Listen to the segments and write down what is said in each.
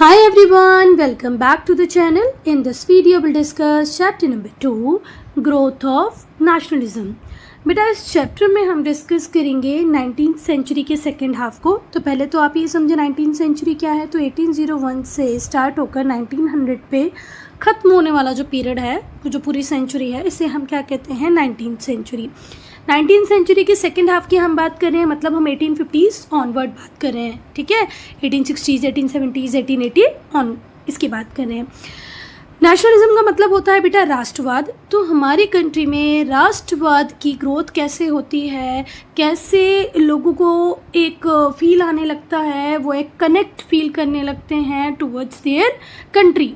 Hi everyone, welcome back to the channel. In this video we'll discuss chapter number 2, growth of nationalism. बेटा इस chapter में हम discuss करेंगे 19th century के second half को। तो पहले तो आप ये समझे 19th सेंचुरी क्या है। तो 1801 से स्टार्ट होकर 1900 पे ख़त्म होने वाला जो पीरियड है, जो पूरी सेंचुरी है, इसे हम क्या कहते हैं 19th सेंचुरी। 19th सेंचुरी के सेकेंड हाफ की हम बात कर रहे हैं, मतलब हम 1850s ऑनवर्ड बात कर रहे हैं, ठीक है। 1860s, 1870s, 1880 ऑन इसकी बात कर रहे हैं। नेशनलिज्म का मतलब होता है बेटा राष्ट्रवाद। तो हमारी कंट्री में राष्ट्रवाद की ग्रोथ कैसे होती है, कैसे लोगों को एक फील आने लगता है, वो एक कनेक्ट फील करने लगते हैं टुवर्ड्स देयर कंट्री,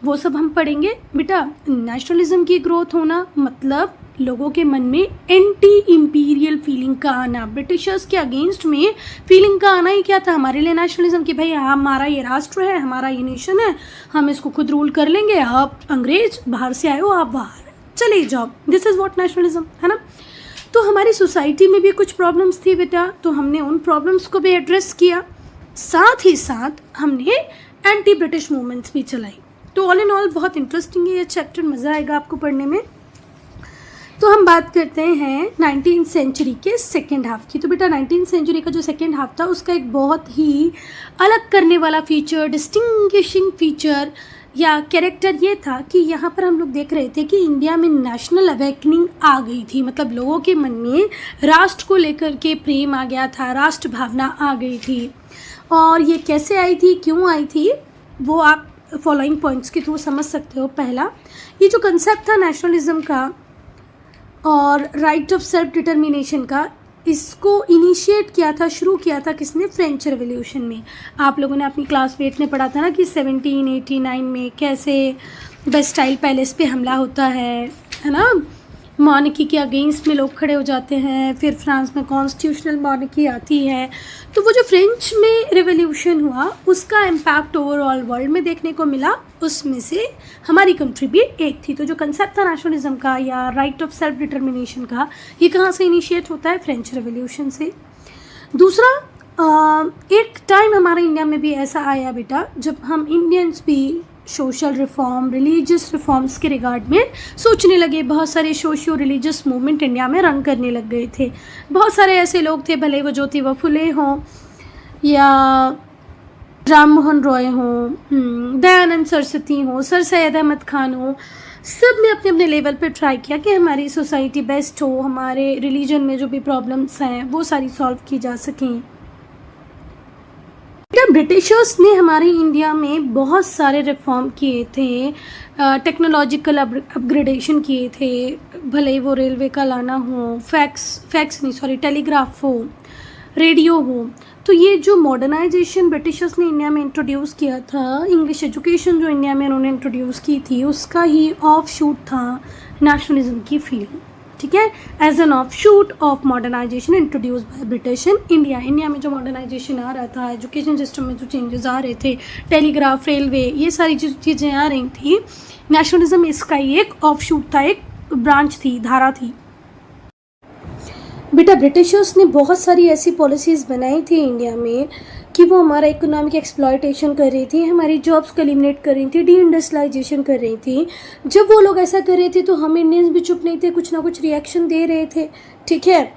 वो सब हम पढ़ेंगे बेटा। नेशनलिज्म की ग्रोथ होना मतलब लोगों के मन में एंटी इंपीरियल फीलिंग का आना, ब्रिटिशर्स के अगेंस्ट में फीलिंग का आना ही क्या था हमारे लिए नेशनलिज्म, कि भाई हमारा ये राष्ट्र है, हमारा ये नेशन है, हम इसको खुद रूल कर लेंगे, आप अंग्रेज बाहर से आए हो, आप बाहर चले जाओ। दिस इज़ व्हाट नेशनलिज्म है ना। तो हमारी सोसाइटी में भी कुछ प्रॉब्लम्स थी बेटा, तो हमने उन प्रॉब्लम्स को भी एड्रेस किया, साथ ही साथ हमने एंटी ब्रिटिश मूवमेंट्स भी चलाई। तो ऑल इन ऑल बहुत इंटरेस्टिंग है ये चैप्टर, मज़ा आएगा आपको पढ़ने में। तो हम बात करते हैं 19th सेंचुरी के सेकेंड हाफ की। तो बेटा 19th सेंचुरी का जो सेकेंड हाफ था उसका एक बहुत ही अलग करने वाला फीचर, डिस्टिंग्विशिंग फीचर या कैरेक्टर ये था कि यहाँ पर हम लोग देख रहे थे कि इंडिया में नेशनल अवेकनिंग आ गई थी, मतलब लोगों के मन में राष्ट्र को लेकर के प्रेम आ गया था, राष्ट्र भावना आ गई थी। और ये कैसे आई थी, क्यों आई थी, वो आप फॉलोइंग पॉइंट्स के थ्रू समझ सकते हो। पहला, ये जो कंसेप्ट था नेशनलिज्म का और राइट ऑफ सेल्फ डिटर्मिनेशन का, इसको इनिशिएट किया था, शुरू किया था किसने, फ्रेंच रेवोल्यूशन में। आप लोगों ने अपनी क्लास 8 में पढ़ा था ना कि 1789 में कैसे बेस्टाइल पैलेस पे हमला होता है ना, मॉर्निकी के अगेंस्ट में लोग खड़े हो जाते हैं, फिर फ्रांस में कॉन्स्टिट्यूशनल मॉर्निकी आती है। तो वो जो फ्रेंच में रेवोल्यूशन हुआ उसका इम्पैक्ट ओवरऑल वर्ल्ड में देखने को मिला, उसमें से हमारी कंट्री भी एक थी। तो जो कंसेप्ट था नेशनलिज्म का या राइट ऑफ सेल्फ डिटर्मिनेशन का, ये कहाँ से इनिशिएट होता है, फ्रेंच रेवोल्यूशन से। दूसरा, एक टाइम हमारे इंडिया में भी ऐसा आया बेटा जब हम इंडियंस भी सोशल रिफॉर्म, रिलीजियस रिफॉर्म्स के रिगार्ड में सोचने लगे। बहुत सारे सोशियो रिलीजियस मूवमेंट इंडिया में रन करने लग गए थे। बहुत सारे ऐसे लोग थे, भले वो ज्योतिबा फुले हों या राम मोहन रॉय हों, दयानंद सरस्वती हों, सर सैयद अहमद खान हो, सब ने अपने अपने लेवल पे ट्राई किया कि हमारी सोसाइटी बेस्ट हो, हमारे रिलीजन में जो भी प्रॉब्लम्स हैं वो सारी सॉल्व की जा सकें। ब्रिटिशर्स ने हमारे इंडिया में बहुत सारे रिफॉर्म किए थे, टेक्नोलॉजिकल अपग्रेडेशन किए थे, भले वो रेलवे का लाना हो, टेलीग्राफ हो, रेडियो हो। तो ये जो मॉडर्नाइजेशन ब्रिटिशर्स ने इंडिया में इंट्रोड्यूस किया था, इंग्लिश एजुकेशन जो इंडिया में उन्होंने इंट्रोड्यूस की थी, उसका ही ऑफ शूट था नेशनलिज्म की फीलिंग, ठीक है। As an offshoot of modernization introduce by British in India. India में जो मॉडर्नाइजेशन आ रहा था, एजुकेशन सिस्टम में जो चेंजेस आ रहे थे, टेलीग्राफ, रेलवे, ये सारी चीज़ें आ रही थी, नेशनलिज्म इसका ही एक ऑफ शूट था, एक ब्रांच थी, धारा थी। बेटा ब्रिटिशर्स ने बहुत सारी ऐसी पॉलिसीज़ बनाई थी इंडिया में कि वो हमारा इकोनॉमिक एक्सप्लॉयटेशन कर रही थी, हमारी जॉब्स को एलिमिनेट कर रही थी, डी इंडस्ट्रियलाइजेशन कर रही थी। जब वो लोग ऐसा कर रहे थे तो हम इंडियंस भी चुप नहीं थे, कुछ ना कुछ रिएक्शन दे रहे थे, ठीक है।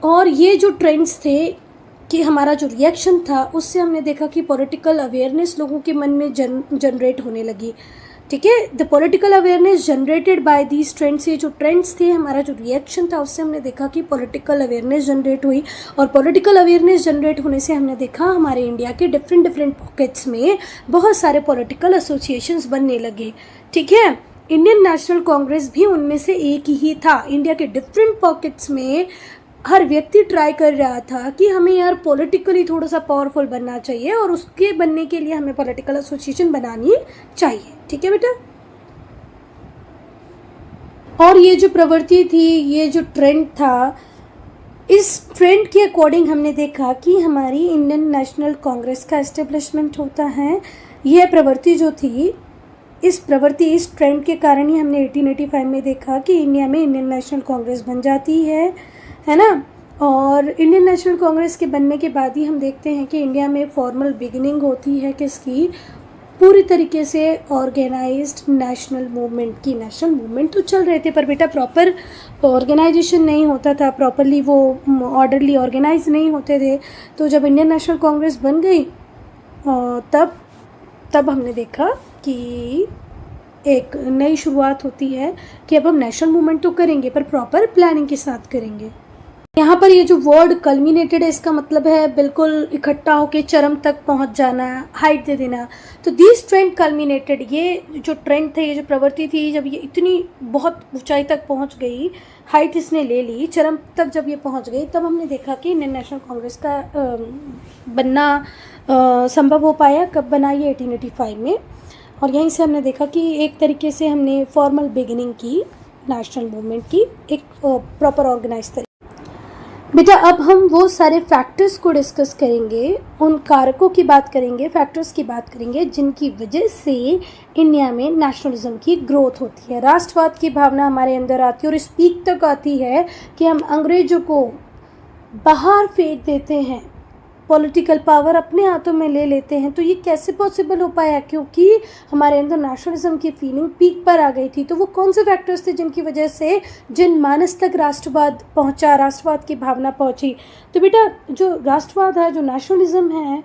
और ये जो ट्रेंड्स थे कि हमारा जो रिएक्शन था, उससे हमने देखा कि पॉलिटिकल अवेयरनेस लोगों के मन में जनरेट होने लगी, ठीक है। The political awareness generated by these trends, ये जो ट्रेंड्स थे, हमारा जो रिएक्शन था, उससे हमने देखा कि पॉलिटिकल अवेयरनेस जनरेट हुई। और पॉलिटिकल अवेयरनेस जनरेट होने से हमने देखा हमारे इंडिया के डिफरेंट पॉकेट्स में बहुत सारे पॉलिटिकल एसोसिएशंस बनने लगे, ठीक है। इंडियन नेशनल कांग्रेस भी उनमें से एक ही था। इंडिया के डिफरेंट पॉकेट्स में हर व्यक्ति ट्राई कर रहा था कि हमें यार पॉलिटिकली थोड़ा सा पावरफुल बनना चाहिए और उसके बनने के लिए हमें पॉलिटिकल एसोसिएशन बनानी चाहिए, ठीक है बेटा। और ये जो प्रवृत्ति थी, ये जो ट्रेंड था, इस ट्रेंड के अकॉर्डिंग हमने देखा कि हमारी इंडियन नेशनल कांग्रेस का एस्टेब्लिशमेंट होता है। यह प्रवृत्ति जो थी, इस ट्रेंड के कारण ही हमने 1885 में देखा कि इंडिया में इंडियन नेशनल कांग्रेस बन जाती है ना। और इंडियन नेशनल कांग्रेस के बनने के बाद ही हम देखते हैं कि इंडिया में फॉर्मल बिगिनिंग होती है किसकी, पूरी तरीके से ऑर्गेनाइज्ड नेशनल मूवमेंट तो चल रहे थे, पर बेटा प्रॉपर ऑर्गेनाइजेशन नहीं होता था, प्रॉपरली वो ऑर्डरली ऑर्गेनाइज नहीं होते थे। तो जब इंडियन नेशनल कांग्रेस बन गई तब हमने देखा कि एक नई शुरुआत होती है कि अब हम नेशनल मूवमेंट तो करेंगे पर प्रॉपर प्लानिंग के साथ करेंगे। यहाँ पर ये जो वर्ड कल्मिनेटेड है, इसका मतलब है बिल्कुल इकट्ठा होकर चरम तक पहुँच जाना, हाइट दे देना। तो दिस ट्रेंड कल्मिनेटेड, ये जो ट्रेंड थे, ये जो प्रवृत्ति थी, जब ये इतनी बहुत ऊंचाई तक पहुँच गई, हाइट इसने ले ली, चरम तक जब ये पहुँच गई, तब हमने देखा कि इंडियन नेशनल कांग्रेस का बनना संभव हो पाया। कब बना? ये 1885 में। और यहीं से हमने देखा कि एक तरीके से हमने फॉर्मल बिगिनिंग की नेशनल मूवमेंट की, एक प्रॉपर ऑर्गेनाइज तरीके। बेटा अब हम वो सारे फैक्टर्स को डिस्कस करेंगे, उन कारकों की बात करेंगे, फैक्टर्स की बात करेंगे जिनकी वजह से इंडिया में नेशनलिज्म की ग्रोथ होती है, राष्ट्रवाद की भावना हमारे अंदर आती है और इस पीक तक आती है कि हम अंग्रेजों को बाहर फेंक देते हैं, पॉलिटिकल पावर अपने हाथों में ले लेते हैं। तो ये कैसे पॉसिबल हो पाया? क्योंकि हमारे अंदर नेशनलिज्म की फीलिंग पीक पर आ गई थी। तो वो कौन से फैक्टर्स थे जिनकी वजह से जिन मानस तक राष्ट्रवाद पहुंचा, राष्ट्रवाद की भावना पहुंची? तो बेटा जो राष्ट्रवाद है, जो नेशनलिज्म है,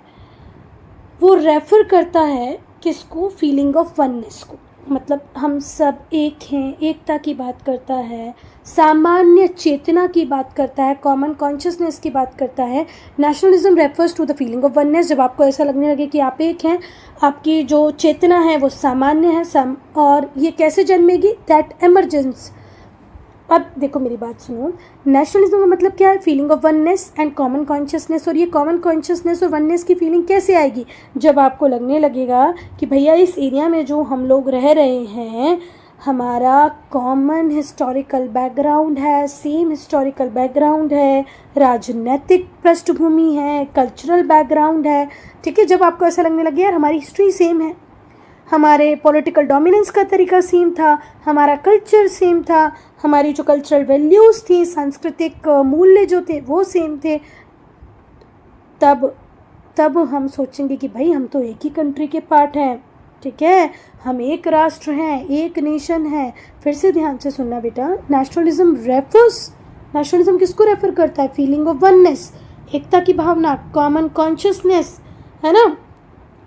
वो रेफर करता है किसको? फीलिंग ऑफ वननेस को। मतलब हम सब एक हैं, एकता की बात करता है, सामान्य चेतना की बात करता है, कॉमन कॉन्शियसनेस की बात करता है। Nationalism refers to the feeling of oneness. जब आपको ऐसा लगने लगे कि आप एक हैं, आपकी जो चेतना है वो सामान्य है, और ये कैसे जन्मेगी? That emergence. अब देखो मेरी बात सुनो, नेशनलिज्म का मतलब क्या है? Feeling of oneness and common consciousness. और ये कॉमन कॉन्शियसनेस और वननेस की फीलिंग कैसे आएगी? जब आपको लगने लगेगा कि भैया इस एरिया में जो हम लोग रह रहे हैं, हमारा कॉमन हिस्टोरिकल बैकग्राउंड है, सेम हिस्टोरिकल बैकग्राउंड है, राजनीतिक पृष्ठभूमि है, कल्चरल बैकग्राउंड है, ठीक है। जब आपको ऐसा लगने लगे यार हमारी हिस्ट्री सेम है, हमारे पॉलिटिकल डोमिनेंस का तरीका सेम था, हमारा कल्चर सेम था, हमारी जो कल्चरल वैल्यूज़ थी, सांस्कृतिक मूल्य जो थे वो सेम थे, तब हम सोचेंगे कि भाई हम तो एक ही कंट्री के पार्ट हैं, ठीक है, हम एक राष्ट्र हैं, एक नेशन है। फिर से ध्यान से सुनना बेटा, नेशनलिज्म किसको रेफर करता है? फीलिंग ऑफ वननेस, एकता की भावना, कॉमन कॉन्शियसनेस, है ना।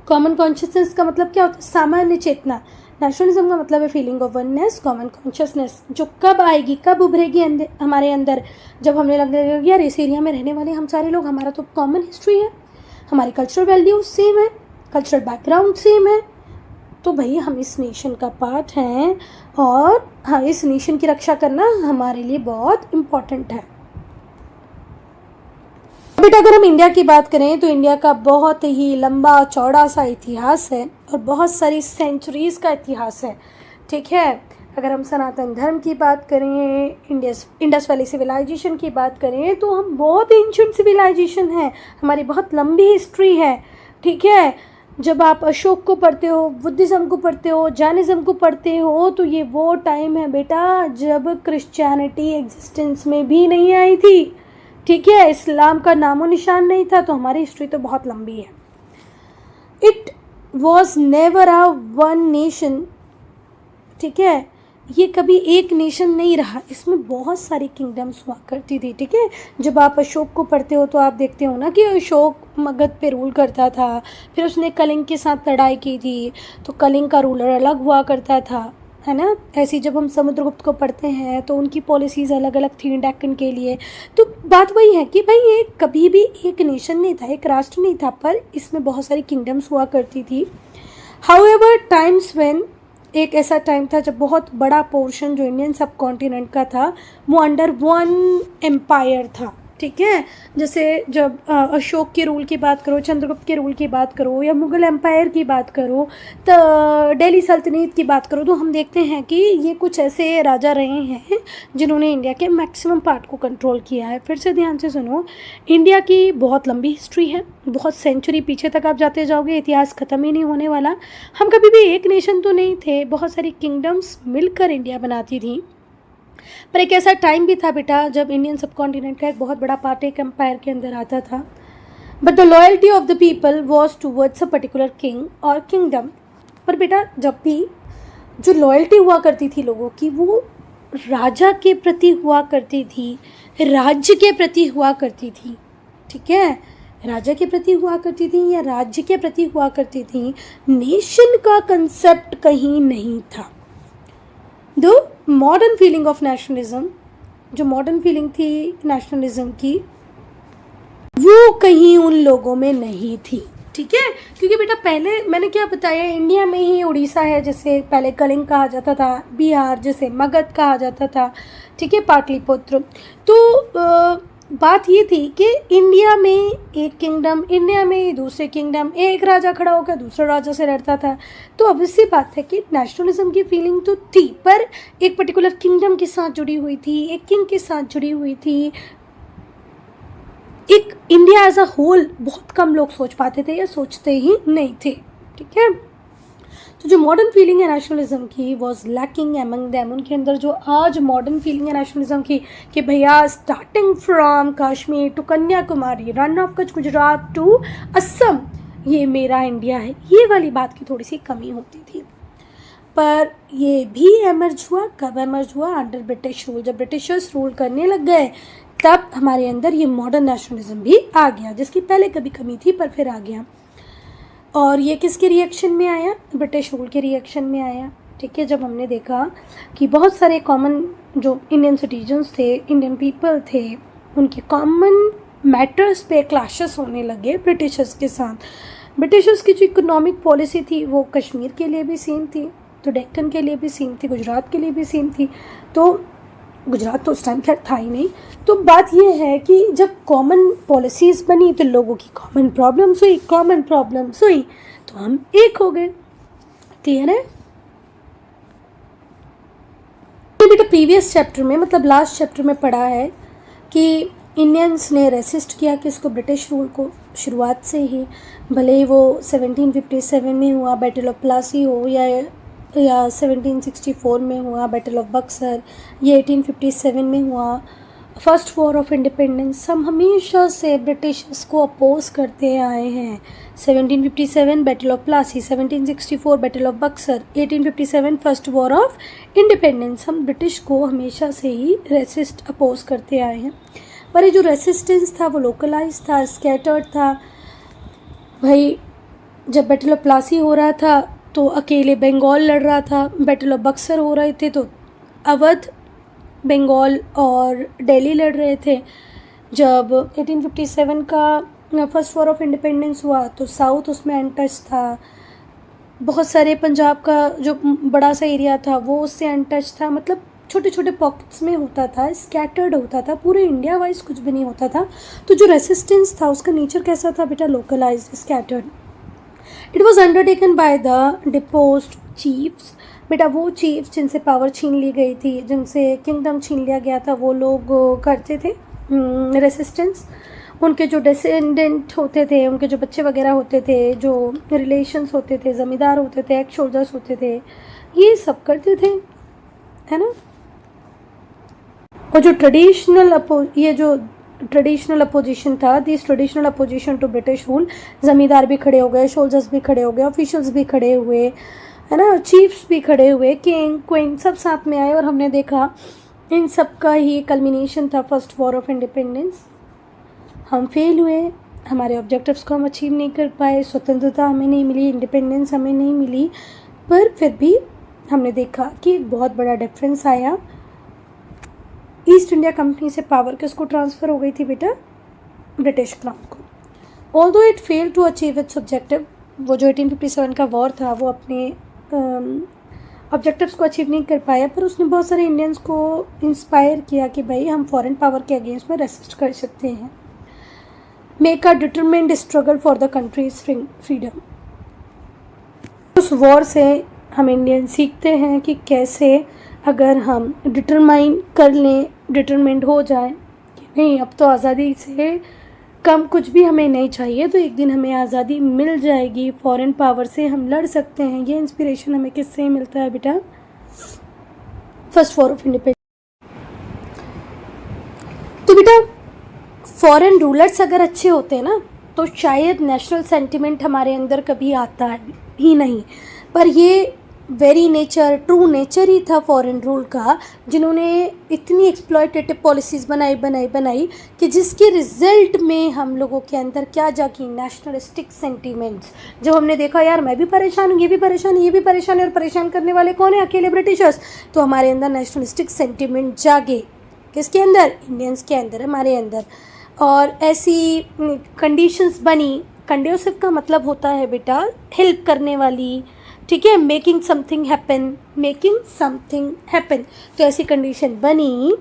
कॉमन कॉन्शियसनेस का मतलब क्या होता है? सामान्य चेतना। नेशनलिज्म का मतलब है feeling of oneness, common consciousness, जो कब आएगी, कब उभरेगी हमारे अंदर? जब हमने लगने लगे यार इस एरिया में रहने वाले हम सारे लोग, हमारा तो कॉमन हिस्ट्री है, हमारी कल्चरल वैल्यूज सेम है, कल्चरल बैकग्राउंड सेम है, तो भाई हम इस नेशन का पार्ट हैं और हाँ, इस नेशन की रक्षा करना हमारे लिए बहुत इम्पोर्टेंट है। बेटा अगर हम इंडिया की बात करें तो इंडिया का बहुत ही लंबा चौड़ा सा इतिहास है और बहुत सारी सेंचुरीज़ का इतिहास है, ठीक है। अगर हम सनातन धर्म की बात करें, इंडस वैली सिविलाइजेशन की बात करें, तो हम बहुत एंशिएंट सिविलाइजेशन है, हमारी बहुत लंबी हिस्ट्री है, ठीक है। जब आप अशोक को पढ़ते हो, बुद्धिज़्म को पढ़ते हो, जैनिज़्म को पढ़ते हो, तो ये वो टाइम है बेटा जब क्रिश्चियनिटी एग्जिस्टेंस में भी नहीं आई थी, ठीक है, इस्लाम का नामो निशान नहीं था। तो हमारी हिस्ट्री तो बहुत लंबी है। It was never a one nation, ठीक है, ये कभी एक नेशन नहीं रहा, इसमें बहुत सारी किंगडम्स हुआ करती थी, ठीक है। जब आप अशोक को पढ़ते हो तो आप देखते हो ना कि अशोक मगध पे रूल करता था, फिर उसने कलिंग के साथ लड़ाई की थी, तो कलिंग का रूलर अलग हुआ करता था, है ना। ऐसे जब हम समुद्रगुप्त को पढ़ते हैं तो उनकी पॉलिसीज़ अलग अलग थी डेक्कन के लिए। तो बात वही है कि भाई ये कभी भी एक नेशन नहीं था, एक राष्ट्र नहीं था, पर इसमें बहुत सारी किंगडम्स हुआ करती थी। हाउएवर टाइम्स व्हेन, एक ऐसा टाइम था जब बहुत बड़ा पोर्शन जो इंडियन सब कॉन्टिनेंट का था वो अंडर वन एम्पायर था, ठीक है। जैसे जब अशोक के रूल की बात करो, चंद्रगुप्त के रूल की बात करो, या मुग़ल एम्पायर की बात करो, तो दिल्ली सल्तनत की बात करो, तो हम देखते हैं कि ये कुछ ऐसे राजा रहे हैं जिन्होंने इंडिया के मैक्सिमम पार्ट को कंट्रोल किया है। फिर से ध्यान से सुनो, इंडिया की बहुत लंबी हिस्ट्री है, बहुत सेंचुरी पीछे तक आप जाते जाओगे, इतिहास ख़त्म ही नहीं होने वाला। हम कभी भी एक नेशन तो नहीं थे, बहुत सारी किंगडम्स मिलकर इंडिया बनाती थी। पर एक ऐसा टाइम भी था बेटा जब इंडियन सब कॉन्टिनेंट का एक बहुत बड़ा पार्ट एक एम्पायर के अंदर आता था। But the loyalty of the people was towards a particular king और किंगडम, पर बेटा जब भी जो लॉयल्टी हुआ करती थी लोगों की, वो राजा के प्रति हुआ करती थी, राज्य के प्रति हुआ करती थी, ठीक है, राजा के प्रति हुआ करती थी या राज्य के प्रति हुआ करती थी। नेशन का कंसेप्ट कहीं नहीं था। The modern feeling of nationalism, जो मॉडर्न फीलिंग थी नेशनलिज्म की, वो कहीं उन लोगों में नहीं थी, ठीक है। क्योंकि बेटा पहले मैंने क्या बताया, इंडिया में ही उड़ीसा है जिसे पहले कलिंग कहा जाता था, बिहार जिसे मगध कहा जाता था, ठीक है, पाटलिपुत्र। तो बात ये थी कि इंडिया में एक किंगडम, इंडिया में दूसरे किंगडम, एक राजा खड़ा होकर दूसरे राजा से लड़ता था। तो ऑब्वियसली बात है कि नेशनलिज्म की फीलिंग तो थी, पर एक पर्टिकुलर किंगडम के साथ जुड़ी हुई थी, एक किंग के साथ जुड़ी हुई थी। एक इंडिया एज अ होल बहुत कम लोग सोच पाते थे या सोचते ही नहीं थे, ठीक है। तो जो मॉडर्न फीलिंग है नेशनलिज्म की वॉज लैकिंग एमंग देम, उनके अंदर जो आज मॉडर्न फीलिंग है नेशनलिज्म की कि भैया starting from Kashmir to Kanyakumari, Rann of Kutch Gujarat to Assam, ये मेरा इंडिया है, ये वाली बात की थोड़ी सी कमी होती थी। पर ये भी एमर्ज हुआ, कब एमर्ज हुआ? Under British rule. जब ब्रिटिशर्स रूल करने लग गए तब हमारे अंदर ये मॉडर्न नेशनलिज्म भी आ गया, जिसकी पहले कभी कमी थी पर फिर आ गया। और ये किसके रिएक्शन में आया? ब्रिटिश रूल के रिएक्शन में आया, ठीक है। जब हमने देखा कि बहुत सारे कॉमन जो इंडियन सिटीजन्स थे, इंडियन पीपल थे, उनके कॉमन मैटर्स पे क्लैशेस होने लगे ब्रिटिशर्स के साथ। ब्रिटिशर्स की जो इकोनॉमिक पॉलिसी थी वो कश्मीर के लिए भी सेम थी, तो डेक्कन के लिए भी सेम थी, गुजरात के लिए भी सेम थी। तो गुजरात तो उस टाइम खैर था ही नहीं। तो बात यह है कि जब कॉमन पॉलिसीज़ बनी तो लोगों की कॉमन प्रॉब्लम्स हुई तो हम एक हो गए। क्लियर है? बेटा प्रीवियस चैप्टर में, मतलब लास्ट चैप्टर में पढ़ा है कि इंडियंस ने रेसिस्ट किया किसको? ब्रिटिश रूल को, शुरुआत से ही। भले ही वो 1757 में हुआ बैटल ऑफ प्लासी हो या 1764 में हुआ बैटल ऑफ बक्सर, ये 1857 में हुआ फर्स्ट वॉर ऑफ इंडिपेंडेंस। हम हमेशा से ब्रिटिश को अपोज करते आए हैं। 1757 battle of Plassey, 1764 battle of Buxar, 1857 first war of independence. हम ब्रिटिश को हमेशा से ही रेसिस्ट अपोज करते आए हैं। पर ये जो रेसिस्टेंस था वो लोकलाइज था, स्कैटर्ड था। भाई जब बैटल ऑफ प्लासी हो रहा था तो अकेले बंगाल लड़ रहा था, बैटल ऑफ बक्सर हो रहे थे तो अवध, बंगाल और दिल्ली लड़ रहे थे। जब 1857 का फर्स्ट वॉर ऑफ इंडिपेंडेंस हुआ तो साउथ उसमें अनटच था, बहुत सारे पंजाब का जो बड़ा सा एरिया था वो उससे अनटच था। मतलब छोटे छोटे पॉकेट्स में होता था, स्कैटर्ड होता था, पूरे इंडिया वाइज कुछ भी नहीं होता था। तो जो रेसिस्टेंस था उसका नेचर कैसा था बेटा? Localised, scattered. It was undertaken by the deposed chiefs. बेटा वो चीफ्स जिनसे पावर छीन ली गई थी, जिनसे किंगडम छीन लिया गया था, वो लोग करते थे रेसिस्टेंस। उनके जो डिसेंडेंट होते थे, उनके जो बच्चे वगैरह होते थे, जो रिलेशंस होते थे, ज़मींदार होते थे, एक्स सोल्जर्स होते थे, ये सब करते थे, है ना। और जो ट्रेडिशनल अपोजिशन था, this traditional opposition to British rule, ज़मींदार भी खड़े हो गए, सोल्जर्स भी खड़े हो गए, ऑफिशियल्स भी खड़े हुए, है ना, चीफ्स भी खड़े हुए, किंग क्वीन सब साथ में आए। और हमने देखा इन सब का ही कल्मिनेशन था फर्स्ट वॉर ऑफ इंडिपेंडेंस। हम फेल हुए, हमारे ऑब्जेक्टिव्स को हम अचीव नहीं कर पाए, स्वतंत्रता हमें नहीं मिली, इंडिपेंडेंस हमें नहीं मिली। पर फिर भी हमने देखा कि एक बहुत बड़ा डिफरेंस आया। ईस्ट इंडिया कंपनी से पावर किसको ट्रांसफ़र हो गई थी बेटा? ब्रिटिश क्राउन को। Although it fail to achieve its objective, वो जो 1857 का वॉर था वो अपने ऑब्जेक्टिव्स को अचीव नहीं कर पाया, पर उसने बहुत सारे इंडियंस को इंस्पायर किया कि भाई हम फॉरेन पावर के अगेंस्ट में रेसिस्ट कर सकते हैं। Make a determined struggle for the countries freedom. उस वॉर से हम इंडियन सीखते हैं कि कैसे अगर हम डिटरमाइन कर लें, डिटरमिन्ड हो जाए कि नहीं अब तो आज़ादी से कम कुछ भी हमें नहीं चाहिए, तो एक दिन हमें आज़ादी मिल जाएगी, फॉरेन पावर से हम लड़ सकते हैं। ये इंस्पिरेशन हमें किससे मिलता है बेटा? First war of independence. तो बेटा फॉरेन रूलर्स अगर अच्छे होते हैं ना तो शायद नेशनल सेंटिमेंट हमारे अंदर कभी आता ही नहीं। पर ये वेरी नेचर, ट्रू नेचर ही था फॉरेन रूल का, जिन्होंने इतनी एक्सप्लॉयटेटिव पॉलिसीज़ बनाई कि जिसके रिजल्ट में हम लोगों के अंदर क्या जागी, नेशनलिस्टिक सेंटीमेंट्स। जब हमने देखा यार मैं भी परेशान हूँ, ये भी परेशान है, ये भी परेशान है, और परेशान करने वाले कौन है? अकेले ब्रिटिशर्स। तो हमारे अंदर नेशनलिस्टिक सेंटीमेंट जागे, किसके अंदर? इंडियंस के अंदर, हमारे अंदर। और ऐसी कंडीशंस बनी। कंड्यूसिव का मतलब होता है बेटा हेल्प करने वाली, ठीक है, मेकिंग समथिंग हैपन। तो ऐसी कंडीशन बनी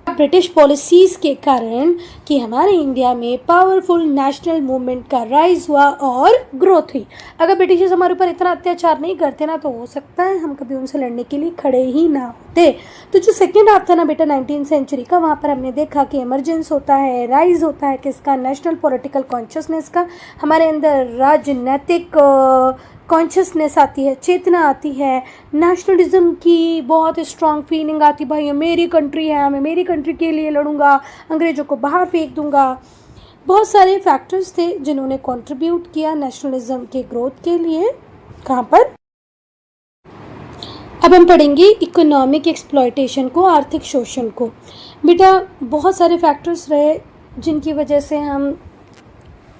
ब्रिटिश पॉलिसीज़ के कारण कि हमारे इंडिया में पावरफुल नेशनल मूवमेंट का राइज हुआ और ग्रोथ हुई। अगर ब्रिटिशर्स हमारे ऊपर इतना अत्याचार नहीं करते ना, तो हो सकता है हम कभी उनसे लड़ने के लिए खड़े ही ना होते। तो जो सेकेंड हाफ था ना बेटा 19th सेंचुरी का, वहाँ पर हमने देखा कि इमरजेंस होता है, राइज होता है किसका? नेशनल पॉलिटिकल कॉन्शियसनेस का। हमारे अंदर राजनीतिक कॉन्शियसनेस आती है, चेतना आती है, नेशनलिज्म की बहुत स्ट्रॉन्ग फीलिंग आती, भाई मेरी कंट्री है, मैं मेरी कंट्री के लिए लड़ूंगा, अंग्रेज़ों को बाहर फेंक दूंगा। बहुत सारे फैक्टर्स थे जिन्होंने कंट्रीब्यूट किया नेशनलिज्म के ग्रोथ के लिए। कहाँ पर? अब हम पढ़ेंगे इकोनॉमिक एक्सप्लॉयटेशन को, आर्थिक शोषण को। बेटा बहुत सारे फैक्टर्स रहे जिनकी वजह से हम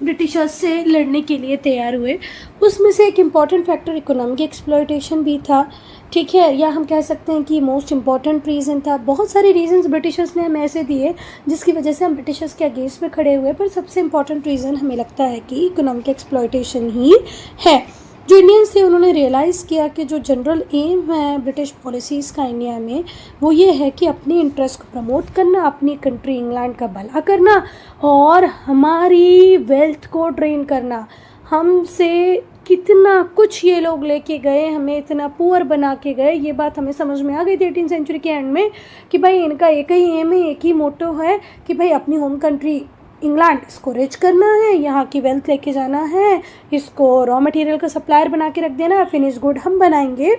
ब्रिटिशर्स से लड़ने के लिए तैयार हुए। उसमें से एक इम्पॉर्टेंट फैक्टर इकोनॉमिक एक्सप्लॉयटेशन भी था, ठीक है, या हम कह सकते हैं कि मोस्ट इम्पॉर्टेंट रीज़न था। बहुत सारे रीजंस ब्रिटिशर्स ने हमें ऐसे दिए जिसकी वजह से हम ब्रिटिशर्स के अगेंस्ट में खड़े हुए, पर सबसे इम्पॉर्टेंट रीज़न हमें लगता है कि इकोनॉमिक एक्सप्लॉयटेशन ही है। जो इंडियंस थे उन्होंने रियलाइज़ किया कि जो जनरल एम है ब्रिटिश पॉलिसीज़ का इंडिया में, वो ये है कि अपने इंटरेस्ट को प्रमोट करना, अपनी कंट्री इंग्लैंड का भला करना और हमारी वेल्थ को ड्रेन करना। हमसे कितना कुछ ये लोग लेके गए, हमें इतना पुअर बना के गए। ये बात हमें समझ में आ गई थी 18th सेंचुरी के एंड में कि भाई इनका एक ही एम है, एक ही मोटो है कि भाई अपनी होम कंट्री इंग्लैंड इसको रिच करना है, यहाँ की वेल्थ लेके जाना है, इसको रॉ मटेरियल का सप्लायर बना के रख देना, फिनिश गुड हम बनाएंगे।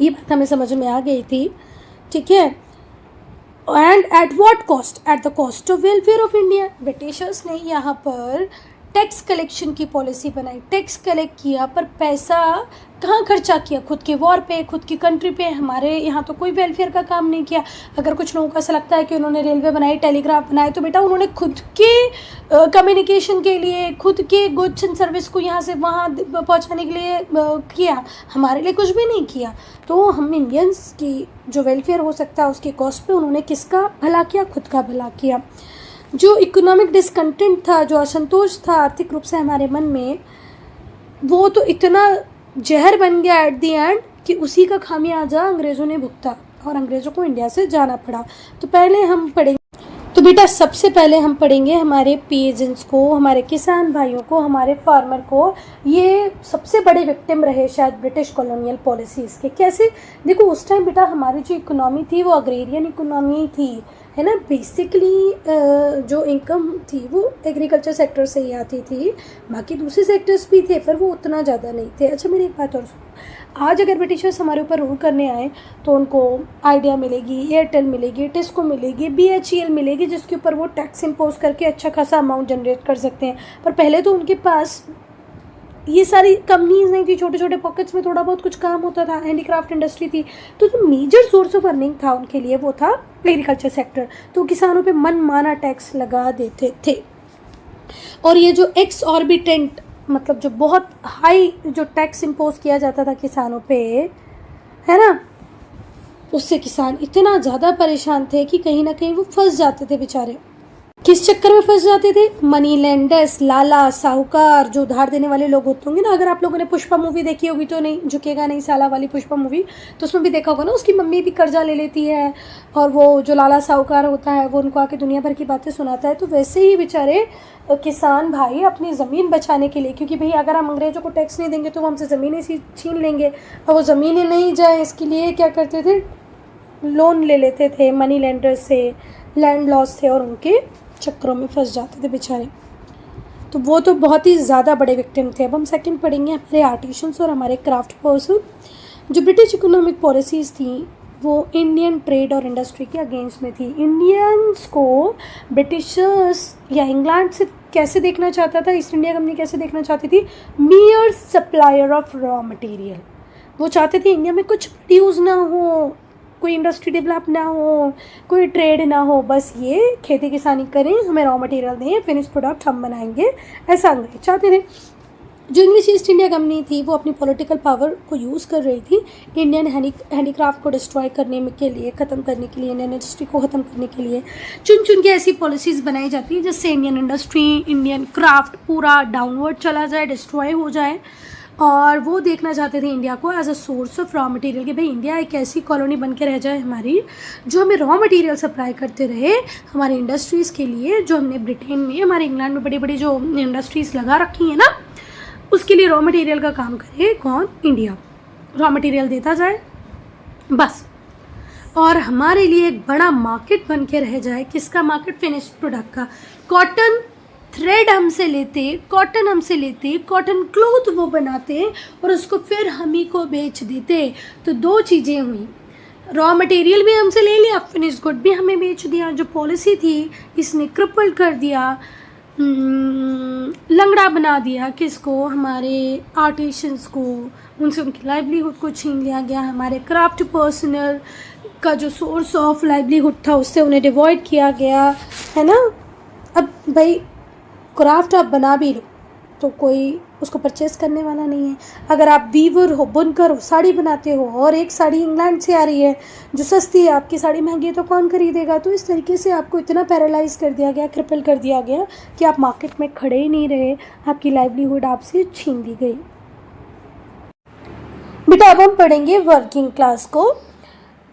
ये बात हमें समझ में आ गई थी, ठीक है। And at what cost? At the cost of welfare of India. Britishers ने यहाँ पर टैक्स कलेक्शन की पॉलिसी बनाई, टैक्स कलेक्ट किया, पर पैसा कहाँ खर्चा किया? खुद के वॉर पे, खुद की कंट्री पे। हमारे यहाँ तो कोई वेलफेयर का काम नहीं किया। अगर कुछ लोगों को ऐसा लगता है कि उन्होंने रेलवे बनाई, टेलीग्राफ बनाए, तो बेटा उन्होंने खुद के कम्युनिकेशन के लिए, खुद के गुड्स एंड सर्विस को यहाँ से वहाँ पहुँचाने के लिए किया, हमारे लिए कुछ भी नहीं किया। तो हम इंडियंस की जो वेलफेयर हो सकता है उसके कॉस्ट पे उन्होंने किसका भला किया? खुद का भला किया। जो इकोनॉमिक डिसकंटेंट था, जो असंतोष था आर्थिक रूप से हमारे मन में, वो तो इतना जहर बन गया एट दी एंड कि उसी का खामियाजा अंग्रेज़ों ने भुगता और अंग्रेज़ों को इंडिया से जाना पड़ा। तो पहले हम पढ़ेंगे, तो बेटा सबसे पहले हम पढ़ेंगे हमारे पीजेंट्स को, हमारे किसान भाइयों को, हमारे फार्मर को। ये सबसे बड़े विक्टिम रहे शायद ब्रिटिश कॉलोनियल पॉलिसीज़ के। कैसे? देखो उस टाइम बेटा हमारी जो इकोनॉमी थी वो अग्रेरियन इकोनॉमी थी, है ना। बेसिकली जो इनकम थी वो एग्रीकल्चर सेक्टर से ही आती थी, बाकी दूसरे सेक्टर्स भी थे पर वो उतना ज़्यादा नहीं थे। अच्छा मेरी एक बात और सुनो, आज अगर ब्रिटिशर्स हमारे ऊपर रूल करने आए तो उनको आइडिया मिलेगी, एयरटेल मिलेगी, टिस्को मिलेगी, BHEL मिलेगी, जिसके ऊपर वो टैक्स इम्पोज करके अच्छा खासा अमाउंट जनरेट कर सकते हैं। पर पहले तो उनके पास ये सारी कंपनीज नहीं थी, छोटे छोटे पॉकेट्स में थोड़ा बहुत कुछ काम होता था, हैंडीक्राफ्ट इंडस्ट्री थी। तो जो मेजर सोर्स ऑफ अर्निंग था उनके लिए वो था एग्रीकल्चर सेक्टर। तो किसानों पे मन माना टैक्स लगा देते थे। और ये जो एक्सऑर्बिटेंट, मतलब जो बहुत हाई जो टैक्स इम्पोज किया जाता था किसानों पे, है ना, उससे किसान इतना ज़्यादा परेशान थे कि कहीं ना कहीं वो फंस जाते थे बेचारे। किस चक्कर में फंस जाते थे? मनी लेंडर्स, लाला, साहूकार, जो उधार देने वाले लोग होते होंगे ना। अगर आप लोगों ने पुष्पा मूवी देखी होगी तो नहीं झुकेगा नहीं साला वाली पुष्पा मूवी, तो उसमें भी देखा होगा ना, उसकी मम्मी भी कर्जा ले लेती है और वो जो लाला साहूकार होता है वो उनको आके दुनिया भर की बातें सुनाता है। तो वैसे ही बेचारे किसान भाई अपनी ज़मीन बचाने के लिए, क्योंकि भाई अगर हम अंग्रेज़ों को टैक्स नहीं देंगे तो वो हमसे ज़मीनें छीन लेंगे, और वो ज़मीनें नहीं जाए इसके लिए क्या करते थे? लोन ले लेते थे मनी लेंडर्स से, लैंड लॉस थे और उनके चक्करों में फंस जाते थे बेचारे। तो वो तो बहुत ही ज़्यादा बड़े विक्टिम थे। अब हम सेकंड पढ़ेंगे हमारे आर्टिशंस और हमारे क्राफ्ट पर्सन। जो ब्रिटिश इकोनॉमिक पॉलिसीज़ थी वो इंडियन ट्रेड और इंडस्ट्री के अगेंस्ट में थी। इंडियंस को ब्रिटिशर्स या इंग्लैंड से कैसे देखना चाहता था, ईस्ट इंडिया कंपनी कैसे देखना चाहती थी, मियर सप्लायर ऑफ रॉ मटेरियल। वो चाहते थे इंडिया में कुछ प्रोड्यूस ना हो, कोई इंडस्ट्री डेवलप ना हो, कोई ट्रेड ना हो, बस ये खेती किसानी करें, हमें रॉ मटेरियल दें, फिनिश प्रोडक्ट हम बनाएंगे, ऐसा अंग्रेज चाहते थे। जो इंग्लिश ईस्ट इंडिया कंपनी थी वो अपनी पॉलिटिकल पावर को यूज़ कर रही थी इंडियन हैंडीक्राफ्ट को डिस्ट्रॉय करने के लिए, ख़त्म करने के लिए, इंडियन इंडस्ट्री को ख़त्म करने के लिए चुन चुन के ऐसी पॉलिसीज़ बनाई जाती है जिससे इंडियन इंडस्ट्री, इंडियन क्राफ्ट पूरा डाउनवर्ड चला जाए, डिस्ट्रॉय हो जाए। और वो देखना चाहते थे इंडिया को as a source of raw material, कि भाई इंडिया एक ऐसी कॉलोनी बन के रह जाए हमारी जो हमें रॉ मटेरियल सप्लाई करते रहे हमारी इंडस्ट्रीज़ के लिए, जो हमने ब्रिटेन में, हमारे इंग्लैंड में बड़ी बड़ी जो इंडस्ट्रीज़ लगा रखी हैं ना, उसके लिए रॉ मटेरियल का काम करे कौन, इंडिया। रॉ मटेरियल देता जाए बस, और हमारे लिए एक बड़ा मार्केट बन के रह जाए। किसका मार्केट, फिनिश्ड प्रोडक्ट का। कॉटन थ्रेड हमसे लेते, कॉटन क्लॉथ वो बनाते और उसको फिर हम ही को बेच देते। तो दो चीज़ें हुई, रॉ मटेरियल भी हमसे ले लिया, फिनिश्ड गुड भी हमें बेच दिया। जो पॉलिसी थी इसने क्रिपल कर दिया, लंगड़ा बना दिया किसको, हमारे आर्टिशंस को, उनसे उनकी लाइवलीहुड को छीन लिया गया। हमारे क्राफ्ट पर्सनल का जो सोर्स ऑफ लाइवलीहुड था उससे उन्हें डिवॉइड किया गया, है ना। अब भाई क्राफ्ट आप बना भी लो तो कोई उसको परचेस करने वाला नहीं है। अगर आप वीवर हो, बुनकर हो, साड़ी बनाते हो और एक साड़ी इंग्लैंड से आ रही है जो सस्ती है, आपकी साड़ी महंगी है, तो कौन खरीदेगा। तो इस तरीके से आपको इतना पैरालाइज कर दिया गया, क्रिपल कर दिया गया कि आप मार्केट में खड़े ही नहीं रहे, आपकी लाइवलीहुड आपसे छीन दी गई। बेटा अब हम पढ़ेंगे वर्किंग क्लास को।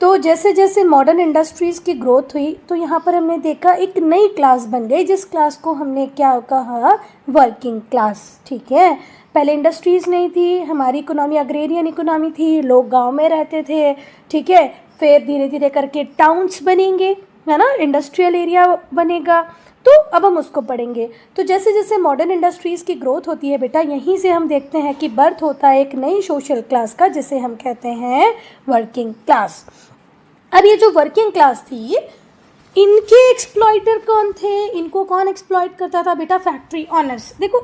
तो जैसे जैसे मॉडर्न इंडस्ट्रीज़ की ग्रोथ हुई तो यहाँ पर हमने देखा एक नई क्लास बन गई, जिस क्लास को हमने क्या कहा, वर्किंग क्लास। ठीक है, पहले इंडस्ट्रीज़ नहीं थी, हमारी इकोनॉमी अग्रेरियन इकोनॉमी थी, लोग गांव में रहते थे। ठीक है, फिर धीरे धीरे करके टाउन्स बनेंगे, है ना, इंडस्ट्रियल एरिया बनेगा। तो अब हम उसको पढ़ेंगे। तो जैसे जैसे मॉडर्न इंडस्ट्रीज़ की ग्रोथ होती है बेटा, यहीं से हम देखते हैं कि बर्थ होता है एक नई सोशल क्लास का, जिसे हम कहते हैं वर्किंग क्लास। अब ये जो वर्किंग क्लास थी, इनके एक्सप्लॉइटर कौन थे, इनको कौन एक्सप्लॉइट करता था बेटा, फैक्ट्री ऑनर्स। देखो,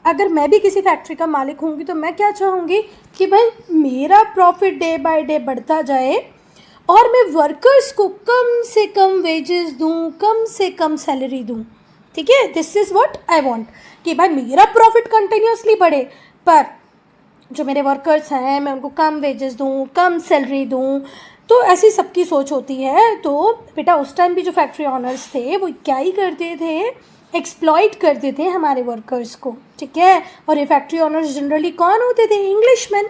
अगर मैं भी किसी फैक्ट्री का मालिक होंगी तो मैं क्या चाहूँगी कि भाई मेरा प्रॉफिट डे बाय डे बढ़ता जाए और मैं वर्कर्स को कम से कम वेजेस दूं, कम से कम सैलरी दूं। ठीक है, this is what I want, कि भाई मेरा प्रॉफिट कंटिन्यूसली बढ़े, पर जो मेरे वर्कर्स हैं मैं उनको कम वेजेस दूं, कम सैलरी दूं। तो ऐसी सबकी सोच होती है। तो बेटा उस टाइम भी जो फैक्ट्री ऑनर्स थे वो क्या ही करते थे, एक्सप्लॉइट करते थे हमारे वर्कर्स को। ठीक है, और ये फैक्ट्री ऑनर्स जनरली कौन होते थे, इंग्लिशमैन।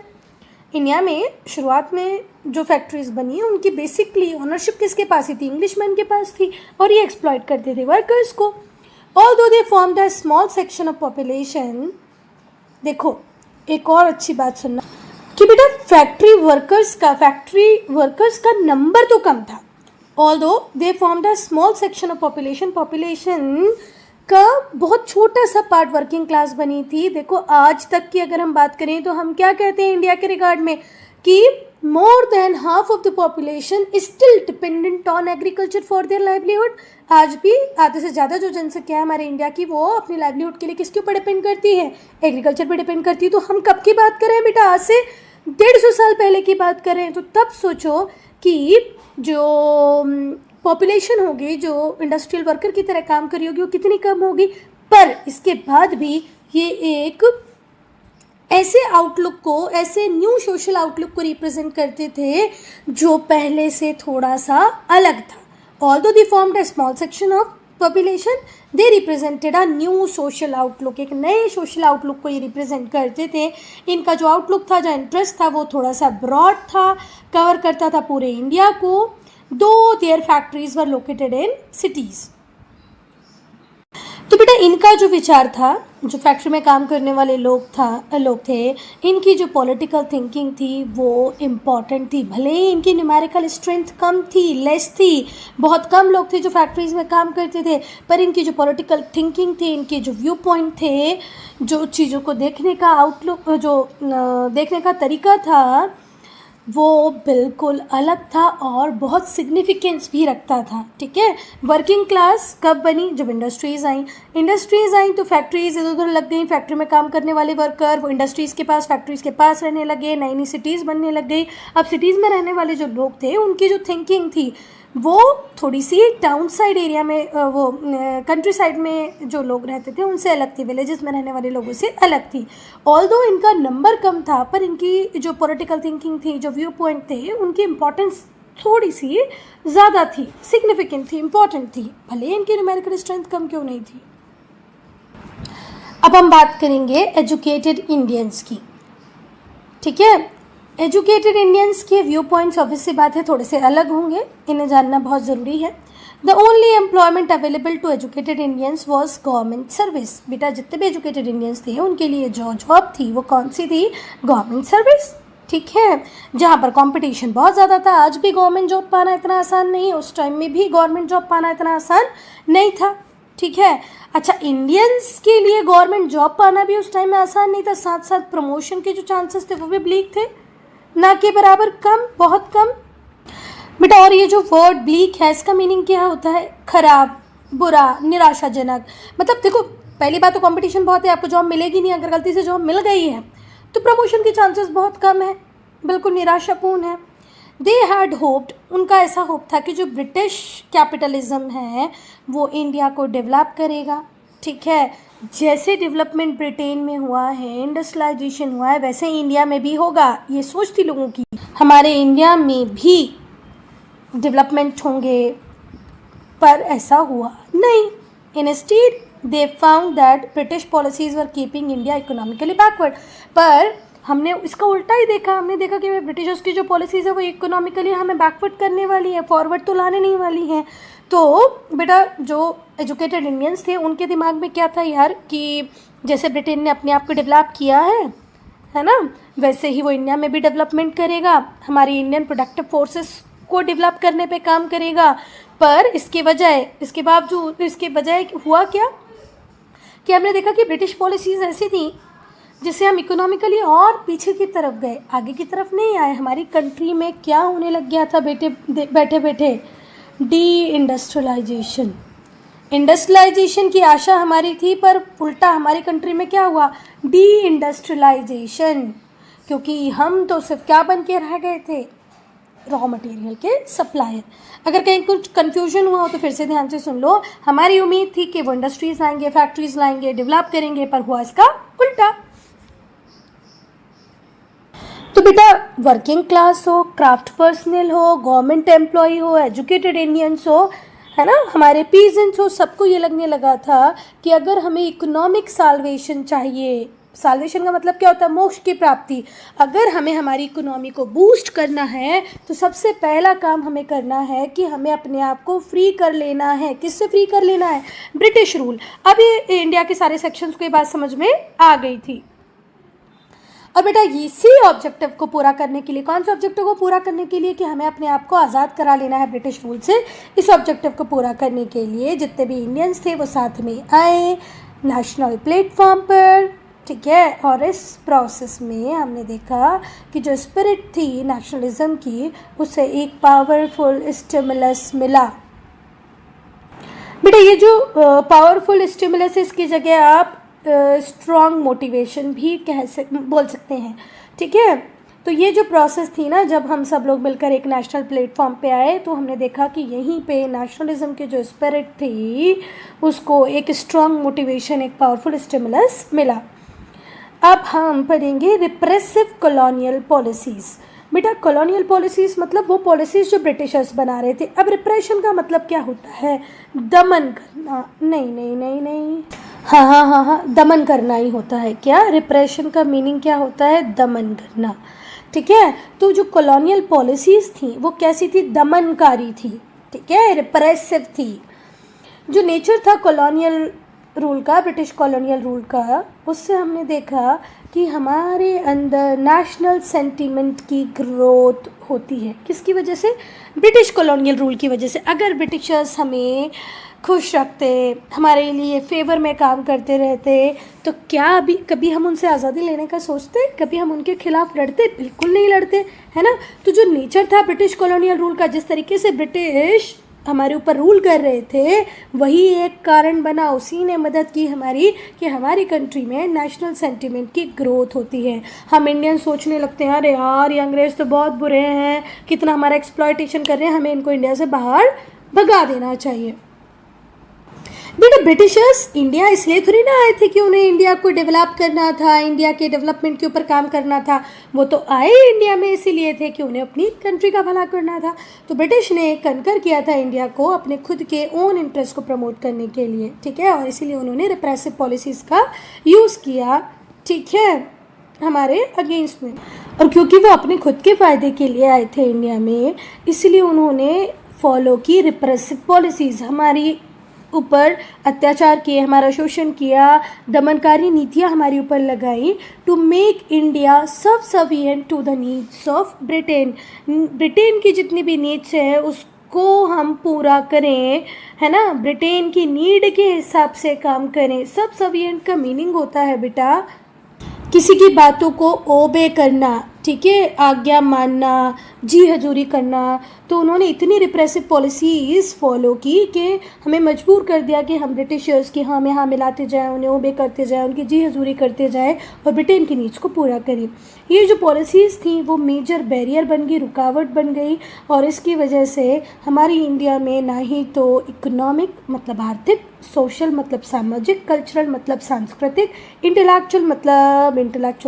इंडिया में शुरुआत में जो फैक्ट्रीज बनी है उनकी बेसिकली ऑनरशिप किसके पास ही थी, इंग्लिशमैन के पास थी, और ये एक्सप्लॉइट करते थे वर्कर्स को। Although they formed a small section of population. देखो एक और अच्छी बात सुनना कि बेटा फैक्ट्री वर्कर्स का नंबर तो कम था, although they formed a small section of population का बहुत छोटा सा पार्ट वर्किंग क्लास बनी थी। देखो आज तक की अगर हम बात करें तो हम क्या कहते हैं इंडिया के रिगार्ड में कि more than half of the population is still dependent on agriculture for their livelihood. आज भी आधे से ज़्यादा जो जनसंख्या है हमारे इंडिया की वो अपनी लाइवलीहुड के लिए किसके ऊपर डिपेंड करती है, एग्रीकल्चर पर डिपेंड करती है। तो हम कब की बात करें बेटा, आज से 150 साल पहले की बात करें। तो तब सोचो कि जो पॉपुलेशन होगी जो इंडस्ट्रियल वर्कर की तरह काम कर रही होगी वो कितनी कम होगी। पर इसके बाद भी ये एक ऐसे आउटलुक को, ऐसे न्यू सोशल आउटलुक को रिप्रेजेंट करते थे जो पहले से थोड़ा सा अलग था। Although they formed a small section of population, they represented a new social outlook. एक नए सोशल आउटलुक को ये रिप्रेजेंट करते थे। इनका जो आउटलुक था, जो इंटरेस्ट था, वो थोड़ा सा ब्रॉड था, कवर करता था पूरे इंडिया को। Though their factories were located in cities. तो बेटा इनका जो विचार था, जो फैक्ट्री में काम करने वाले लोग थे, इनकी जो पॉलिटिकल थिंकिंग थी वो इम्पॉर्टेंट थी। भले ही इनकी न्यूमेरिकल स्ट्रेंथ कम थी, लेस थी, बहुत कम लोग थे जो फैक्ट्रीज में काम करते थे, पर इनकी जो पॉलिटिकल थिंकिंग थी, इनके जो व्यू पॉइंट थे, जो चीज़ों को देखने का आउटलुक, जो देखने का तरीका था, वो बिल्कुल अलग था और बहुत सिग्निफिकेंस भी रखता था। ठीक है, वर्किंग क्लास कब बनी? जब इंडस्ट्रीज़ आई तो फैक्ट्रीज इधर उधर लग गई, फैक्ट्री में काम करने वाले वर्कर वो इंडस्ट्रीज़ के पास, फैक्ट्रीज़ के पास रहने लगे, नई नई सिटीज़ बनने लग गई। अब सिटीज़ में रहने वाले जो लोग थे उनकी जो थिंकिंग थी वो थोड़ी सी टाउन साइड एरिया में, वो कंट्री साइड में जो लोग रहते थे उनसे अलग थी, विलेजेस में रहने वाले लोगों से अलग थी। ऑल्दो इनका नंबर कम था पर इनकी जो पॉलिटिकल थिंकिंग थी, जो व्यू पॉइंट थे, उनकी इम्पोर्टेंस थोड़ी सी ज़्यादा थी, सिग्निफिकेंट थी, इम्पॉर्टेंट थी, भले इनकी न्यूमेरिकल स्ट्रेंथ कम क्यों नहीं थी। अब हम बात करेंगे एजुकेटेड इंडियंस की। ठीक है, एजुकेटेड इंडियंस के व्यू पॉइंट्स ऑब्वियस सी बात है थोड़े से अलग होंगे, इन्हें जानना बहुत ज़रूरी है। The only employment available to educated Indians was government service. बेटा जितने भी एजुकेटेड इंडियंस थे उनके लिए जो जॉब थी वो कौन सी थी? Government service. ठीक है, जहाँ पर कंपटीशन बहुत ज़्यादा था। आज भी गवर्नमेंट जॉब पाना इतना आसान नहीं है, उस टाइम में भी गवर्नमेंट जॉब पाना इतना आसान नहीं था। ठीक है, अच्छा, इंडियंस के लिए गवर्नमेंट जॉब पाना भी उस टाइम में आसान नहीं था, साथ साथ प्रमोशन के जो चांसेस थे वो भी ब्लीक थे, ना के बराबर कम, बहुत कम। बेटा और ये जो वर्ड ब्लीक है इसका मीनिंग क्या होता है? खराब, बुरा, निराशाजनक। मतलब देखो, पहली बात तो कंपटीशन बहुत है, आपको जॉब मिलेगी नहीं। अगर गलती से जॉब मिल गई है तो प्रमोशन के चांसेस बहुत कम है, बिल्कुल निराशापूर्ण है। दे हैड होप्ड, उनका ऐसा होप था कि जो ब्रिटिश कैपिटलिज्म है वो इंडिया को डेवलप करेगा। ठीक है, जैसे डेवलपमेंट ब्रिटेन में हुआ है, इंडस्ट्रियलाइजेशन हुआ है, वैसे इंडिया में भी होगा। ये सोच थी लोगों की, हमारे इंडिया में भी डेवलपमेंट होंगे, पर ऐसा हुआ नहीं। Instead they found that British policies were keeping India economically backward. पर हमने इसका उल्टा ही देखा, हमने देखा कि ब्रिटिशर्स की जो पॉलिसीज़ है वो इकोनॉमिकली हमें बैकवर्ड करने वाली है, फॉरवर्ड तो लाने नहीं वाली हैं। तो बेटा जो एजुकेटेड इंडियंस थे उनके दिमाग में क्या था यार, कि जैसे ब्रिटेन ने अपने आप को डेवलप किया है ना, वैसे ही वो इंडिया में भी डेवलपमेंट करेगा, हमारी इंडियन प्रोडक्टिव फोर्सेस को डेवलप करने पे काम करेगा। पर इसके बजाय हुआ क्या कि हमने देखा कि ब्रिटिश पॉलिसीज़ ऐसी थी जिससे हम इकोनॉमिकली और पीछे की तरफ गए, आगे की तरफ नहीं आए। हमारी कंट्री में क्या होने लग गया था बैठे बैठे? डी इंडस्ट्रियलाइजेशन की आशा हमारी थी, पर उल्टा हमारी कंट्री में क्या हुआ? Deindustrialization. क्योंकि हम तो सिर्फ क्या बन के रह गए थे? रॉ मटेरियल के सप्लायर। अगर कहीं कुछ कन्फ्यूजन हुआ हो तो फिर से ध्यान से सुन लो। हमारी उम्मीद थी कि वो इंडस्ट्रीज लाएंगे, फैक्ट्रीज लाएंगे, डेवलप करेंगे, पर हुआ इसका उल्टा। तो बेटा वर्किंग क्लास हो, क्राफ्ट पर्सनल हो, गवर्नमेंट एम्प्लॉय हो, एजुकेटेड इंडियंस हो, है ना, हमारे पीजेंट्स हो, सबको ये लगने लगा था कि अगर हमें इकोनॉमिक साल्वेशन चाहिए, साल्वेशन का मतलब क्या होता है? मोक्ष की प्राप्ति। अगर हमें हमारी इकोनॉमी को बूस्ट करना है तो सबसे पहला काम हमें करना है कि हमें अपने आप को फ्री कर लेना है। किससे फ्री कर लेना है? British rule. अब ये इंडिया के सारे सेक्शंस को ये बात समझ में आ गई थी। और बेटा इसी ऑब्जेक्टिव को पूरा करने के लिए, कौन से ऑब्जेक्टिव को पूरा करने के लिए? कि हमें अपने आप को आज़ाद करा लेना है ब्रिटिश रूल से। इस ऑब्जेक्टिव को पूरा करने के लिए जितने भी इंडियंस थे वो साथ में आए नेशनल प्लेटफॉर्म पर। ठीक है, और इस प्रोसेस में हमने देखा कि जो स्पिरिट थी नेशनलिज्म की, उसे एक पावरफुल स्टिमुलस मिला। बेटा ये जो पावरफुल स्टिमुलस है, इसकी जगह आप स्ट्रॉन्ग मोटिवेशन भी बोल सकते हैं। ठीक है, तो ये जो प्रोसेस थी ना, जब हम सब लोग मिलकर एक नेशनल प्लेटफॉर्म पे आए तो हमने देखा कि यहीं पे नेशनलिज्म की जो स्पिरिट थी उसको एक स्ट्रॉन्ग मोटिवेशन, एक पावरफुल स्टिमुलस मिला। अब हम पढ़ेंगे रिप्रेसिव कॉलोनियल पॉलिसीज़। बेटा कॉलोनियल पॉलिसीज़ मतलब वो पॉलिसीज़ जो ब्रिटिशर्स बना रहे थे। अब रिप्रेशन का मतलब क्या होता है? दमन करना। नहीं, हाँ, दमन करना ही होता है। क्या रिप्रेशन का मीनिंग क्या होता है? दमन करना। ठीक है, तो जो कॉलोनियल पॉलिसीज़ थी वो कैसी थी? दमनकारी थी। ठीक है, रिप्रेसिव थी। जो नेचर था कॉलोनियल रूल का, ब्रिटिश कॉलोनियल रूल का, उससे हमने देखा कि हमारे अंदर नेशनल सेंटिमेंट की ग्रोथ होती है। किसकी वजह से? ब्रिटिश कॉलोनियल रूल की वजह से। अगर ब्रिटिशर्स हमें खुश रखते, हमारे लिए फेवर में काम करते रहते, तो क्या अभी कभी हम उनसे आज़ादी लेने का सोचते? कभी हम उनके खिलाफ लड़ते? बिल्कुल नहीं लड़ते, है ना। तो जो नेचर था ब्रिटिश कॉलोनियल रूल का, जिस तरीके से ब्रिटिश हमारे ऊपर रूल कर रहे थे, वही एक कारण बना, उसी ने मदद की हमारी कि हमारी कंट्री में नेशनल सेंटिमेंट की ग्रोथ होती है। हम इंडियन सोचने लगते हैं अरे यार ये अंग्रेज़ तो बहुत बुरे हैं, कितना हमारा एक्सप्लॉयटेशन कर रहे हैं, हमें इनको इंडिया से बाहर भगा देना चाहिए। बेटा ब्रिटिशर्स इंडिया इसलिए थोड़ी ना आए थे कि उन्हें इंडिया को डेवलप करना था, इंडिया के डेवलपमेंट के ऊपर काम करना था। वो तो आए इंडिया में इसीलिए थे कि उन्हें अपनी कंट्री का भला करना था। तो ब्रिटिश ने कनकर किया था इंडिया को अपने खुद के ओन इंटरेस्ट को प्रमोट करने के लिए, ठीक है। और इसीलिए उन्होंने रिप्रेसिव पॉलिसीज़ का यूज़ किया, ठीक है, हमारे अगेंस्ट में। और क्योंकि वो अपने खुद के फ़ायदे के लिए आए थे इंडिया में, इसलिए उन्होंने फॉलो की रिप्रेसिव पॉलिसीज़, हमारी ऊपर अत्याचार किए, हमारा शोषण किया, दमनकारी नीतियाँ हमारे ऊपर लगाई, to make India subservient to the needs of Britain. Britain की जितनी भी नीड्स है उसको हम पूरा करें, है ना, ब्रिटेन की नीड के हिसाब से काम करें। सबसर्विएंट का मीनिंग होता है बेटा किसी की बातों को ओबे करना, ठीक है, आज्ञा मानना, जी हजूरी करना। तो उन्होंने इतनी रिप्रेसिव पॉलिसीज़ फॉलो की कि हमें मजबूर कर दिया कि हम ब्रिटिशर्स की हमें हाँ मिलाते जाएं, उन्हें ओबे करते जाएं, उनकी जी हजूरी करते जाएं और ब्रिटेन की नीड्स को पूरा करें। ये जो पॉलिसीज़ थी वो मेजर बैरियर बन गई, रुकावट बन गई। और इसकी वजह से हमारी इंडिया में ना ही तो इकोनॉमिक मतलब आर्थिक, सोशल मतलब सामाजिक, कल्चरल मतलब सांस्कृतिक, इंटेलेक्चुअल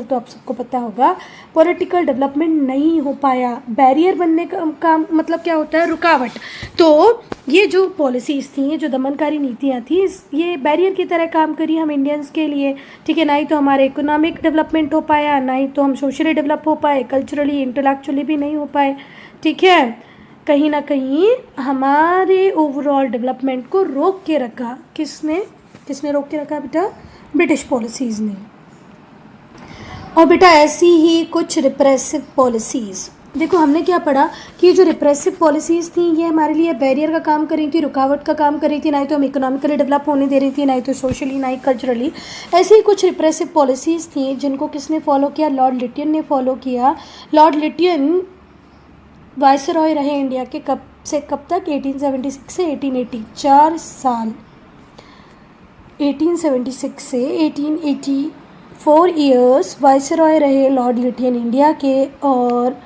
तो आप सबको पता होगा, पॉलिटिकल डेवलपमेंट नहीं हो पाया। बैरियर बनने का मतलब क्या होता है? रुकावट। तो ये जो पॉलिसीज़ थी, ये जो दमनकारी नीतियाँ थी, ये बैरियर की तरह काम करी हम इंडियंस के लिए, ठीक है। ना ही तो हमारे इकोनॉमिक डेवलपमेंट हो पाया, ना ही तो हम सोशली डेवलप हो पाए, कल्चरली इंटेलेक्चुअली भी नहीं हो पाए, ठीक है। कहीं ना कहीं हमारे ओवरऑल डेवलपमेंट को रोक के रखा। किसने रोक के रखा बेटा? ब्रिटिश पॉलिसीज़ ने। और बेटा ऐसी ही कुछ रिप्रेसिव पॉलिसीज़, देखो हमने क्या पढ़ा कि ये जो रिप्रेसिव पॉलिसीज़ थी ये हमारे लिए बैरियर का काम कर रही थी, रुकावट का काम कर रही थी, ना ही तो हम इकोनॉमिकली डेवलप होने दे रही थी, ना ही तो सोशली, ना ही कल्चरली। ऐसी ही कुछ रिप्रेसिव पॉलिसीज़ थी जिनको किसने फॉलो किया? लॉर्ड लिटियन ने फॉलो किया। लॉर्ड लिटियन वायसरॉय रहे इंडिया के कब से कब तक? 1876 से 1880, 4 साल। 1876 से 1884 ईयर्स वायसरॉय रहे लॉर्ड लिटियन इंडिया के। और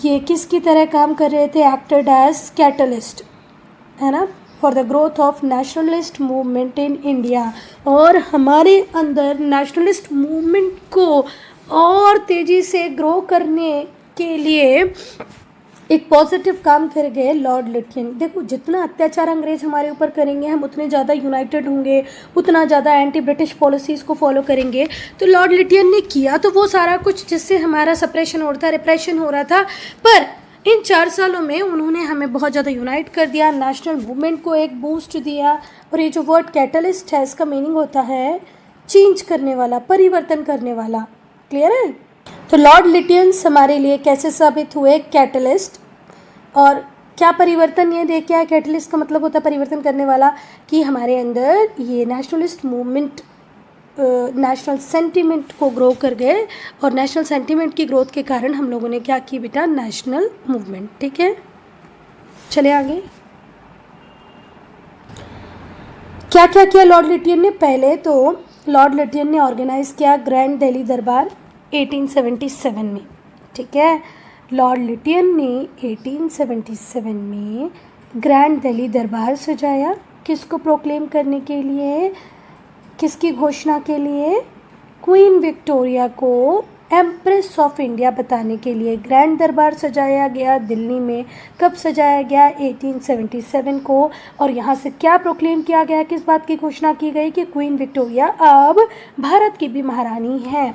ये किसकी तरह काम कर रहे थे? एक्टेड एज कैटलिस्ट, है ना, for the growth of nationalist movement in India. और हमारे अंदर नेशनलिस्ट मूवमेंट को और तेज़ी से ग्रो करने के लिए एक पॉजिटिव काम कर गए लॉर्ड लिटियन। देखो जितना अत्याचार अंग्रेज हमारे ऊपर करेंगे हम उतने ज़्यादा यूनाइटेड होंगे, उतना ज़्यादा एंटी ब्रिटिश पॉलिसीज़ को फॉलो करेंगे। तो लॉर्ड लिटियन ने किया तो वो सारा कुछ जिससे हमारा सप्रेशन हो रहा था, रिप्रेशन हो रहा था, पर इन 4 सालों में उन्होंने हमें बहुत ज़्यादा यूनाइट कर दिया, नेशनल मूवमेंट को एक बूस्ट दिया। और ये जो वर्ड कैटलिस्ट है इसका मीनिंग होता है चेंज करने वाला, परिवर्तन करने वाला। क्लियर है? तो लॉर्ड लिटियंस हमारे लिए कैसे साबित हुए? कैटलिस्ट। और क्या परिवर्तन ये देखिए क्या है? कैटलिस्ट का मतलब होता है परिवर्तन करने वाला, कि हमारे अंदर ये नेशनलिस्ट मूवमेंट, नेशनल सेंटिमेंट को ग्रो कर गए। और नेशनल सेंटिमेंट की ग्रोथ के कारण हम लोगों ने क्या की बेटा? नेशनल मूवमेंट, ठीक है। चले आगे। क्या क्या किया लॉर्ड लिटियन ने? पहले तो लॉर्ड लिटियन ने ऑर्गेनाइज किया ग्रैंड दिल्ली दरबार 1877 में, ठीक है। लॉर्ड लिटियन ने 1877 में ग्रैंड दिल्ली दरबार सजाया। किसको प्रोक्लेम करने के लिए? किसकी घोषणा के लिए? क्वीन विक्टोरिया को एम्प्रेस ऑफ इंडिया बताने के लिए ग्रैंड दरबार सजाया गया दिल्ली में। कब सजाया गया? 1877 को। और यहाँ से क्या प्रोक्लेम किया गया? किस बात की घोषणा की गई कि क्वीन विक्टोरिया अब भारत की भी महारानी है।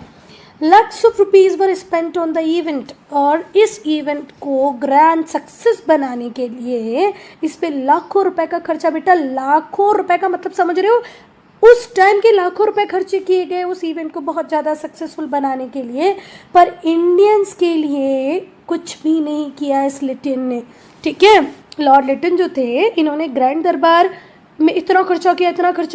Lakhs of rupees were spent on the event. और इस इवेंट को ग्रैंड सक्सेस बनाने के लिए इस पे लाखों रुपए का खर्चा बेटा, लाखों रुपए का मतलब समझ रहे हो? उस टाइम के लाखों रुपए खर्चे किए गए उस इवेंट को बहुत ज़्यादा सक्सेसफुल बनाने के लिए, पर इंडियंस के लिए कुछ भी नहीं किया इस लिटिन ने। ठीक है, लॉर्ड लिटन जो थे, इन्होंने ग्रैंड दरबार में इतना खर्चा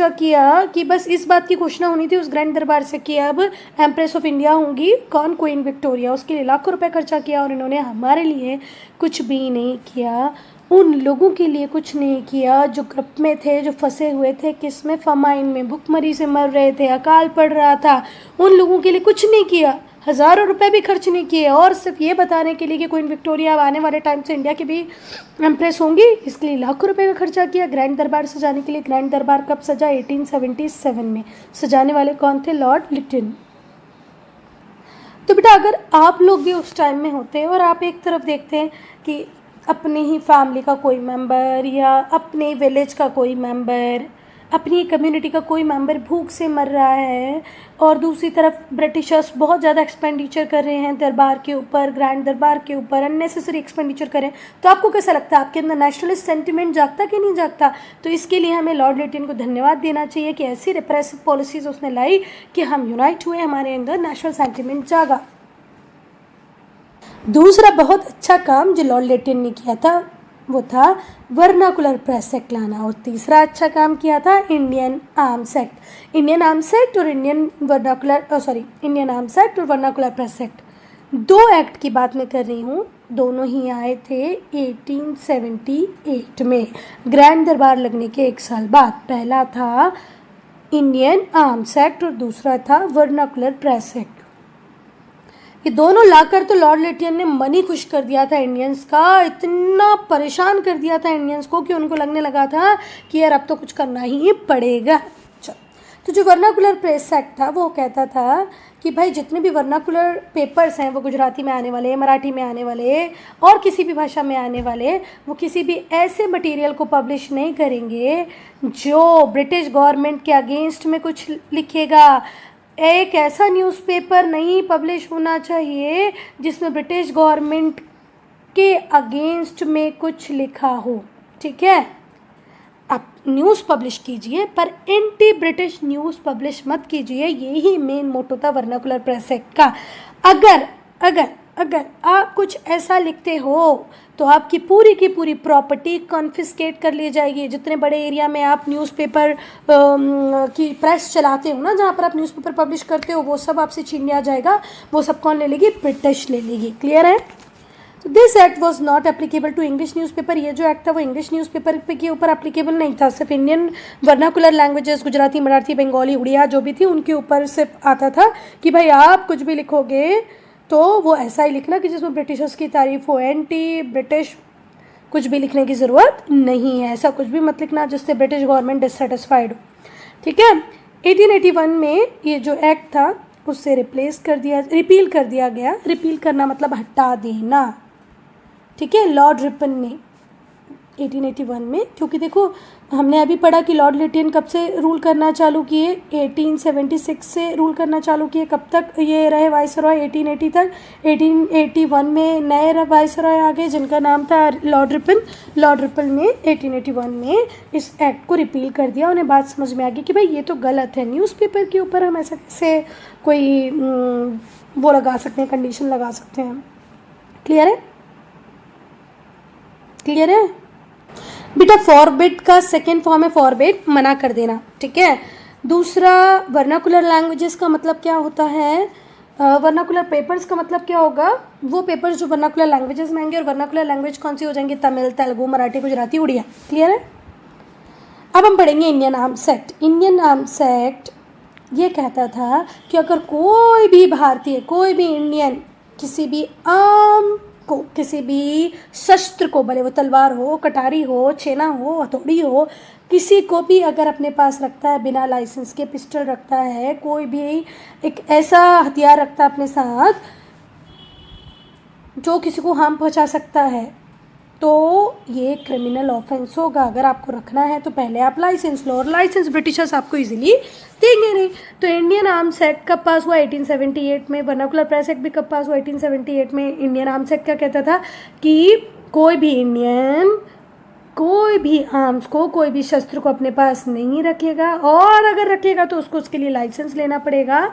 किया कि बस इस बात की घोषणा होनी थी उस ग्रैंड दरबार से कि अब एम्प्रेस ऑफ इंडिया होंगी कौन, क्वीन विक्टोरिया। उसके लिए लाखों रुपए खर्चा किया और इन्होंने हमारे लिए कुछ भी नहीं किया, उन लोगों के लिए कुछ नहीं किया जो ग्रुप में थे, जो फंसे हुए थे किस में, फमाइन में, भुखमरी से मर रहे थे, अकाल पड़ रहा था, उन लोगों के लिए कुछ नहीं किया, हज़ारों रुपए भी खर्च नहीं किए, और सिर्फ ये बताने के लिए कि क्वीन विक्टोरिया आने वाले टाइम से इंडिया की भी एम्प्रेस होंगी, इसके लिए लाखों रुपए का खर्चा किया ग्रैंड दरबार सजाने के लिए। ग्रैंड दरबार कब सजा? 1877 में। सजाने वाले कौन थे? लॉर्ड लिटन। तो बेटा अगर आप लोग भी उस टाइम में होते और आप एक तरफ देखते हैं कि अपनी ही फैमिली का कोई मेंबर या अपने विलेज का कोई मेंबर, अपनी कम्युनिटी का कोई मेंबर भूख से मर रहा है, और दूसरी तरफ ब्रिटिशर्स बहुत ज़्यादा एक्सपेंडिचर कर रहे हैं दरबार के ऊपर, ग्रैंड दरबार के ऊपर अननेसेसरी एक्सपेंडिचर करें, तो आपको कैसा लगता है? आपके अंदर नेशनलिस्ट सेंटिमेंट जागता कि नहीं जागता? तो इसके लिए हमें लॉर्ड लिटन को धन्यवाद देना चाहिए कि ऐसी रिप्रेसिव पॉलिसीज़ उसने लाई कि हम यूनाइट हुए, हमारे अंदर नेशनल सेंटिमेंट जागा। दूसरा बहुत अच्छा काम जो लॉर्ड लिटन ने किया था वो था वर्नाकुलर प्रेस एक्ट लाना, और तीसरा अच्छा काम किया था Indian arms act. Indian arms act और इंडियन आर्म्स एक्ट और वर्नाकुलर प्रेस एक्ट, दो एक्ट की बात मैं कर रही हूँ, दोनों ही आए थे 1878 में, ग्रैंड दरबार लगने के एक साल बाद। पहला था इंडियन आर्म्स एक्ट और दूसरा था वर्नाकुलर प्रेस एक्ट। ये दोनों लाकर तो लॉर्ड लिटन ने मन ही खुश कर दिया था इंडियंस का, इतना परेशान कर दिया था इंडियंस को कि उनको लगने लगा था कि यार अब तो कुछ करना ही पड़ेगा। चलो, तो जो वर्नाकुलर प्रेस एक्ट था वो कहता था कि भाई जितने भी वर्नाकुलर पेपर्स हैं वो गुजराती में आने वाले, मराठी में आने वाले और किसी भी भाषा में आने वाले, वो किसी भी ऐसे मटेरियल को पब्लिश नहीं करेंगे जो ब्रिटिश गवर्नमेंट के अगेंस्ट में कुछ लिखेगा। एक ऐसा न्यूज़पेपर नहीं पब्लिश होना चाहिए जिसमें ब्रिटिश गवर्नमेंट के अगेंस्ट में कुछ लिखा हो। ठीक है, आप न्यूज़ पब्लिश कीजिए पर एंटी ब्रिटिश न्यूज़ पब्लिश मत कीजिए, यही मेन मोटो था वर्नाकुलर प्रेस एक्ट का। अगर आप कुछ ऐसा लिखते हो तो आपकी पूरी की पूरी प्रॉपर्टी कॉन्फिस्केट कर ली जाएगी। जितने बड़े एरिया में आप न्यूज़पेपर की प्रेस चलाते हो ना, जहाँ पर आप न्यूज़पेपर पब्लिश करते हो, वो सब आपसे छीन लिया जाएगा। वो सब कौन ले लेगी? ब्रिटिश ले लेगी। क्लियर है? तो this act was not applicable to English newspaper. ये जो एक्ट था वो इंग्लिश न्यूज़पेपर के ऊपर एप्लीकेबल नहीं था, सिर्फ Indian vernacular languages, Gujarati, Marathi, Bengali, Oriya जो भी थी उनके ऊपर सिर्फ आता था कि भाई आप कुछ भी लिखोगे तो वो ऐसा ही लिखना कि जिसमें ब्रिटिशर्स की तारीफ हो, एंटी ब्रिटिश कुछ भी लिखने की ज़रूरत नहीं है। ऐसा कुछ भी मत लिखना जिससे ब्रिटिश गवर्नमेंट डिससेटिस्फाइड हो। ठीक है, 1881 में ये जो एक्ट था उससे रिपील कर दिया गया। रिपील करना मतलब हटा देना। ठीक है, लॉर्ड रिपन ने 1881 में, क्योंकि देखो हमने अभी पढ़ा कि लॉर्ड लिटन कब से रूल करना चालू किए, 1876 से रूल करना चालू किए। कब तक ये रहे वाइसरॉय? 1880 तक। 1881 में नए वाइसरॉय आ गए जिनका नाम था लॉर्ड रिपन। लॉर्ड रिपन ने 1881 में इस एक्ट को रिपील कर दिया। उन्हें बात समझ में आ गई कि भाई ये तो गलत है, न्यूज़पेपर के ऊपर हम ऐसा कैसे कोई वो लगा सकते हैं, कंडीशन लगा सकते हैं। क्लियर है? क्लियर है बेटा? फॉरबिड का सेकेंड फॉर्म है फॉरबिड, मना कर देना। ठीक है, दूसरा वर्नाकुलर लैंग्वेजेस का मतलब क्या होता है? वर्नाकुलर पेपर्स का मतलब क्या होगा? वो पेपर्स जो वर्नाकुलर लैंग्वेजेस में आएंगे, और वर्नाकुलर लैंग्वेज कौन सी हो जाएंगी? तमिल, तेलुगु, मराठी, गुजराती, उड़िया। क्लियर है? अब हम पढ़ेंगे Indian arms act. Indian arms act ये कहता था कि अगर कोई भी भारतीय, कोई भी इंडियन किसी भी आर्म को, किसी भी शस्त्र को, भले वो तलवार हो, कटारी हो, छेना हो, हथौड़ी हो, किसी को भी अगर अपने पास रखता है बिना लाइसेंस के, पिस्टल रखता है, कोई भी एक ऐसा हथियार रखता है अपने साथ जो किसी को हार्म पहुंचा सकता है, तो ये क्रिमिनल ऑफेंस होगा। अगर आपको रखना है तो पहले आप लाइसेंस लो, और लाइसेंस ब्रिटिशर्स आपको इजीली देंगे नहीं। तो इंडियन आर्म्स एक्ट कब पास हुआ? 1878 में। वर्नाकुलर प्रेस एक्ट भी कब पास हुआ? 1878 में। इंडियन आर्म्स एक्ट क्या कहता था कि कोई भी इंडियन कोई भी आर्म्स को, कोई भी शस्त्र को अपने पास नहीं रखेगा, और अगर रखेगा तो उसको उसके लिए लाइसेंस लेना पड़ेगा,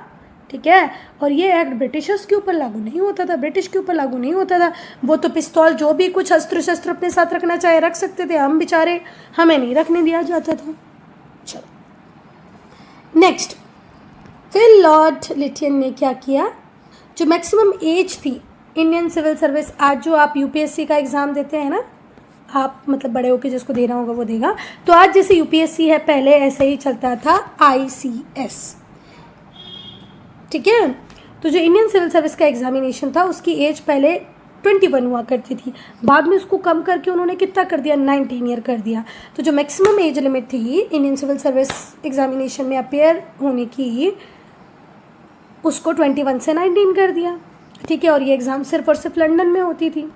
ठीक है। और ये एक्ट ब्रिटिशर्स के ऊपर लागू नहीं होता था, ब्रिटिश के ऊपर लागू नहीं होता था। वो तो पिस्तौल, जो भी कुछ अस्त्र शस्त्र अपने साथ रखना चाहे रख सकते थे, हम बेचारे, हमें नहीं रखने दिया जाता था। चलो नेक्स्ट, फिर लॉर्ड लिटियन ने क्या किया, जो मैक्सिमम एज थी इंडियन सिविल सर्विस, आज जो आप यूपीएससी का एग्ज़ाम देते हैं ना, आप मतलब बड़े होकर जिसको देना होगा वो देगा, तो आज जैसे यूपीएससी है, पहले ऐसे ही चलता था आईसीएस, ठीक है। तो जो इंडियन सिविल सर्विस का एग्जामिनेशन था उसकी एज पहले 21 हुआ करती थी, बाद में उसको कम करके उन्होंने कितना कर दिया, 19 ईयर कर दिया। तो जो मैक्सिमम एज लिमिट थी इंडियन सिविल सर्विस एग्जामिनेशन में अपेयर होने की, उसको 21 से 19 कर दिया, ठीक है। और ये एग्ज़ाम सिर्फ और सिर्फ लंदन में होती थी,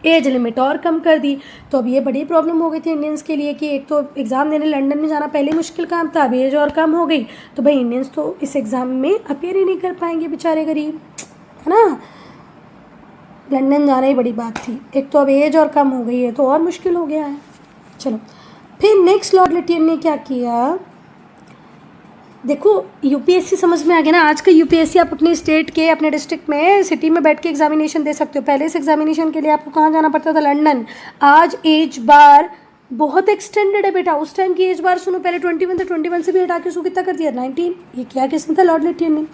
एज लिमिट और कम कर दी। तो अब ये बड़ी प्रॉब्लम हो गई थी इंडियंस के लिए कि एक तो एग्ज़ाम देने लंदन में जाना पहले मुश्किल काम था, अब एज और कम हो गई, तो भाई इंडियंस तो इस एग्ज़ाम में अपेयर ही नहीं कर पाएंगे, बेचारे गरीब, है ना। लंदन जाना ही बड़ी बात थी, एक तो अब एज और कम हो गई है तो और मुश्किल हो गया है। चलो फिर नेक्स्ट लॉर्ड लिटियन ने क्या किया, देखो यूपीएससी समझ में आ गया ना। आज का यूपीएससी आप अपने स्टेट के, अपने डिस्ट्रिक्ट में, सिटी में बैठ के एग्जामिनेशन दे सकते हो। पहले इस एग्जामिनेशन के लिए आपको कहाँ जाना पड़ता था, लंदन। आज एज बार बहुत एक्सटेंडेड है बेटा, उस टाइम की एज बार सुनो, पहले 21 था, 21 से भी हटा के उसको कितना कर दिया, 19। ये क्या किसने था, लॉर्ड लिटियन ने।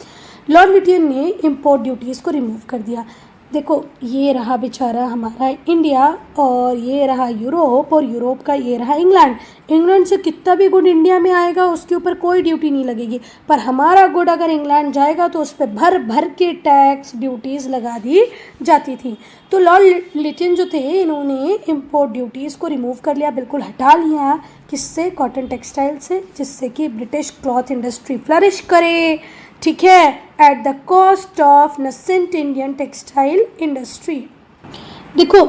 लॉर्ड लिटियन ने इम्पोर्ट ड्यूटीज़ को रिमूव कर दिया। देखो ये रहा बेचारा हमारा इंडिया, और ये रहा यूरोप, और यूरोप का ये रहा इंग्लैंड। इंग्लैंड से कितना भी गुड इंडिया में आएगा उसके ऊपर कोई ड्यूटी नहीं लगेगी, पर हमारा गुड अगर इंग्लैंड जाएगा तो उस पर भर भर के टैक्स ड्यूटीज़ लगा दी जाती थी। तो लॉर्ड लिटियन जो थे, इन्होंने इम्पोर्ट ड्यूटीज़ को रिमूव कर लिया, बिल्कुल हटा लिया। किससे, कॉटन टेक्सटाइल से, जिससे कि ब्रिटिश क्लॉथ इंडस्ट्री फ्लरिश करे, ठीक है, at the cost of nascent Indian textile industry. देखो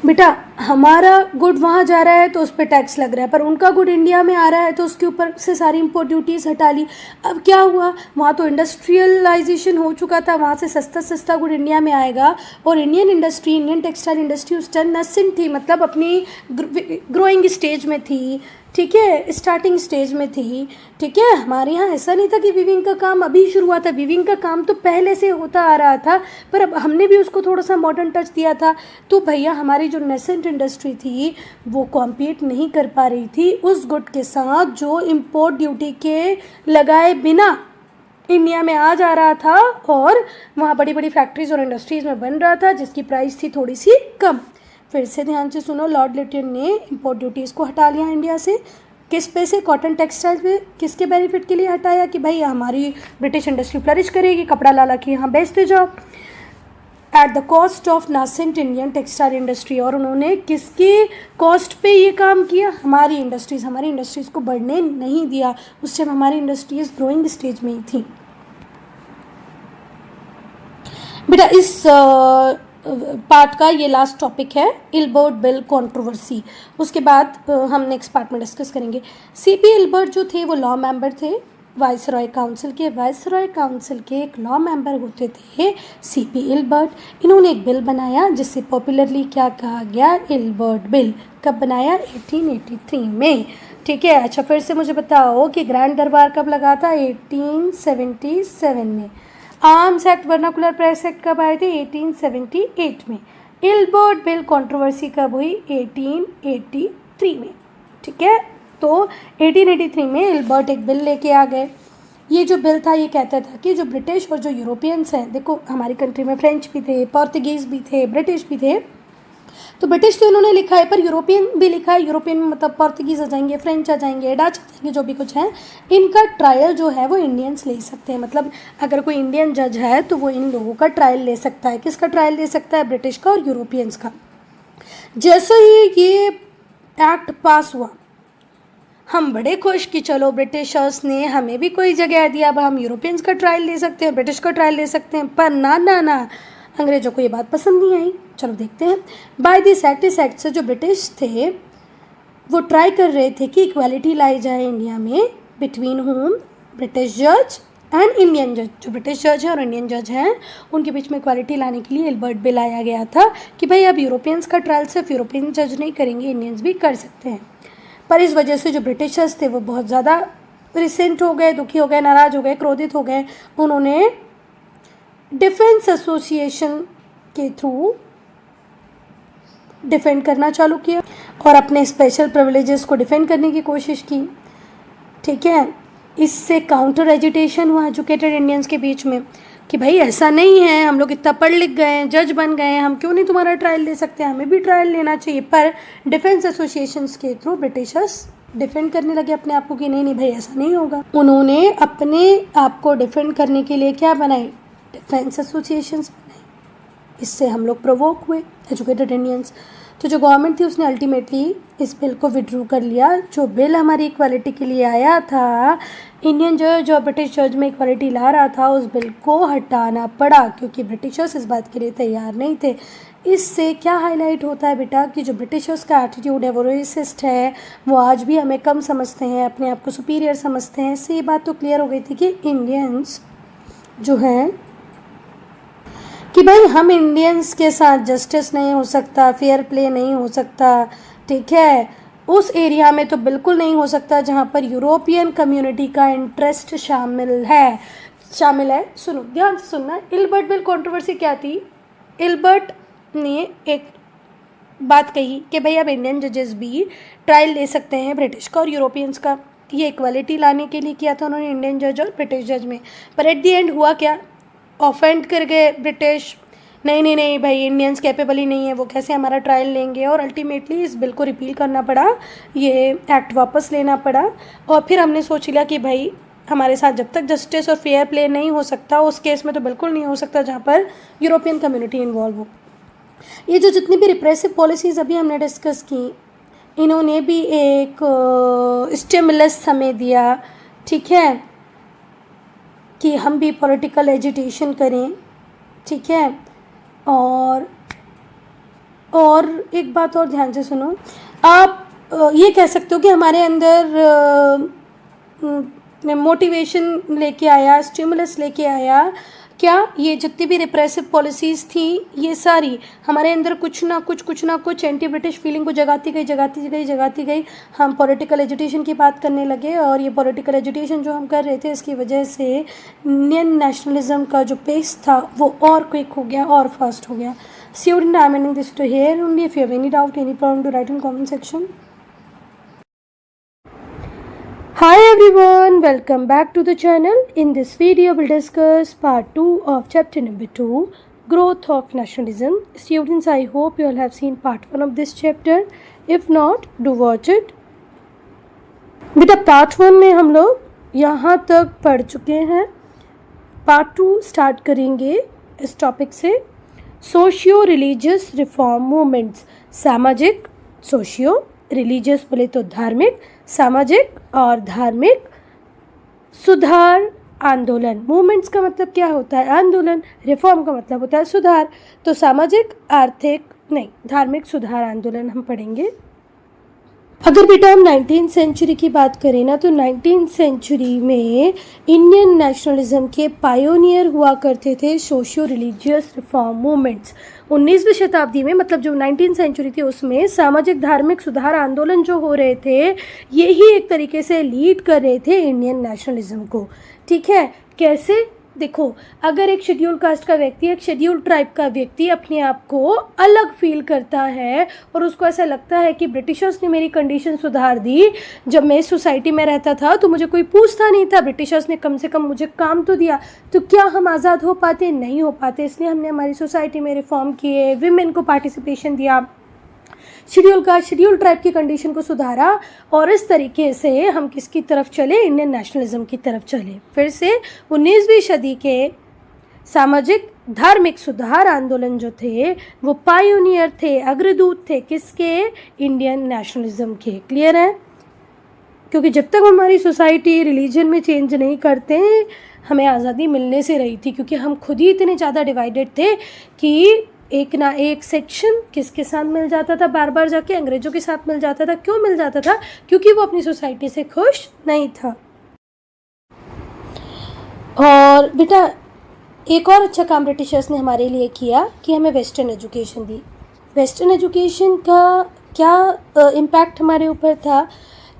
बेटा, हमारा गुड वहाँ जा रहा है तो उस पर टैक्स लग रहा है, पर उनका गुड इंडिया में आ रहा है तो उसके ऊपर से सारी इम्पोर्ट ड्यूटीज़ हटा ली। अब क्या हुआ, वहाँ तो इंडस्ट्रियलाइजेशन हो चुका था, वहाँ से सस्ता सस्ता गुड इंडिया में आएगा, और Indian industry, Indian textile industry उस टाइम नसेंट थी, मतलब अपनी ग्रोइंग स्टेज में थी, ठीक है, स्टार्टिंग स्टेज में थी, ठीक है। हमारे यहाँ ऐसा नहीं था कि वीविंग का काम अभी शुरू हुआ था, वीविंग का काम तो पहले से होता आ रहा था, पर अब हमने भी उसको थोड़ा सा मॉडर्न टच दिया था। तो भैया हमारी जो नेसेंट इंडस्ट्री थी वो कॉम्पीट नहीं कर पा रही थी उस गुड के साथ जो इम्पोर्ट ड्यूटी के लगाए बिना इंडिया में आ जा रहा था, और वहाँ बड़ी बड़ी फैक्ट्रीज और इंडस्ट्रीज़ में बन रहा था, जिसकी प्राइस थी थोड़ी सी कम। फिर से ध्यान से सुनो, लॉर्ड लिटियन ने इम्पोर्ट ड्यूटीज़ को हटा लिया इंडिया से। किस पे से, कॉटन टेक्सटाइल पे। किसके बेनिफिट के लिए हटाया, कि भाई हमारी ब्रिटिश इंडस्ट्री फ्लरिश करेगी, कपड़ा ला ला के यहाँ बेचते जाओ, at the cost of nascent Indian textile industry. और उन्होंने किसकी कॉस्ट पे ये काम किया, हमारी इंडस्ट्रीज़ को बढ़ने नहीं दिया। उस टाइम हमारी इंडस्ट्रीज़ ग्रोइंग स्टेज में ही थी बेटा। इस पार्ट का ये लास्ट टॉपिक है, इल्बर्ट बिल कंट्रोवर्सी। उसके बाद हम नेक्स्ट पार्ट में डिस्कस करेंगे। सीपी इल्बर्ट जो थे वो लॉ मेंबर थे वाइसरॉय काउंसिल के। वाइसरॉय काउंसिल के एक लॉ मेंबर होते थे सीपी इल्बर्ट। इन्होंने एक बिल बनाया जिससे पॉपुलरली क्या कहा गया, इल्बर्ट बिल। कब बनाया, 1883 में, ठीक है। अच्छा फिर से मुझे बताओ कि ग्रैंड दरबार कब लगा था, 1877 में। Arms act, vernacular press act कब आए थे, 1878 में। इल्बर्ट बिल कंट्रोवर्सी कब हुई, 1883 में, ठीक है। तो 1883 में इल्बर्ट एक बिल लेके आ गए। ये जो बिल था ये कहता था कि जो ब्रिटिश और जो यूरोपियंस हैं, देखो हमारी कंट्री में फ्रेंच भी थे, पोर्तुगीज़ भी थे, ब्रिटिश भी थे, तो ब्रिटिश तो इन्होंने लिखा है, पर यूरोपियन भी लिखा है। यूरोपियन मतलब पोर्तुगीज़ आ जाएंगे, फ्रेंच आ जाएंगे, डच आ जाएंगे, जो भी कुछ है, इनका ट्रायल जो है वो इंडियंस ले सकते हैं। मतलब अगर कोई इंडियन जज है तो वो इन लोगों का ट्रायल ले सकता है। किसका ट्रायल ले सकता है, ब्रिटिश का और यूरोपियंस का। जैसे ही ये एक्ट पास हुआ, हम बड़े खुश कि चलो ब्रिटिशर्स ने हमें भी कोई जगह दिया, अब हम यूरोपियंस का ट्रायल ले सकते हैं, ब्रिटिश का ट्रायल ले सकते हैं। पर ना ना ना, अंग्रेज़ों को ये बात पसंद नहीं आई। चलो देखते हैं। बाय दिस एक्ट, इस एक्ट से जो ब्रिटिश थे वो ट्राई कर रहे थे कि इक्वालिटी लाई जाए इंडिया में, बिटवीन होम, ब्रिटिश जज एंड इंडियन जज, जो ब्रिटिश जज है और इंडियन जज हैं उनके बीच में इक्वालिटी लाने के लिए इल्बर्ट बिल आया गया था कि भाई अब यूरोपियंस का ट्रायल सिर्फ यूरोपियन जज नहीं करेंगे, इंडियंस भी कर सकते हैं। पर इस वजह से जो ब्रिटिशर्स थे वो बहुत ज़्यादा रिसेंट हो गए, दुखी हो गए, नाराज़ हो गए, क्रोधित हो गए। उन्होंने डिफेंस एसोसिएशन के थ्रू डिफेंड करना चालू किया और अपने स्पेशल प्रिविलेजेस को डिफेंड करने की कोशिश की। ठीक है, इससे काउंटर एजिटेशन हुआ एजुकेटेड इंडियंस के बीच में कि भाई ऐसा नहीं है, हम लोग इतना पढ़ लिख गए हैं, जज बन गए हैं, हम क्यों नहीं तुम्हारा ट्रायल ले सकते, हमें भी ट्रायल लेना चाहिए। पर डिफेंस एसोसिएशंस के थ्रू ब्रिटिशर्स डिफेंड करने लगे अपने आप को कि नहीं नहीं भाई ऐसा नहीं होगा। उन्होंने अपने आप को डिफेंड करने के लिए क्या बनाई, डिफेंस एसोसिएशंस बनाई। इससे हम लोग प्रोवोक हुए एजुकेटेड इंडियंस। तो जो गवर्नमेंट थी उसने अल्टीमेटली इस बिल को विड्रू कर लिया। जो बिल हमारी इक्वालिटी के लिए आया था, इंडियन जज और ब्रिटिश जज में इक्वालिटी ला रहा था, उस बिल को हटाना पड़ा क्योंकि ब्रिटिशर्स इस बात के लिए तैयार नहीं थे। इससे क्या हाईलाइट होता है बेटा कि जो ब्रिटिशर्स का एटीट्यूड है वो रेसिस्ट है, वो आज भी हमें कम समझते हैं, अपने आप को सुपीरियर समझते हैं। इससे ये बात तो क्लियर हो गई थी कि इंडियंस जो हैं कि भाई हम इंडियंस के साथ जस्टिस नहीं हो सकता, फेयर प्ले नहीं हो सकता। ठीक है, उस एरिया में तो बिल्कुल नहीं हो सकता जहाँ पर यूरोपियन कम्युनिटी का इंटरेस्ट शामिल है। सुनो ध्यान से सुनना। इल्बर्ट बिल कंट्रोवर्सी क्या थी, इल्बर्ट ने एक बात कही कि भाई अब इंडियन जजेस भी ट्रायल ले सकते हैं ब्रिटिश का और यूरोपियंस का। ये इक्वालिटी लाने के लिए किया था उन्होंने इंडियन जज और ब्रिटिश जज में। पर एट दी एंड हुआ क्या, ऑफेंड कर गए ब्रिटिश, नहीं नहीं नहीं भाई इंडियंस कैपेबल ही नहीं है, वो कैसे हमारा ट्रायल लेंगे। और अल्टीमेटली इस बिल को रिपील करना पड़ा, ये एक्ट वापस लेना पड़ा। और फिर हमने सोच लिया कि भाई हमारे साथ जब तक जस्टिस और फेयर प्ले नहीं हो सकता, उस केस में तो बिल्कुल नहीं हो सकता जहाँ पर यूरोपियन कम्युनिटी इन्वॉल्व हो। ये जो जितनी भी रिप्रेसिव पॉलिसीज़ अभी हमने डिस्कस की, इन्होंने भी एक स्टिमुलस हमें दिया। ठीक है, कि हम भी पॉलिटिकल एजिटेशन करें। ठीक है, और एक बात और ध्यान से सुनो। आप ये कह सकते हो कि हमारे अंदर मोटिवेशन लेके आया, स्टिमुलस लेके आया क्या, ये जितनी भी रिप्रेसिव पॉलिसीज़ थी ये सारी हमारे अंदर कुछ ना कुछ एंटी ब्रिटिश फीलिंग को जगाती गई। हम पॉलिटिकल एजुटेशन की बात करने लगे और ये पॉलिटिकल एजुटेशन जो हम कर रहे थे इसकी वजह से इंडियन नेशनलिज्म का जो पेस था वो और क्विक हो गया और फास्ट हो गया। Student, I am ending this video here only. If you have any doubt, any problem, to write in comment section. Hi everyone, welcome back to the channel. In this video we'll discuss part 2 of chapter number 2, growth of nationalism. Students, I hope you all have seen part 1 of this chapter. If not, do watch it. बेटा part 1 में हम लोग यहाँ तक पढ़ चुके हैं। Part 2 start करेंगे इस टॉपिक से, सोशियो रिलीजियस रिफॉर्म मूवमेंट्स। सामाजिक, सोशियो, रिलीजियस बोले तो धार्मिक, सामाजिक और धार्मिक सुधार आंदोलन। मूवमेंट्स का मतलब क्या होता है, आंदोलन। रिफॉर्म का मतलब होता है सुधार। तो सामाजिक, आर्थिक नहीं, धार्मिक सुधार आंदोलन हम पढ़ेंगे। अगर बेटा हम 19th सेंचुरी की बात करें ना, तो 19th सेंचुरी में इंडियन नेशनलिज्म के पायोनियर हुआ करते थे सोशियो रिलीजियस रिफॉर्म मूवमेंट्स। 19वीं शताब्दी में, मतलब जो 19th सेंचुरी थी उसमें सामाजिक धार्मिक सुधार आंदोलन जो हो रहे थे, यही एक तरीके से लीड कर रहे थे इंडियन नेशनलिज्म को। ठीक है, कैसे, देखो अगर एक शेड्यूल कास्ट का व्यक्ति, एक शेड्यूल ट्राइब का व्यक्ति अपने आप को अलग फील करता है और उसको ऐसा लगता है कि ब्रिटिशर्स ने मेरी कंडीशन सुधार दी, जब मैं इस सोसाइटी में रहता था तो मुझे कोई पूछता नहीं था, ब्रिटिशर्स ने कम से कम मुझे काम तो दिया, तो क्या हम आज़ाद हो पाते, नहीं हो पाते। इसलिए हमने हमारी सोसाइटी में रिफॉर्म किए, विमेन को पार्टिसिपेशन दिया, शेड्यूल ट्राइब की कंडीशन को सुधारा और इस तरीके से हम किसकी तरफ चले, इंडियन नेशनलिज्म की तरफ चले। फिर से 19वीं सदी के सामाजिक धार्मिक सुधार आंदोलन जो थे वो पायोनियर थे, अग्रदूत थे, किसके, इंडियन नेशनलिज्म के। क्लियर है, क्योंकि जब तक हमारी सोसाइटी रिलीजन में चेंज नहीं करते हमें आज़ादी मिलने से रही थी, क्योंकि हम खुद ही इतने ज़्यादा डिवाइडेड थे कि एक ना एक सेक्शन किसके साथ मिल जाता था, बार बार जाके अंग्रेज़ों के साथ मिल जाता था। क्यों मिल जाता था, क्योंकि वो अपनी सोसाइटी से खुश नहीं था। और बेटा एक और अच्छा काम ब्रिटिशर्स ने हमारे लिए किया कि हमें वेस्टर्न एजुकेशन दी। वेस्टर्न एजुकेशन का क्या इम्पैक्ट हमारे ऊपर था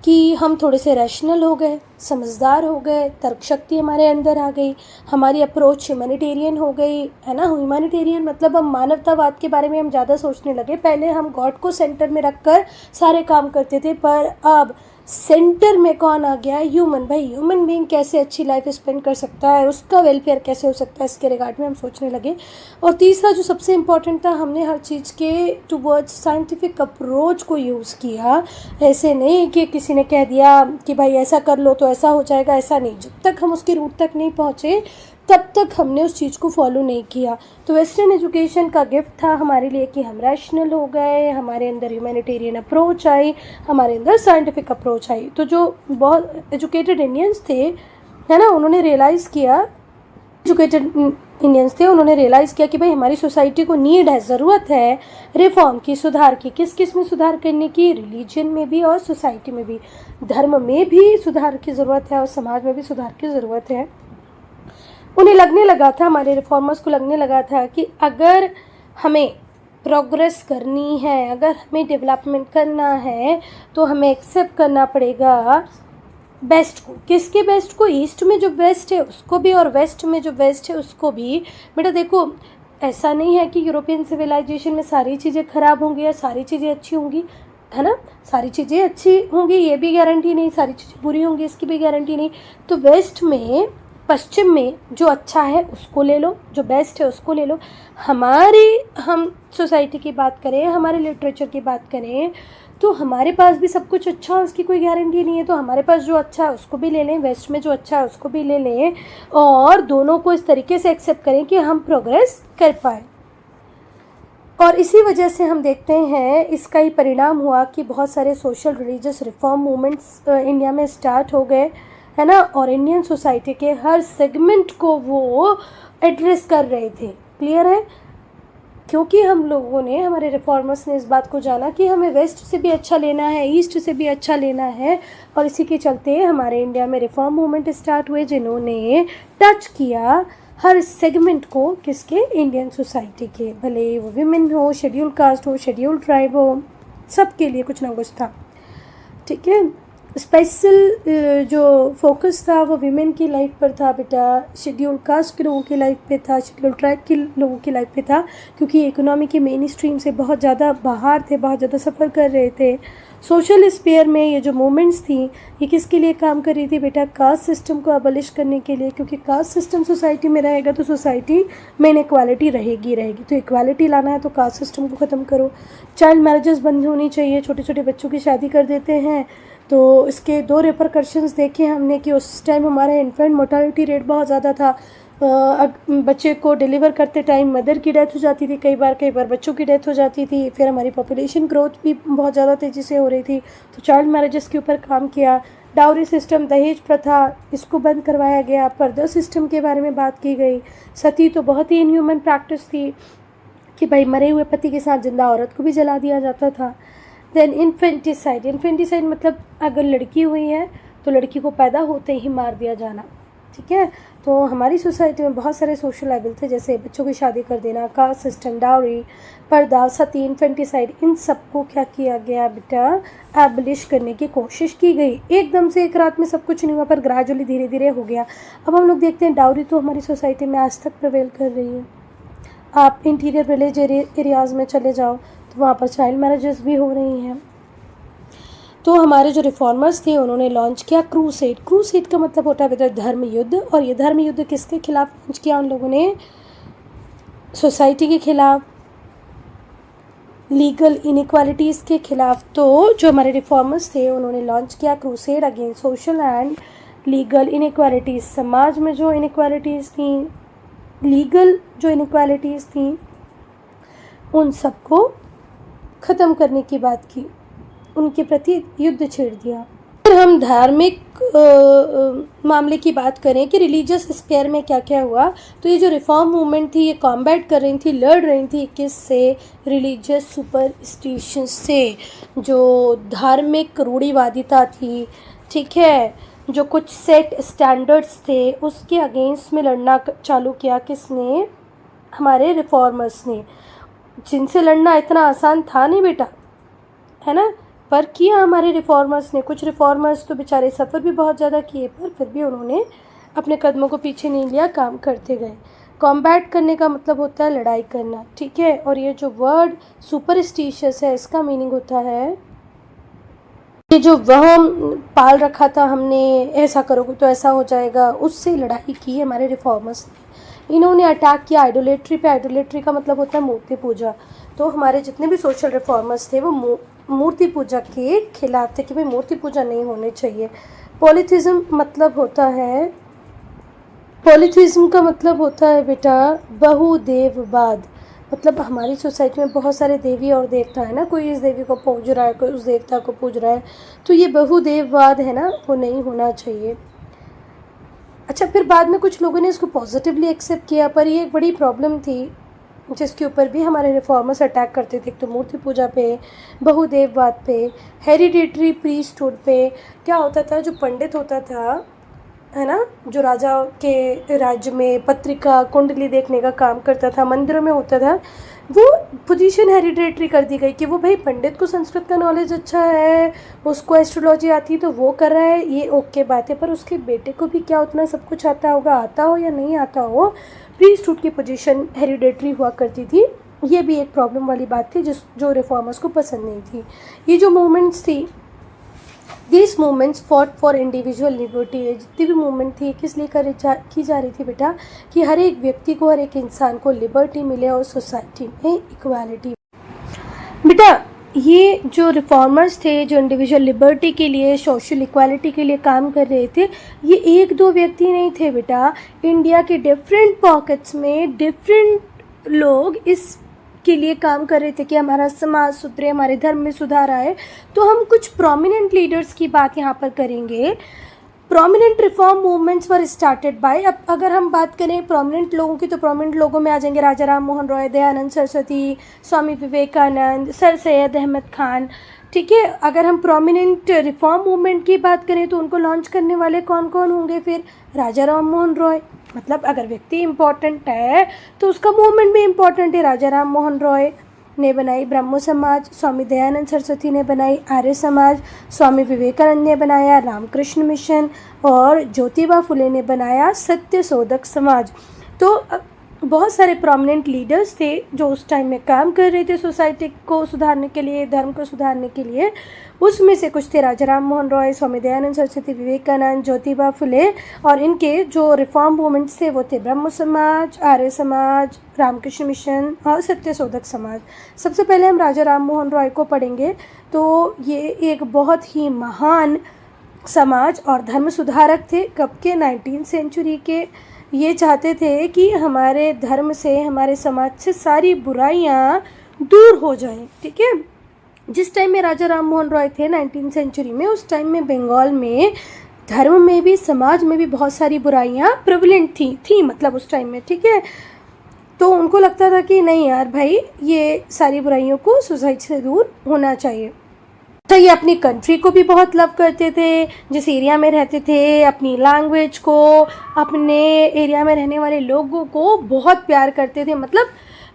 कि हम थोड़े से रैशनल हो गए, समझदार हो गए, तर्क शक्ति हमारे अंदर आ गई, हमारी अप्रोच ह्यूमैनिटेरियन हो गई, है ना। ह्यूमैनिटेरियन मतलब हम मानवतावाद के बारे में हम ज़्यादा सोचने लगे। पहले हम गॉड को सेंटर में रखकर सारे काम करते थे, पर अब सेंटर में कौन आ गया? ह्यूमन। भाई ह्यूमन बीइंग कैसे अच्छी लाइफ स्पेंड कर सकता है, उसका वेलफेयर कैसे हो सकता है, इसके रिगार्ड में हम सोचने लगे। और तीसरा जो सबसे इम्पॉर्टेंट था, हमने हर चीज़ के टुवर्ड्स साइंटिफिक अप्रोच को यूज़ किया। ऐसे नहीं कि किसी ने कह दिया कि भाई ऐसा कर लो तो ऐसा हो जाएगा, ऐसा नहीं। जब तक हम उसके रूट तक नहीं पहुँचे तब तक हमने उस चीज़ को फॉलो नहीं किया। तो वेस्टर्न एजुकेशन का गिफ्ट था हमारे लिए कि हम रैशनल हो गए, हमारे अंदर ह्यूमैनिटेरियन अप्रोच आई, हमारे अंदर साइंटिफिक अप्रोच आई। तो जो बहुत एजुकेटेड इंडियंस थे, है ना, उन्होंने रियलाइज़ किया, एजुकेटेड इंडियंस थे, उन्होंने रियलाइज़ किया कि भाई हमारी सोसाइटी को नीड है, ज़रूरत है रिफॉर्म की, सुधार की। किस किस में सुधार करने की? रिलीजन में भी और सोसाइटी में भी। धर्म में भी सुधार की ज़रूरत है और समाज में भी सुधार की ज़रूरत है। उन्हें लगने लगा था, हमारे रिफॉर्मर्स को लगने लगा था कि अगर हमें प्रोग्रेस करनी है, अगर हमें डेवलपमेंट करना है, तो हमें एक्सेप्ट करना पड़ेगा बेस्ट को। किसके बेस्ट को? ईस्ट में जो बेस्ट है उसको भी और वेस्ट में जो बेस्ट है उसको भी। बेटा देखो, ऐसा नहीं है कि यूरोपियन सिविलाइजेशन में सारी चीज़ें ख़राब होंगी या सारी चीज़ें अच्छी होंगी, है ना। सारी चीज़ें अच्छी होंगी ये भी गारंटी नहीं, सारी चीज़ें बुरी होंगी इसकी भी गारंटी नहीं। तो वेस्ट में, पश्चिम में जो अच्छा है उसको ले लो, जो बेस्ट है उसको ले लो। हम सोसाइटी की बात करें, हमारे लिटरेचर की बात करें, तो हमारे पास भी सब कुछ अच्छा है, उसकी कोई गारंटी नहीं है। तो हमारे पास जो अच्छा है उसको भी ले लें, वेस्ट में जो अच्छा है उसको भी ले लें, और दोनों को इस तरीके से एक्सेप्ट करें कि हम प्रोग्रेस कर पाए। और इसी वजह से हम देखते हैं, इसका ही परिणाम हुआ कि बहुत सारे social religious reform movements India में स्टार्ट हो गए, है ना। और इंडियन सोसाइटी के हर सेगमेंट को वो एड्रेस कर रहे थे। क्लियर है? क्योंकि हम लोगों ने, हमारे रिफॉर्मर्स ने इस बात को जाना कि हमें वेस्ट से भी अच्छा लेना है, ईस्ट से भी अच्छा लेना है। और इसी के चलते हमारे इंडिया में रिफॉर्म मूवमेंट स्टार्ट हुए, जिन्होंने टच किया हर सेगमेंट को, किसके? इंडियन सोसाइटी के। भले वो विमेन हो, शेड्यूल कास्ट हो, शेड्यूल ट्राइब हो, सबके लिए कुछ ना कुछ था। ठीक है। स्पेशल जो फोकस था वो विमेन की लाइफ पर था बेटा, शेड्यूल कास्ट के लोगों की लाइफ पे था, शेड्यूल ट्राइब के लोगों की लाइफ पे था, क्योंकि इकोनॉमी के मेन स्ट्रीम से बहुत ज़्यादा बाहर थे, बहुत ज़्यादा सफ़र कर रहे थे। सोशल स्पेयर में ये जो मूवमेंट्स थी, ये किसके लिए काम कर रही थी बेटा? कास्ट सिस्टम को अबलिश करने के लिए, क्योंकि कास्ट सिस्टम सोसाइटी में रहेगा तो सोसाइटी में इनइक्वालिटी रहेगी। तो इक्वालिटी लाना है तो कास्ट सिस्टम को ख़त्म करो। चाइल्ड मैरिजेस बंद होनी चाहिए, छोटे छोटे बच्चों की शादी कर देते हैं। तो इसके दो रिपरकशंस देखे हमने कि उस टाइम हमारा इन्फेंट मोर्टालिटी रेट बहुत ज़्यादा था। बच्चे को डिलीवर करते टाइम मदर की डेथ हो जाती थी, कई बार बच्चों की डेथ हो जाती थी। फिर हमारी पॉपुलेशन ग्रोथ भी बहुत ज़्यादा तेज़ी से हो रही थी, तो चाइल्ड मैरिजेस के ऊपर काम किया। डाउरी सिस्टम, दहेज प्रथा, इसको बंद करवाया गया। पर्दा सिस्टम के बारे में बात की गई। सती तो बहुत ही इनह्यूमन प्रैक्टिस थी कि भाई मरे हुए पति के साथ जिंदा औरत को भी जला दिया जाता था। देन इन्फेंटिसाइड मतलब अगर लड़की हुई है तो लड़की को पैदा होते ही मार दिया जाना। ठीक है। तो हमारी सोसाइटी में बहुत सारे सोशल एबल थे, जैसे बच्चों की शादी कर देना, कास्ट सिस्टम, डाउरी, पर्दा, सती, इन्फेंटिसाइड, इन सबको क्या किया गया बेटा? एबलिश करने की कोशिश की गई। एकदम से एक रात में सब कुछ नहीं हुआ, पर ग्रेजुअली धीरे धीरे हो गया। अब हम लोग देखते हैं डाउरी तो हमारी सोसाइटी में आज तक प्रिवेल कर रही है। आप इंटीरियर विलेज एरियाज़ में चले जाओ तो वहाँ पर चाइल्ड मैरिजेस भी हो रही हैं। तो हमारे जो रिफॉर्मर्स थे उन्होंने लॉन्च किया क्रूसेड का मतलब होता है धर्म युद्ध। और ये धर्म युद्ध किसके खिलाफ लॉन्च किया उन लोगों ने? सोसाइटी के खिलाफ, लीगल इनइक्वालिटीज़ के खिलाफ। तो जो हमारे रिफॉर्मर्स थे उन्होंने लॉन्च किया crusade against social and legal inequalities. समाज में जो इनइक्वालिटीज़ थी, लीगल जो इनइक्वालिटीज़ थी, उन सबको ख़त्म करने की बात की, उनके प्रति युद्ध छेड़ दिया। अगर हम धार्मिक मामले की बात करें कि रिलीजियस स्पेयर में क्या क्या हुआ, तो ये जो रिफॉर्म मूवमेंट थी ये कॉम्बैट कर रही थी, लड़ रही थी किससे? रिलीजियस सुपरस्टिशंस से, जो धार्मिक रूढ़िवादिता थी। ठीक है। जो कुछ सेट स्टैंडर्ड्स थे उसके अगेंस्ट में लड़ना चालू किया। किसने? हमारे रिफॉर्मर्स ने, जिनसे लड़ना इतना आसान था नहीं बेटा, है ना, पर किया हमारे रिफॉर्मर्स ने। कुछ रिफॉर्मर्स तो बेचारे सफ़र भी बहुत ज़्यादा किए, पर फिर भी उन्होंने अपने कदमों को पीछे नहीं लिया, काम करते गए। कॉम्बैट करने का मतलब होता है लड़ाई करना, ठीक है। और ये जो वर्ड सुपरस्टिशियस है, इसका मीनिंग होता है ये जो वहम पाल रखा था हमने, ऐसा करोगे तो ऐसा हो जाएगा, उससे लड़ाई की हमारे रिफॉर्मर्स ने। इन्होंने अटैक किया आइडोलेट्री पे। आइडोलेट्री का मतलब होता है मूर्ति पूजा। तो हमारे जितने भी सोशल रिफॉर्मर्स थे वो मूर्ति पूजा के खिलाफ थे कि भाई मूर्ति पूजा नहीं होनी चाहिए। पॉलीथिज्म मतलब होता है, पॉलीथिज्म का मतलब होता है बेटा बहुदेववाद। मतलब हमारी सोसाइटी में बहुत सारे देवी और देवता है ना, कोई इस देवी को पूज रहा है, कोई उस देवता को पूज रहा है, तो ये बहुदेववाद है ना, वो नहीं होना चाहिए। अच्छा, फिर बाद में कुछ लोगों ने इसको पॉजिटिवली एक्सेप्ट किया, पर ये एक बड़ी प्रॉब्लम थी जिसके ऊपर भी हमारे रिफॉर्मर्स अटैक करते थे। तो मूर्ति पूजा पे, बहुदेववाद पे, हेरिडेटरी प्रीस्टहुड पे। क्या होता था, जो पंडित होता था, है ना, जो राजा के राज्य में पत्रिका कुंडली देखने का काम करता था, मंदिरों में होता था, वो पोजीशन हेरिडेटरी कर दी गई कि वो भाई पंडित को संस्कृत का नॉलेज अच्छा है, उसको एस्ट्रोलॉजी आती है, तो वो कर रहा है, ये ओके बात है। पर उसके बेटे को भी क्या उतना सब कुछ आता होगा, आता हो या नहीं आता हो, प्रीस्टहुड की पोजीशन हेरिडेटरी हुआ करती थी। ये भी एक प्रॉब्लम वाली बात थी जो रिफॉर्मर्स को पसंद नहीं थी। ये जो मूवमेंट्स थी, this movements fought for individual liberty. जितनी भी मूवमेंट थी किस लिए की जा रही थी बेटा, कि हर एक व्यक्ति को, हर एक इंसान को लिबर्टी मिले और सोसाइटी में इक्वालिटी। बेटा ये जो रिफॉर्मर्स थे, जो इंडिविजुअल लिबर्टी के लिए, सोशल इक्वालिटी के लिए काम कर रहे थे, ये एक दो व्यक्ति नहीं थे बेटा। इंडिया के डिफरेंट पॉकेट्स में डिफरेंट लोग इस के लिए काम कर रहे थे कि हमारा समाज सुधरे, हमारे धर्म में सुधार आए। तो हम कुछ प्रोमिनेंट लीडर्स की बात यहाँ पर करेंगे। Prominent reform movements were started by, अब अगर हम बात करें प्रोमिनेंट लोगों की, तो प्रोमिनेंट लोगों में आ जाएंगे राजा राम मोहन रॉय, दयानंद सरस्वती, स्वामी विवेकानंद, सर सैयद अहमद खान, ठीक है। अगर हम प्रोमिनेंट रिफॉर्म मूवमेंट की बात करें तो उनको लॉन्च करने वाले कौन कौन होंगे? फिर राजा राम मोहन रॉय। मतलब अगर व्यक्ति इम्पॉर्टेंट है तो उसका मूवमेंट भी इम्पॉर्टेंट है। राजा राम मोहन रॉय ने बनाई ब्रह्मो समाज, स्वामी दयानंद सरस्वती ने बनाई आर्य समाज, स्वामी विवेकानंद ने बनाया रामकृष्ण मिशन, और ज्योतिबा फुले ने बनाया सत्य शोधक समाज। तो बहुत सारे प्रोमिनेंट लीडर्स थे जो उस टाइम में काम कर रहे थे सोसाइटी को सुधारने के लिए, धर्म को सुधारने के लिए। उसमें से कुछ थे राजा राम मोहन रॉय, स्वामी दयानंद सरस्वती, विवेकानंद, ज्योतिबा फुले, और इनके जो रिफॉर्म मूवमेंट्स थे वो थे ब्रह्म समाज, आर्य समाज, रामकृष्ण मिशन और सत्य शोधक समाज। सबसे पहले हम राजा राम मोहन रॉय को पढ़ेंगे। तो ये एक बहुत ही महान समाज और धर्म सुधारक थे। कब के? 19वीं सेंचुरी के। ये चाहते थे कि हमारे धर्म से, हमारे समाज से सारी बुराइयां दूर हो जाएं, ठीक है। जिस टाइम में राजा राम मोहन रॉय थे 19वीं सेंचुरी में, उस टाइम में बंगाल में धर्म में भी, समाज में भी बहुत सारी बुराइयां प्रेवलेंट थी मतलब उस टाइम में, ठीक है। तो उनको लगता था कि नहीं यार भाई, ये सारी बुराइयों को सोसाइटी से दूर होना चाहिए। तो ये अपनी कंट्री को भी बहुत लव करते थे, जिस एरिया में रहते थे, अपनी लैंग्वेज को, अपने एरिया में रहने वाले लोगों को बहुत प्यार करते थे। मतलब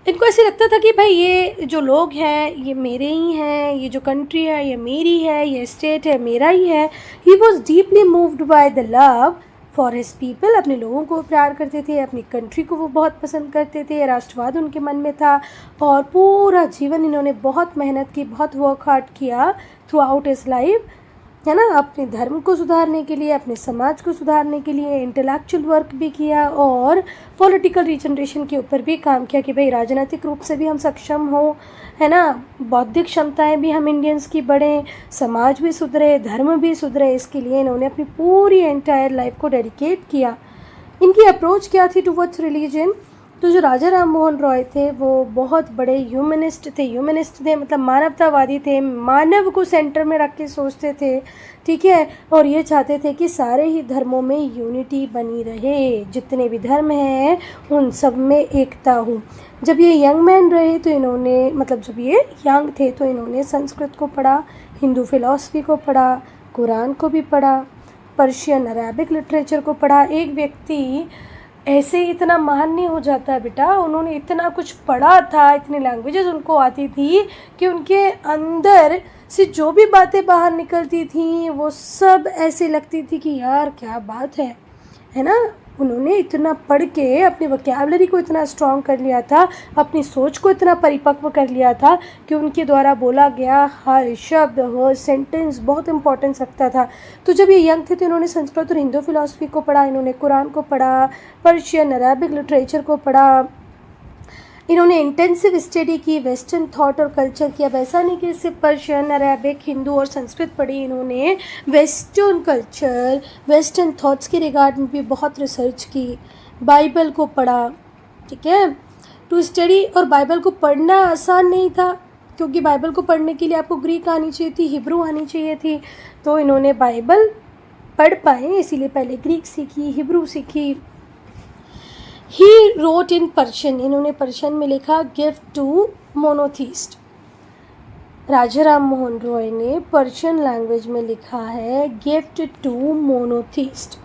इनको ऐसे लगता था कि भाई ये जो लोग हैं ये मेरे ही हैं, ये जो कंट्री है ये मेरी है, ये स्टेट है मेरा ही है। He was deeply moved by the love for his people. अपने लोगों को प्यार करते थे, अपनी कंट्री को वो बहुत पसंद करते थे, राष्ट्रवाद उनके मन में था, और पूरा जीवन इन्होंने बहुत मेहनत की, बहुत वर्क हार्ड किया थ्रू आउट हिज लाइफ, है ना, अपने धर्म को सुधारने के लिए, अपने समाज को सुधारने के लिए। इंटेलेक्चुअल वर्क भी किया और पॉलिटिकल रिजनरेशन के ऊपर भी काम किया कि भाई राजनीतिक रूप से भी हम सक्षम हो, है ना, बौद्धिक क्षमताएं भी हम इंडियंस की बढ़ें, समाज भी सुधरे, धर्म भी सुधरे। इसके लिए इन्होंने अपनी पूरी एंटायर लाइफ को डेडिकेट किया। इनकी अप्रोच क्या थी टुवर्ड्स रिलीजन? तो जो राजा राम मोहन रॉय थे वो बहुत बड़े ह्यूमनिस्ट थे, मतलब मानवतावादी थे, मानव को सेंटर में रख के सोचते थे, ठीक है। और ये चाहते थे कि सारे ही धर्मों में यूनिटी बनी रहे, जितने भी धर्म हैं उन सब में एकता हो। जब ये यंग मैन रहे तो इन्होंने, मतलब जब ये यंग थे तो इन्होंने संस्कृत को पढ़ा, हिंदू फिलॉसफी को पढ़ा, कुरान को भी पढ़ा, पर्शियन अरेबिक लिटरेचर को पढ़ा। एक व्यक्ति ऐसे ही इतना महान नहीं हो जाता है बेटा, उन्होंने इतना कुछ पढ़ा था, इतनी लैंग्वेजेस उनको आती थी कि उनके अंदर से जो भी बातें बाहर निकलती थी वो सब ऐसे लगती थी कि यार क्या बात है ना। उन्होंने इतना पढ़ के अपनी वोकैबुलरी को इतना स्ट्रॉन्ग कर लिया था, अपनी सोच को इतना परिपक्व कर लिया था कि उनके द्वारा बोला गया हर शब्द, हर सेंटेंस बहुत इंपॉर्टेंस रखता था। तो जब ये यंग थे तो इन्होंने संस्कृत और हिंदू फिलॉसफी को पढ़ा, इन्होंने कुरान को पढ़ा, पर्शियन अरेबिक लिटरेचर को पढ़ा, इन्होंने इंटेंसिव स्टडी की, वेस्टर्न थॉट और कल्चर किया। वैसा नहीं कि सिर्फ पर्शियन, अरेबिक, हिंदू और संस्कृत पढ़ी, इन्होंने वेस्टर्न कल्चर, वेस्टर्न थॉट्स के रिगार्ड में भी बहुत रिसर्च की। बाइबल को पढ़ा, ठीक है, टू स्टडी। और बाइबल को पढ़ना आसान नहीं था क्योंकि बाइबल को पढ़ने के लिए आपको ग्रीक आनी चाहिए थी, हिब्रू आनी चाहिए थी। तो इन्होंने बाइबल पढ़ पाए इसीलिए पहले ग्रीक सीखी, हिब्रू सीखी। ही रोट इन पर्शियन, इन्होंने पर्शियन में लिखा गिफ्ट टू मोनोथीस्ट। राजा राम मोहन रॉय ने पर्शियन लैंग्वेज में लिखा है गिफ्ट टू मोनोथीस्ट,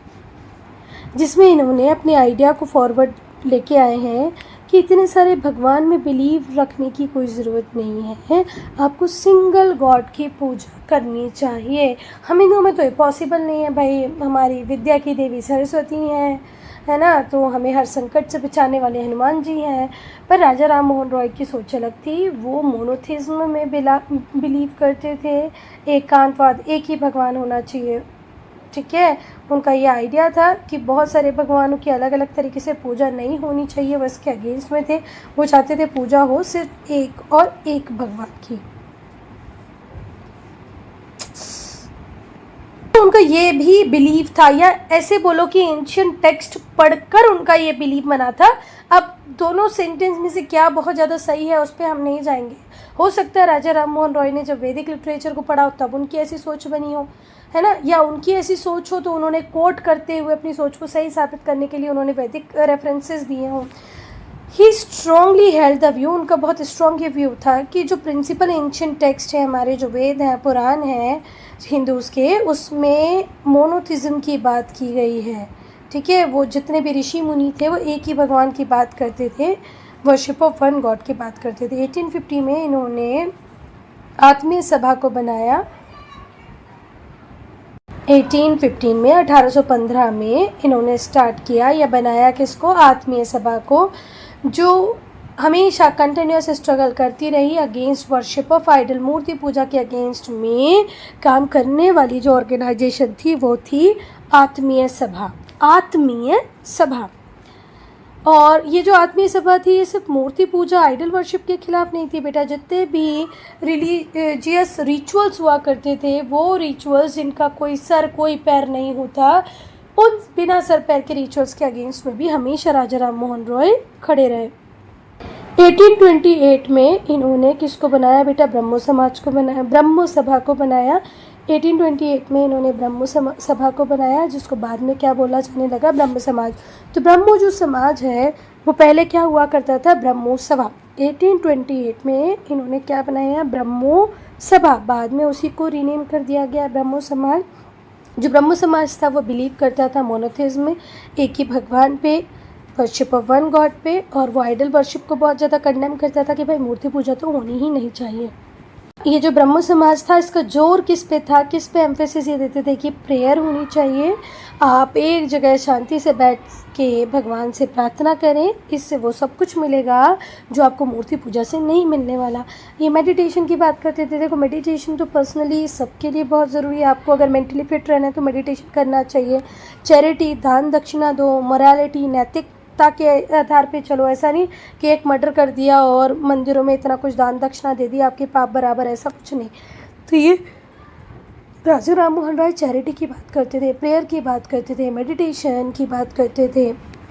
जिसमें इन्होंने अपने आइडिया को फॉरवर्ड लेके आए हैं कि इतने सारे भगवान में बिलीव रखने की कोई ज़रूरत नहीं है, आपको सिंगल गॉड की पूजा करनी चाहिए। हम हिंदुओं में तो ये पॉसिबल नहीं है भाई, हमारी विद्या की देवी सरस्वती हैं, है ना, तो हमें हर संकट से बचाने वाले हनुमान जी हैं। पर राजा राम मोहन रॉय की सोच अलग थी, वो मोनोथिज्म में बिलीव करते थे, एकांतवाद, एक ही भगवान होना चाहिए, ठीक है। उनका ये आइडिया था कि बहुत सारे भगवानों की अलग अलग तरीके से पूजा नहीं होनी चाहिए, वो इसके अगेंस्ट में थे। वो चाहते थे पूजा हो सिर्फ एक और एक भगवान की। उनका ये भी बिलीव था, या ऐसे बोलो कि एंशियंट टेक्स्ट पढ़कर उनका ये बिलीव बना था। अब दोनों सेंटेंस में से क्या बहुत ज़्यादा सही है उस पर हम नहीं जाएंगे। हो सकता है राजा राम मोहन रॉय ने जब वैदिक लिटरेचर को पढ़ा तब उनकी ऐसी सोच बनी हो, है ना, या उनकी ऐसी सोच हो तो उन्होंने कोट करते हुए अपनी सोच को सही साबित करने के लिए उन्होंने वैदिक रेफरेंसेस दिए हों। ही स्ट्रांगली हेल्ड द व्यू, उनका बहुत स्ट्रॉन्ग ये व्यू था कि जो प्रिंसिपल एंशियंट टेक्स्ट है, हमारे जो वेद हैं, पुराण हैं हिंदूज़ के, उसमें मोनोथिज्म की बात की गई है, ठीक है। वो जितने भी ऋषि मुनि थे वो एक ही भगवान की बात करते थे, वर्शिप ऑफ वन गॉड की बात करते थे। 1850 में इन्होंने आत्मीय सभा को बनाया। 1815 में 1815 में इन्होंने स्टार्ट किया या बनाया किसको, आत्मीय सभा को, जो हमेशा कंटिन्यूस स्ट्रगल करती रही अगेंस्ट वर्शिप ऑफ आइडल, मूर्ति पूजा के अगेंस्ट में काम करने वाली जो ऑर्गेनाइजेशन थी वो थी आत्मीय सभा। आत्मीय सभा, और ये जो आत्मीय सभा थी ये सिर्फ मूर्ति पूजा, आइडल वर्शिप के खिलाफ नहीं थी बेटा। जितने भी रिलीजियस रिचुअल्स हुआ करते थे, वो रिचुअल्स जिनका कोई सर कोई पैर नहीं होता, उन बिना सर पैर के रिचुअल्स के अगेंस्ट में भी हमेशा राजा राम मोहन रॉय खड़े रहे। 1828 में इन्होंने किसको बनाया बेटा, ब्रह्मो समाज को बनाया, ब्रह्मो सभा को बनाया। 1828 में इन्होंने ब्रह्मो सभा को बनाया, जिसको बाद में क्या बोला जाने लगा, ब्रह्म समाज। तो ब्रह्मो जो समाज है वो पहले क्या हुआ करता था, ब्रह्मो सभा। 1828 में इन्होंने क्या बनाया, ब्रह्मो सभा, बाद में उसी को रीनेम कर दिया गया ब्रह्मो समाज। जो ब्रह्मो समाज था वो बिलीव करता था मोनोथिज्म में, एक ही भगवान पे, वर्शिप ऑफ वन गॉड पे, और वो आइडल वर्शिप को बहुत ज़्यादा कंडेम करता था कि भाई मूर्ति पूजा तो होनी ही नहीं चाहिए। ये जो ब्रह्म समाज था इसका जोर किस पे था, किस पे एम्फेसिस ये देते थे कि प्रेयर होनी चाहिए, आप एक जगह शांति से बैठ के भगवान से प्रार्थना करें, इससे वो सब कुछ मिलेगा जो आपको मूर्ति पूजा से नहीं मिलने वाला। ये मेडिटेशन की बात करते थे। देखो मेडिटेशन तो पर्सनली सबके लिए बहुत ज़रूरी है, आपको अगर मेंटली फिट रहना है तो मेडिटेशन करना चाहिए। चैरिटी, दान दक्षिणा दो, मोरालिटी, नैतिक के आधार पे चलो, ऐसा नहीं कि एक मर्डर कर दिया और मंदिरों में इतना कुछ दान दक्षिणा दे दिया आपके पाप बराबर, ऐसा कुछ नहीं। तो ये राजा राम मोहन रॉय चैरिटी की बात करते थे, प्रेयर की बात करते थे, मेडिटेशन की बात करते थे,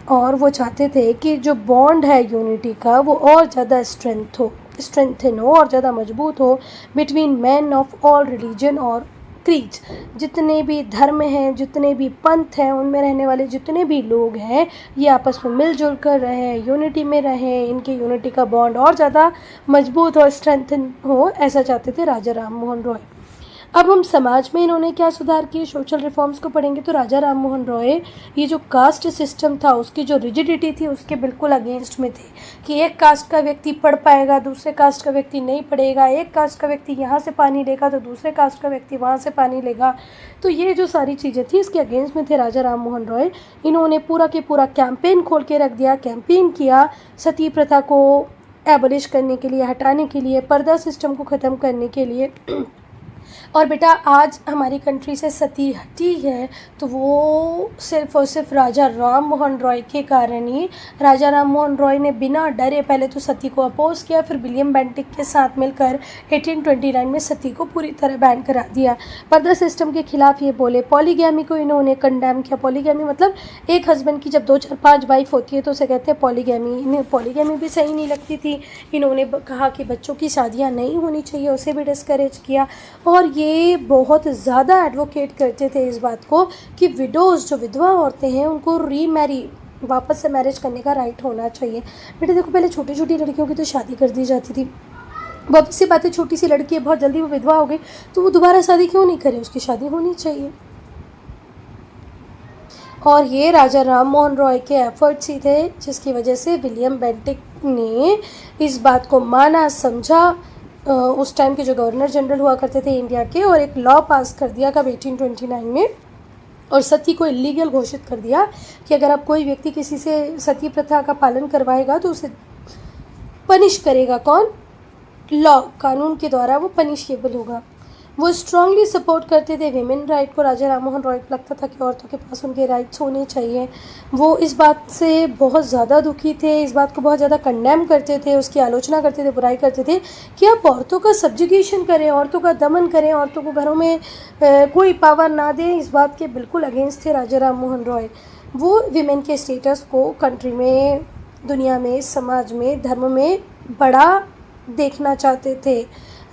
और वो चाहते थे कि जो बॉन्ड है यूनिटी का वो और ज़्यादा स्ट्रेंथन हो और ज़्यादा मजबूत हो between man of all religion और क्रीड्स। जितने भी धर्म हैं, जितने भी पंथ हैं, उनमें रहने वाले जितने भी लोग हैं, ये आपस में मिलजुल कर रहें, यूनिटी में रहें, इनके यूनिटी का बॉन्ड और ज़्यादा मजबूत और स्ट्रेंथन हो, ऐसा चाहते थे राजा राम मोहन रॉय। अब हम समाज में इन्होंने क्या सुधार किए, सोशल रिफॉर्म्स को पढ़ेंगे तो राजा राम मोहन रॉय ये जो कास्ट सिस्टम था उसकी जो रिजिडिटी थी उसके बिल्कुल अगेंस्ट में थे कि एक कास्ट का व्यक्ति पढ़ पाएगा, दूसरे कास्ट का व्यक्ति नहीं पढ़ेगा, एक कास्ट का व्यक्ति यहाँ से पानी लेगा तो दूसरे कास्ट का व्यक्ति वहाँ से पानी लेगा। तो ये जो सारी चीज़ें थी इसके अगेंस्ट में थे राजा राम मोहन रॉय। इन्होंने पूरा के पूरा कैंपेन खोल के रख दिया, कैंपेन किया सती प्रथा को एबलिश करने के लिए, हटाने के लिए, पर्दा सिस्टम को ख़त्म करने के लिए। और बेटा आज हमारी कंट्री से सती हटी है तो वो सिर्फ़ और सिर्फ राजा राम मोहन रॉय के कारण ही। राजा राम मोहन रॉय ने बिना डरे पहले तो सती को अपोज किया, फिर विलियम बेंटिक के साथ मिलकर 1829 में सती को पूरी तरह बैन करा दिया। पर्दा सिस्टम के खिलाफ ये बोले। पॉलीगैमी को इन्होंने कंडेम किया। पॉलीगैमी मतलब एक हस्बैंड की जब 2, 4, 5 वाइफ होती है तो उसे कहते हैं पॉलीगैमी। इन्हें पॉलीगैमी भी सही नहीं लगती थी। इन्होंने कहा कि बच्चों की शादियाँ नहीं होनी चाहिए, उसे भी डिस्करेज किया। और ये बहुत ज़्यादा एडवोकेट करते थे इस बात को कि विडोज़ जो विधवा औरतें हैं उनको रीमैरी, वापस से मैरिज करने का राइट होना चाहिए। बेटे देखो पहले छोटी छोटी लड़कियों की तो शादी कर दी जाती थी। बहुत सी बातें, छोटी सी लड़की है बहुत जल्दी वो विधवा हो गई तो वो दोबारा शादी क्यों नहीं करे, उसकी शादी होनी चाहिए। और ये राजा राम मोहन रॉय के एफर्ट्स ही थे जिसकी वजह से विलियम बेंटिक ने इस बात को माना, समझा। उस टाइम के जो गवर्नर जनरल हुआ करते थे इंडिया के, और एक लॉ पास कर दिया कब 1829 में, और सती को इलीगल घोषित कर दिया कि अगर अब कोई व्यक्ति किसी से सती प्रथा का पालन करवाएगा तो उसे पनिश करेगा कौन, लॉ, कानून के द्वारा वो पनिशेबल होगा। वो स्ट्रांगली सपोर्ट करते थे विमेन राइट को। राजा राम मोहन रॉय को लगता था कि औरतों के पास उनके राइट्स होने चाहिए। वो इस बात से बहुत ज़्यादा दुखी थे, इस बात को बहुत ज़्यादा कंडेम करते थे, उसकी आलोचना करते थे, बुराई करते थे कि आप औरतों का सब्जुगेशन करें, औरतों का दमन करें, औरतों को घरों में कोई पावर ना दें। इस बात के बिल्कुल अगेंस्ट थे राजा राम मोहन रॉय। वो विमेन के स्टेटस को कंट्री में, दुनिया में, समाज में, धर्म में बड़ा देखना चाहते थे,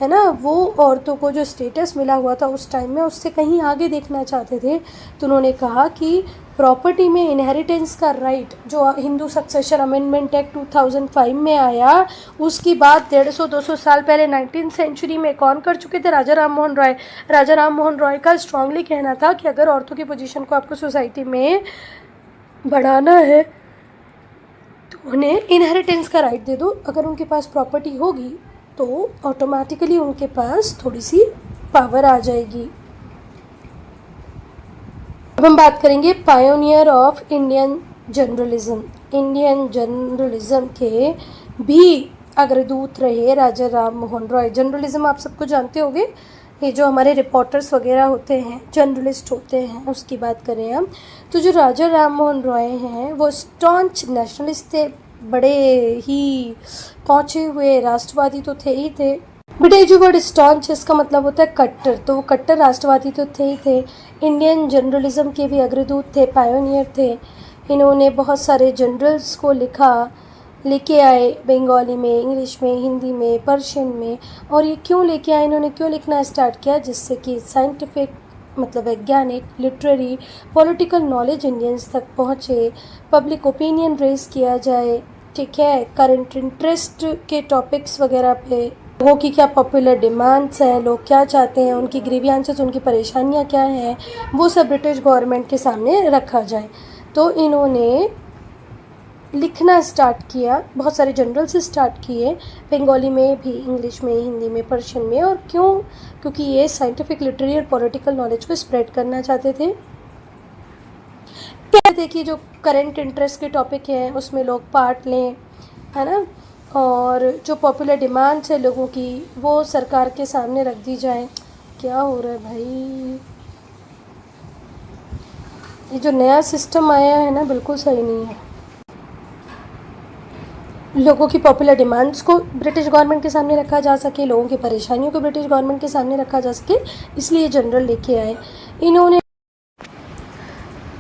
है ना। वो औरतों को जो स्टेटस मिला हुआ था उस टाइम में उससे कहीं आगे देखना चाहते थे। तो उन्होंने कहा कि प्रॉपर्टी में इनहेरिटेंस का राइट जो हिंदू सक्सेशन अमेंडमेंट एक्ट 2005 में आया, उसकी बात 150-200 साल पहले 19th सेंचुरी में कौन कर चुके थे, राजा राम मोहन रॉय। राजा राम मोहन रॉय का स्ट्रांगली कहना था कि अगर औरतों की पोजीशन को आपको सोसाइटी में बढ़ाना है तो उन्हें इनहेरिटेंस का राइट दे दो। अगर उनके पास प्रॉपर्टी होगी तो ऑटोमेटिकली उनके पास थोड़ी सी पावर आ जाएगी। अब हम बात करेंगे pioneer of Indian journalism. Indian journalism के भी अग्रदूत रहे राजा राम मोहन रॉय। जर्नलिज्म आप सबको जानते होंगे, ये जो हमारे रिपोर्टर्स वगैरह होते हैं, जर्नलिस्ट होते हैं, उसकी बात करें हम तो जो राजा राम मोहन रॉय हैं वो स्टॉन्च नेशनलिस्ट थे, बड़े ही पहुँचे हुए राष्ट्रवादी तो थे ही थे। बेटे जो वर्ड स्टॉन्च इसका मतलब होता है कट्टर, तो वो कट्टर राष्ट्रवादी तो थे ही थे। इंडियन जर्नलिज्म के भी अग्रदूत थे, पायोनियर थे। इन्होंने बहुत सारे जर्नल्स को लेके आए, बंगाली में, इंग्लिश में, हिंदी में, पर्शियन में। और ये क्यों लेके आए, इन्होंने क्यों लिखना स्टार्ट किया, जिससे कि साइंटिफिक मतलब वैज्ञानिक, लिटरेरी, पॉलिटिकल नॉलेज इंडियंस तक पहुँचे, पब्लिक ओपिनियन रेज किया जाए, ठीक है, करंट इंटरेस्ट के टॉपिक्स वगैरह पे, लोगों की क्या पॉपुलर डिमांड्स हैं, लोग क्या चाहते हैं, उनकी ग्रीवियंसेस, उनकी परेशानियां क्या हैं, वो सब ब्रिटिश गवर्नमेंट के सामने रखा जाए। तो इन्होंने लिखना स्टार्ट किया, बहुत सारे जर्नल्स स्टार्ट किए, बंगाली में भी, इंग्लिश में, हिंदी में, पर्शियन में। और क्यों, क्योंकि ये साइंटिफिक, लिटरेरी और पॉलिटिकल नॉलेज को स्प्रेड करना चाहते थे। कहते थे कि जो करंट इंटरेस्ट के टॉपिक हैं उसमें लोग पार्ट लें, है ना, और जो पॉपुलर डिमांड्स है लोगों की वो सरकार के सामने रख दी जाए। क्या हो रहा है भाई, ये जो नया सिस्टम आया है ना बिल्कुल सही नहीं है। लोगों की पॉपुलर डिमांड्स को ब्रिटिश गवर्नमेंट के सामने रखा जा सके, लोगों की परेशानियों को ब्रिटिश गवर्नमेंट के सामने रखा जा सके, इसलिए जनरल लेके आए इन्होंने।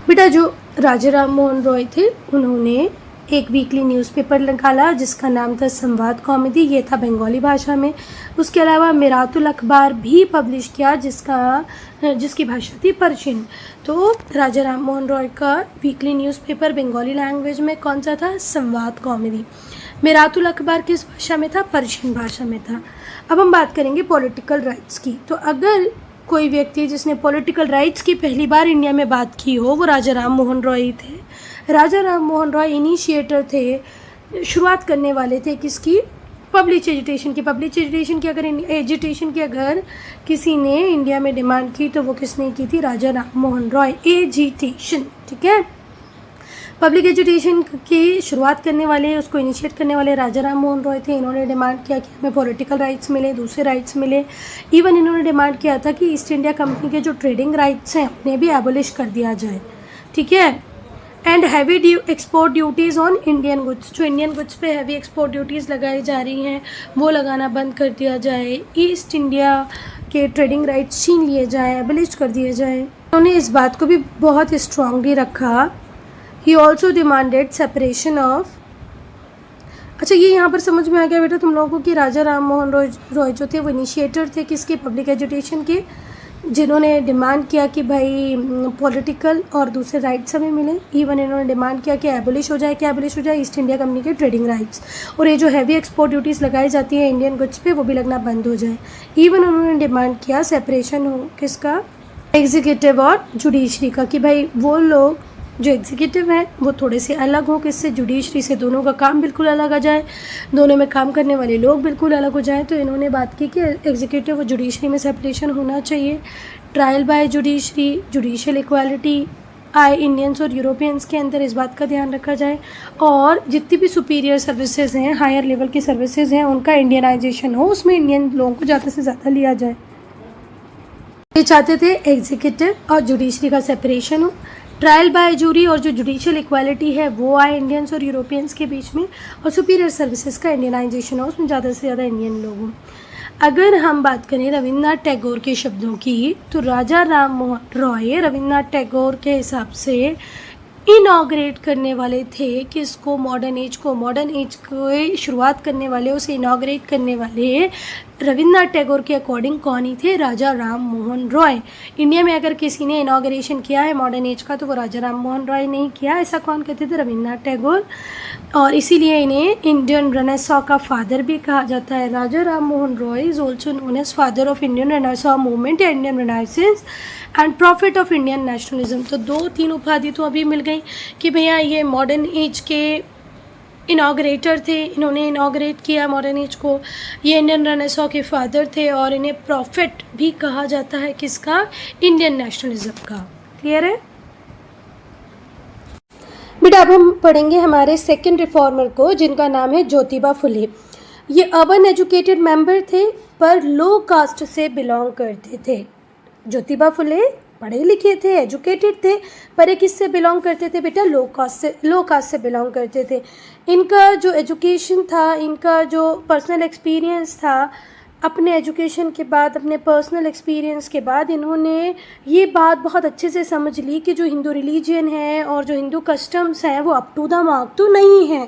बेटा जो राजा राम मोहन रॉय थे उन्होंने एक वीकली न्यूज़पेपर निकाला जिसका नाम था संवाद कॉमेडी, ये था बंगाली भाषा में। उसके अलावा मिरातुल अखबार भी पब्लिश किया जिसकी भाषा थी पर्शियन। तो राजा राम मोहन रॉय का वीकली न्यूज़पेपर बंगाली लैंग्वेज में कौन सा था, संवाद कॉमेडी। मिरातुल अखबार किस भाषा में था, पर्शियन भाषा में था। अब हम बात करेंगे पॉलिटिकल राइट्स की। तो अगर कोई व्यक्ति जिसने पॉलिटिकल राइट्स की पहली बार इंडिया में बात की हो वो राजा राम मोहन रॉय थे। राजा राम मोहन रॉय इनिशिएटर थे, शुरुआत करने वाले थे किसकी? पब्लिक एजुटेशन की। पब्लिक एजुटेशन की अगर किसी ने इंडिया में डिमांड की तो वो किसने की थी? राजा राम मोहन रॉय। एजिटेशन, ठीक है। पब्लिक एजुटेशन की शुरुआत करने वाले, उसको इनिशिएट करने वाले राजा राम मोहन रॉय थे। इन्होंने डिमांड किया कि हमें पॉलिटिकल राइट्स मिले, दूसरे राइट्स मिले। इवन इन्होंने डिमांड किया था कि ईस्ट इंडिया कंपनी के जो ट्रेडिंग राइट्स हैं उन्हें भी एबोलिश कर दिया जाए, ठीक है। And heavy export duties on Indian goods, जो इंडियन गुड्स पे हैवी एक्सपोर्ट ड्यूटीज़ लगाई जा रही हैं वो लगाना बंद कर दिया जाए। ईस्ट इंडिया के ट्रेडिंग राइट्स छीन लिए जाएँ, एबोलिश कर दिए जाए। उन्होंने इस बात को भी बहुत स्ट्रांगली रखा। He also demanded separation of, अच्छा ये यहाँ पर समझ में आ गया बेटा तुम लोगों को कि राजा राम मोहन रॉय जो थे वो इनिशिएटर थे किसके? पब्लिक एजुटेशन के, जिन्होंने डिमांड किया कि भाई पॉलिटिकल और दूसरे राइट्स हमें मिले। इवन इन्होंने डिमांड किया कि एबोलिश हो जाए, क्या एबोलिश हो जाए? ईस्ट इंडिया कंपनी के ट्रेडिंग राइट्स, और ये जो हैवी एक्सपोर्ट ड्यूटीज़ लगाई जाती है इंडियन गुड्स पे वो भी लगना बंद हो जाए। इवन उन्होंने डिमांड किया सेपरेशन हो किसका? एग्जीक्यूटिव और जुडिशरी का, कि भाई वो लोग जो एग्जीक्यूटिव है वो थोड़े से अलग हो किससे? जुडिशरी से। दोनों का काम बिल्कुल अलग आ जाए, दोनों में काम करने वाले लोग बिल्कुल अलग हो जाएं। तो इन्होंने बात की कि एग्जीक्यूटिव और जुडिशरी में सेपरेशन होना चाहिए। Trial by judiciary, judicial equality आए इंडियंस और यूरोपियंस के अंदर, इस बात का ध्यान रखा जाए। और जितनी भी सुपीरियर सर्विसेज हैं, हायर लेवल की सर्विसेज हैं, उनका इंडियनाइजेशन हो, उसमें इंडियन लोगों को ज़्यादा से ज़्यादा लिया जाए। ये चाहते थे एग्जीक्यूटिव और जुडिशरी का सेपरेशन हो। ट्रायल बाय जूरी और जो जुडिशियल इक्वालिटी है वो आए इंडियंस और यूरोपियंस के बीच में, और सुपीरियर सर्विसेज का इंडियनाइजेशन हो, उसमें ज़्यादा से ज़्यादा इंडियन लोग हों। अगर हम बात करें रविन्द्रनाथ टैगोर के शब्दों की, तो राजा राम मोहन रॉय रविन्द्रनाथ टैगोर के हिसाब से इनॉग्रेट करने वाले थे कि इसको मॉडर्न एज को शुरुआत करने वाले, उसे इनॉग्रेट करने वाले रविन्द्रनाथ टैगोर के अकॉर्डिंग कौन ही थे? राजा राम मोहन रॉय। इंडिया में अगर किसी ने इनॉग्रेशन किया है मॉडर्न एज का तो वो राजा राम मोहन रॉय नहीं किया, ऐसा कौन कहते थे? रविन्द्रनाथ टैगोर। और इसीलिए इन्हें इंडियन रेनेसां का फादर भी कहा जाता है। Raja Ram Mohan Roy is also known as father of Indian renaissance movement या Indian renaissance and prophet of Indian nationalism. तो 2-3 उपाधि तो अभी मिल गई कि भैया ये मॉडर्न एज के इनॉग्रेटर थे, इन्होंने इनॉग्रेट किया मॉडर्न एज को, ये इंडियन रेनेसां के फादर थे, और इन्हें प्रॉफिट भी कहा जाता है किसका? इंडियन नेशनलिज्म का। क्लियर है बेटा? अब हम पढ़ेंगे हमारे सेकंड रिफॉर्मर को, जिनका नाम है ज्योतिबा फुले। ये अर्बन एजुकेटेड मेंबर थे पर लो कास्ट से बिलोंग करते थे। ज्योतिबा फुले पढ़े लिखे थे, एजुकेटेड थे, पर ये किससे बिलोंग करते थे बेटा? लो कास्ट से बिलोंग करते थे। इनका जो एजुकेशन था, इनका जो पर्सनल एक्सपीरियंस था, अपने एजुकेशन के बाद, अपने पर्सनल एक्सपीरियंस के बाद इन्होंने ये बात बहुत अच्छे से समझ ली कि जो हिंदू रिलीजन है और जो हिंदू कस्टम्स हैं वो अप टू द मार्क तो नहीं है,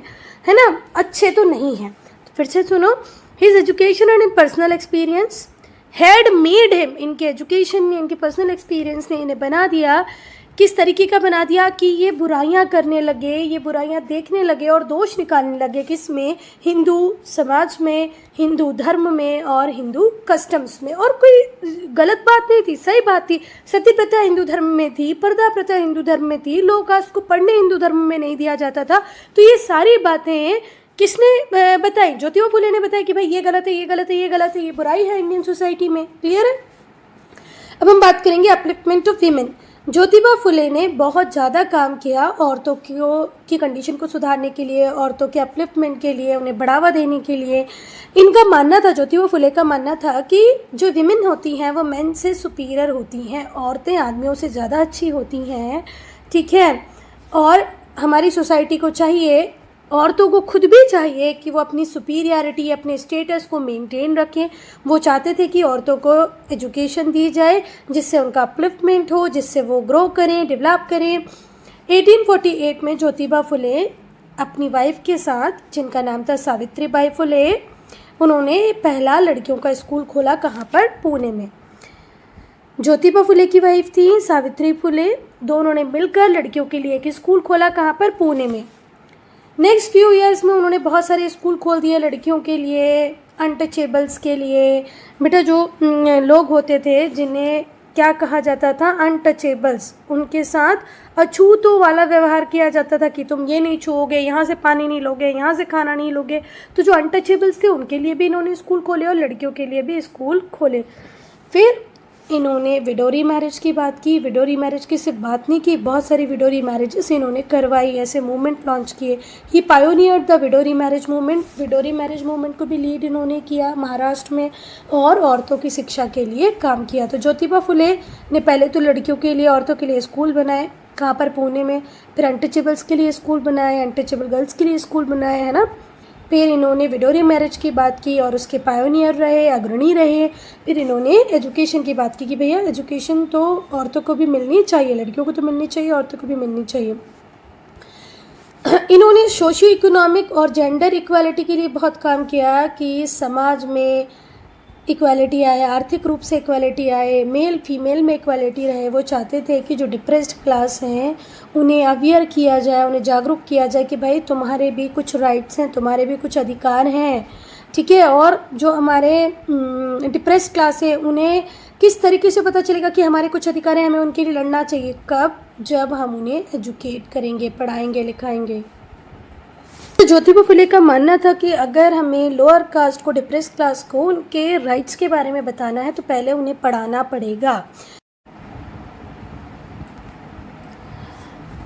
है ना, अच्छे तो नहीं हैं। तो फिर से सुनो, his education and personal experience had made him, इनके एजुकेशन ने, इनके पर्सनल एक्सपीरियंस ने इन्हें बना दिया, किस तरीके का बना दिया कि ये बुराइयां करने लगे, ये बुराइयां देखने लगे और दोष निकालने लगे किस में? हिंदू समाज में, हिंदू धर्म में और हिंदू कस्टम्स में। और कोई गलत बात नहीं थी, सही बात थी। सती प्रथा हिंदू धर्म में थी, पर्दा प्रथा हिंदू धर्म में थी, लो कास्ट को पढ़ने हिंदू धर्म में नहीं दिया जाता था। तो ये सारी बातें किसने बताई? ज्योतिबा फुले ने बताई कि भाई ये गलत है, ये गलत है, ये गलत है, ये बुराई है इंडियन सोसाइटी में। क्लियर है? अब हम बात करेंगे upliftment of women. Jyotiba Phule ने बहुत ज़्यादा काम किया औरतों की कंडीशन को सुधारने के लिए, औरतों के अपलिफ्टमेंट के लिए, उन्हें बढ़ावा देने के लिए। इनका मानना था, ज्योतिबा फुले का मानना था कि जो विमेन होती हैं वो मेन से सुपीरियर होती हैं, औरतें आदमियों से ज़्यादा अच्छी होती हैं, ठीक है। और हमारी सोसाइटी को चाहिए, औरतों को खुद भी चाहिए कि वो अपनी सुपीरियरिटी, अपने स्टेटस को मेंटेन रखें। वो चाहते थे कि औरतों को एजुकेशन दी जाए जिससे उनका अपलिफ्टमेंट हो, जिससे वो ग्रो करें, डेवलप करें। 1848 में ज्योतिबा फुले अपनी वाइफ के साथ, जिनका नाम था सावित्रीबाई फुले, उन्होंने पहला लड़कियों का स्कूल खोला। कहाँ पर? पुणे में। ज्योतिबा फुले की वाइफ थी सावित्री फुले, दोनों ने मिलकर लड़कियों के लिए एक स्कूल खोला। कहाँ पर? पुणे में। नेक्स्ट फ्यू ईयर्स में उन्होंने बहुत सारे स्कूल खोल दिए लड़कियों के लिए, अनटचेबल्स के लिए। बेटा जो लोग होते थे जिन्हें क्या कहा जाता था, अनटचेबल्स, उनके साथ अछूतों वाला व्यवहार किया जाता था कि तुम ये नहीं छूओगे, यहाँ से पानी नहीं लोगे, यहाँ से खाना नहीं लोगे। तो जो अनटचेबल्स थे उनके लिए भी इन्होंने स्कूल खोले और लड़कियों के लिए भी स्कूल खोले। फिर इन्होंने विडोरी मैरिज की बात की। विडोरी मैरिज की सिर्फ बात नहीं की, बहुत सारी विडोरी मैरिजेस इन्होंने करवाई, ऐसे मूवमेंट लॉन्च किए। ही pioneer the widow remarriage movement. Widow remarriage movement को भी लीड इन्होंने किया महाराष्ट्र में, और औरतों की शिक्षा के लिए काम किया। तो ज्योतिबा फुले ने पहले तो लड़कियों के लिए, औरतों के लिए स्कूल बनाए, कहाँ पर, पुणे में। फिर अनटचेबल्स के लिए स्कूल बनाए, अनटचेबल गर्ल्स के लिए स्कूल बनाए, है ना। फिर इन्होंने विडोरी मैरिज की बात की और उसके पायोनियर रहे, अग्रणी रहे। फिर इन्होंने एजुकेशन की बात की कि भैया एजुकेशन तो औरतों को भी मिलनी चाहिए, लड़कियों को तो मिलनी चाहिए, औरतों को भी मिलनी चाहिए। इन्होंने सोशियो इकोनॉमिक और जेंडर इक्वालिटी के लिए बहुत काम किया कि समाज में इक्वालिटी आए, आर्थिक रूप से इक्वालिटी आए, मेल फीमेल में इक्वालिटी रहे। वो चाहते थे कि जो डिप्रेस्ड क्लास हैं उन्हें अवेयर किया जाए, उन्हें जागरूक किया जाए कि भाई तुम्हारे भी कुछ राइट्स हैं, तुम्हारे भी कुछ अधिकार हैं, ठीक है। और जो हमारे डिप्रेस्ड क्लास है उन्हें किस तरीके से पता चलेगा कि हमारे कुछ अधिकार हैं, हमें उनके लिए लड़ना चाहिए। कब? जब हम उन्हें एजुकेट करेंगे, पढ़ाएंगे, लिखाएंगे। तो ज्योतिबा फुले का मानना था कि अगर हमें लोअर कास्ट को, डिप्रेस क्लास को उनके राइट्स के बारे में बताना है तो पहले उन्हें पढ़ाना पड़ेगा।